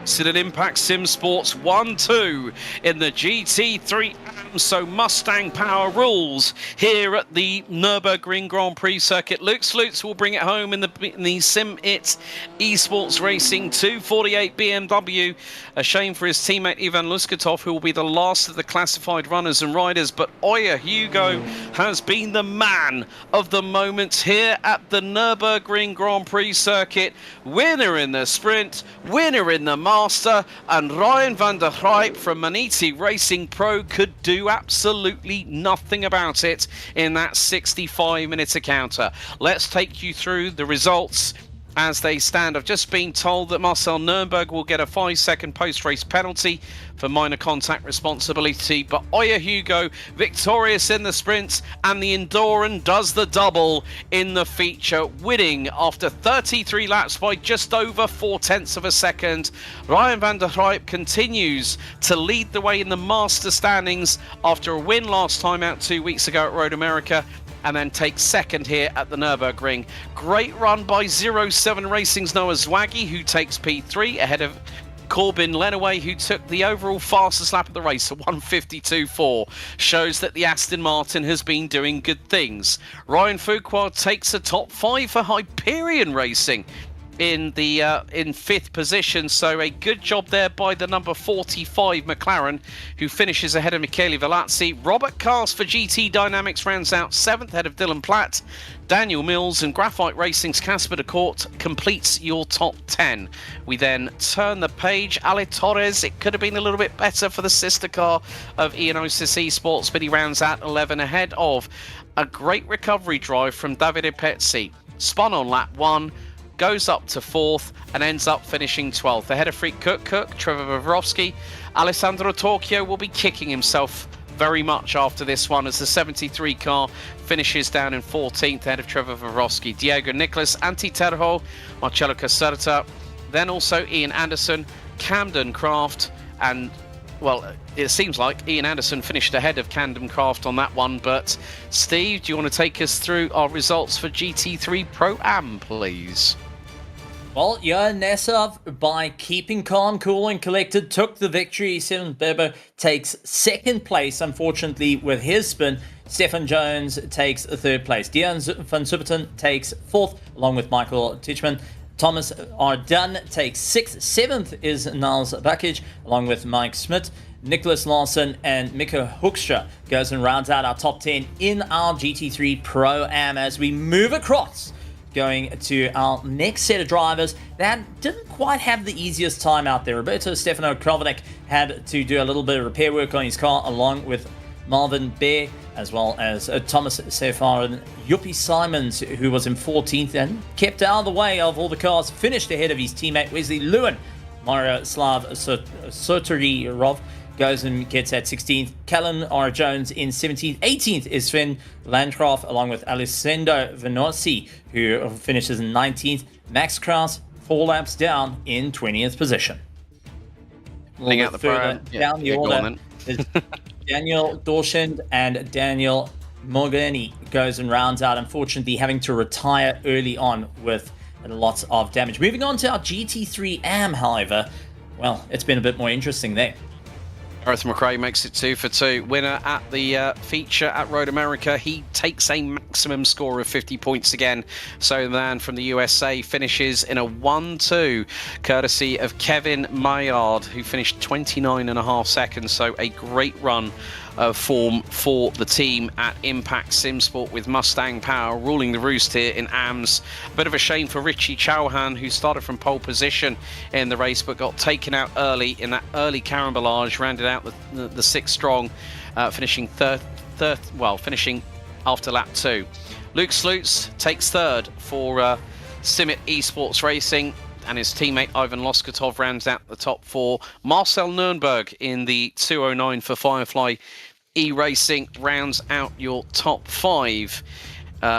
Speaker 1: It's an Impact Sim Sports 1-2 in the GT3 So Mustang power rules here at the Nurburgring Grand Prix circuit. Luke Slutz will bring it home in the SimRacing Esports Racing 248 BMW. A shame for his teammate Ivan Luskatov, who will be the last of the classified runners and riders. But Oya Hugo has been the man of the moment here at the Nurburgring Grand Prix circuit. Winner in the sprint, winner in the master, and Ryan van der Grijp from Maniti Racing Pro could do absolutely nothing about it in that 65-minute encounter. Let's take you through the results as they stand. I've just been told that Marcel Nürnberg will get a 5-second post-race penalty for minor contact responsibility, but Oya Hugo victorious in the sprint, and the Enduran does the double in the feature, winning after 33 laps by just over 0.4 of a second. Ryan van der Grijp continues to lead the way in the master standings after a win last time out 2 weeks ago at Road America, and then takes second here at the Nürburgring. Great run by 07 Racing's Noah Zwaggy, who takes P3 ahead of Corbin Lenaway, who took the overall fastest lap of the race at 1:52.4. Shows that the Aston Martin has been doing good things. Ryan Fuqua takes a top 5 for Hyperion Racing in the in 5th position, so a good job there by the number 45 McLaren, who finishes ahead of Michele Velazzi. Robert Cast for GT Dynamics rounds out 7th ahead of Dylan Platt. Daniel Mills and Graphite Racing's Casper de Court completes your top 10. We then turn the page. Ale Torres, it could have been a little bit better for the sister car of Ionosis Esports, but he rounds out 11 ahead of a great recovery drive from Davide Pezzi. Spun on lap 1, goes up to 4th and ends up finishing 12th. Ahead of Freak Cook, Trevor Vavrovsky. Alessandro Torchio will be kicking himself very much after this one as the 73 car finishes down in 14th ahead of Trevor Vavrovsky. Diego Nicholas, Antti Terho, Marcello Caserta, then also Ian Anderson, Camden Craft, and well, it seems like Ian Anderson finished ahead of Camden Craft on that one. But Steve, do you want to take us through our results for GT3 Pro-Am, please?
Speaker 3: Well, Johan Nesov, by keeping calm, cool and collected, took the victory. Stefan Berber takes 2nd place, unfortunately, with his spin. Stefan Jones takes 3rd place. Dion van Superton takes 4th, along with Michael Tichman. Thomas Ardun takes 6th. 7th is Niles Bakic, along with Mike Schmidt. Nicholas Lawson and Mika Hoekstra goes and rounds out our top 10 in our GT3 Pro-Am as we move across, going to our next set of drivers that didn't quite have the easiest time out there. Roberto Stefano Krovnik had to do a little bit of repair work on his car, along with Marvin Bear, as well as Thomas Sefar and Yuppie Simons, who was in 14th and kept out of the way of all the cars, finished ahead of his teammate Wesley Lewin. Mario Slav Sotorov goes and gets at 16th. Callum R. Jones in 17th. 18th is Sven Landgraf, along with Alessandro Venossi, who finishes in 19th. Max Kraus, 4 laps down in 20th position.
Speaker 1: Out the
Speaker 3: further down the order is Daniel Dorshend and Daniel Mogeni goes and rounds out, unfortunately having to retire early on with lots of damage. Moving on to our GT3 Am, however, well, it's been a bit more interesting there.
Speaker 1: Gareth McRae makes it 2 for 2. Winner at the feature at Road America. He takes a maximum score of 50 points again. So the man from the USA finishes in a 1-2, courtesy of Kevin Maillard, who finished 29.5 seconds. So a great run of form for the team at Impact Simsport, with Mustang Power ruling the roost here in AMS. A bit of a shame for Richie Chauhan, who started from pole position in the race but got taken out early in that early carambolage, rounded out the 6th strong, finishing finishing after lap 2. Luke Slutz takes 3rd for Simit Esports Racing, and his teammate Ivan Loskatov rounds out the top 4. Marcel Nürnberg in the 209 for Firefly E-Racing rounds out your top 5,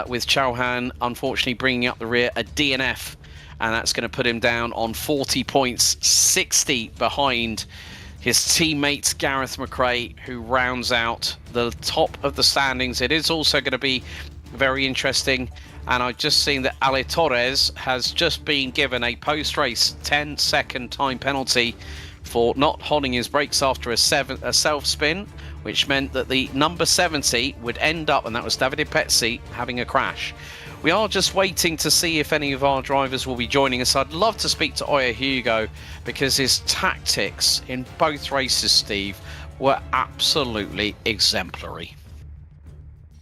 Speaker 1: with Chauhan unfortunately bringing up the rear, a DNF, and that's going to put him down on 40 points, 60 behind his teammate Gareth McRae, who rounds out the top of the standings. It is also going to be very interesting, and I've just seen that Ale Torres has just been given a post-race 10-second time penalty for not holding his brakes after a self-spin, which meant that the number 70 would end up, and that was Davide Pezzi, having a crash. We are just waiting to see if any of our drivers will be joining us. I'd love to speak to Oya Hugo, because his tactics in both races, Steve, were absolutely exemplary.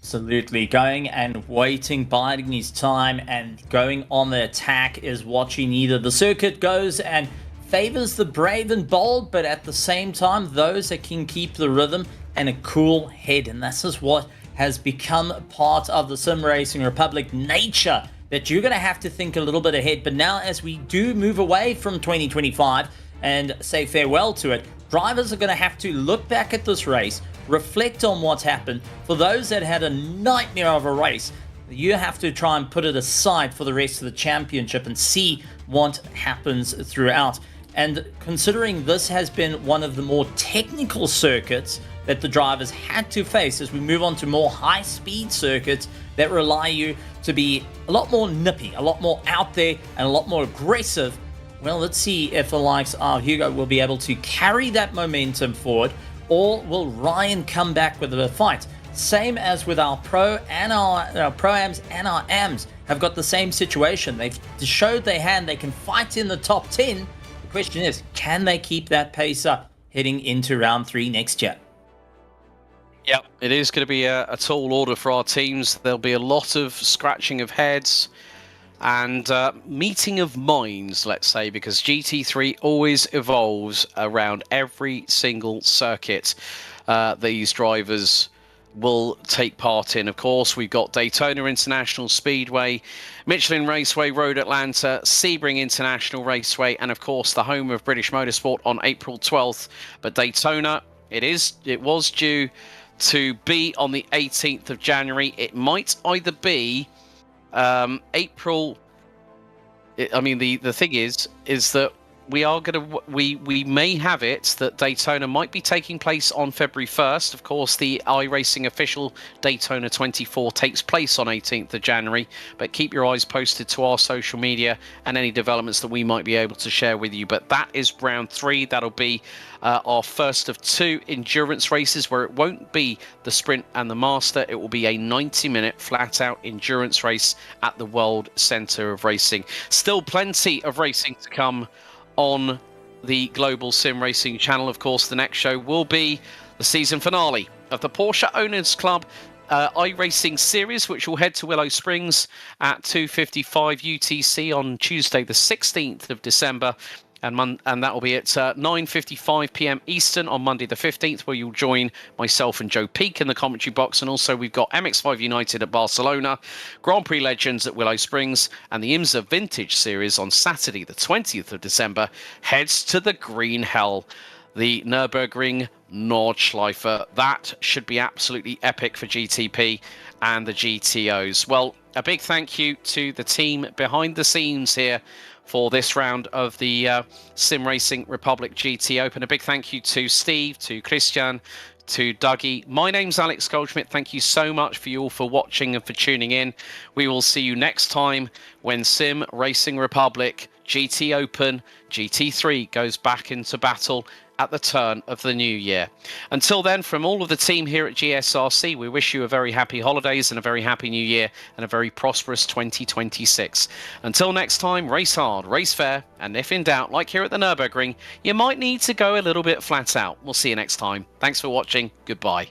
Speaker 3: Absolutely. Going and waiting, biding his time, and going on the attack is watching either the circuit goes and favors the brave and bold, but at the same time, those that can keep the rhythm and a cool head. And this is what has become part of the SimRacing Republic nature, that you're going to have to think a little bit ahead. But now, as we do move away from 2025 and say farewell to it, drivers are going to have to look back at this race, reflect on what's happened. For those that had a nightmare of a race, you have to try and put it aside for the rest of the championship and see what happens throughout. And considering this has been one of the more technical circuits that the drivers had to face, as we move on to more high-speed circuits that rely you to be a lot more nippy, a lot more out there, and a lot more aggressive, well, let's see if the likes of Hugo will be able to carry that momentum forward, or will Ryan come back with a fight? Same as with our pro and our pro-ams and our ams have got the same situation. They've showed their hand, they can fight in the top 10. The question is, can they keep that pace up heading into round 3 next year?
Speaker 1: Yep, it is going to be a tall order for our teams. There'll be a lot of scratching of heads and meeting of minds, let's say, because GT3 always evolves around every single circuit these drivers will take part in. Of course, we've got Daytona International Speedway, Michelin Raceway, Road Atlanta, Sebring International Raceway, and of course the home of British Motorsport on April 12th. But Daytona, it was due to be on the 18th of January. It might either be April. I mean, the thing is that we may have it that Daytona might be taking place on February 1st. Of course, the iRacing official Daytona 24 takes place on 18th of January, but keep your eyes posted to our social media and any developments that we might be able to share with you. But that is round 3. That'll be our first of 2 endurance races, where it won't be the sprint and the master. It will be a 90-minute flat-out endurance race at the World Centre of Racing. Still plenty of racing to come on the Global Sim Racing channel. Of course, the next show will be the season finale of the Porsche Owners Club iRacing series, which will head to Willow Springs at 2:55 UTC on Tuesday the 16th of December, and that will be at 9:55 p.m. Eastern on Monday the 15th, where you'll join myself and Joe Peak in the commentary box. And also we've got MX5 United at Barcelona, Grand Prix Legends at Willow Springs, and the IMSA Vintage Series on Saturday the 20th of December heads to the Green Hell, the Nurburgring Nordschleife. That should be absolutely epic for GTP and the GTOs. Well, a big thank you to the team behind the scenes here for this round of the SimRacing Republic GT Open. A big thank you to Steve, to Christian, to Dougie. My name's Alex Goldschmidt. Thank you so much for you all for watching and for tuning in. We will see you next time when SimRacing Republic GT Open GT3 goes back into battle at the turn of the new year. Until then, from all of the team here at GSRC, we wish you a very happy holidays and a very happy new year and a very prosperous 2026. Until next time, race hard, race fair, and if in doubt, like here at the Nurburgring, you might need to go a little bit flat out. We'll see you next time. Thanks for watching. Goodbye.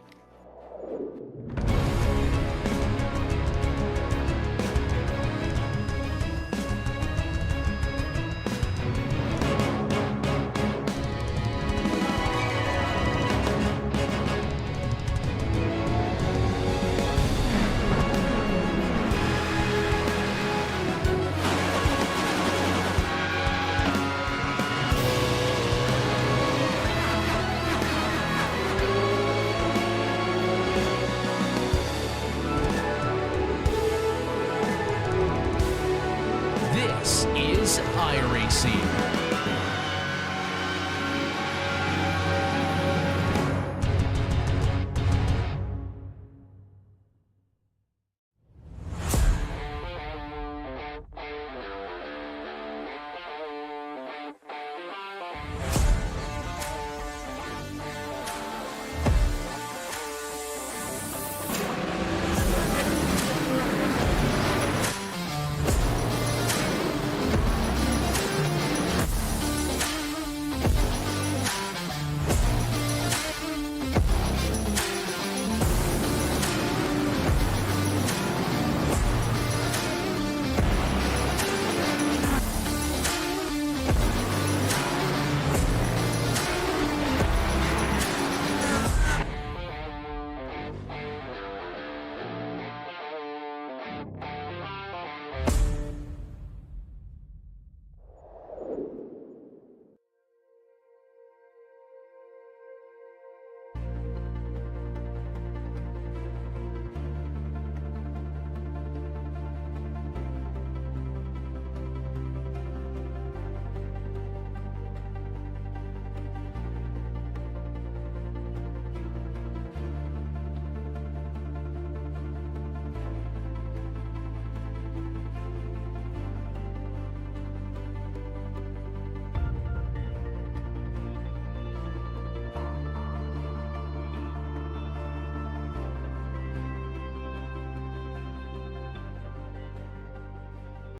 Speaker 4: This is iRacing.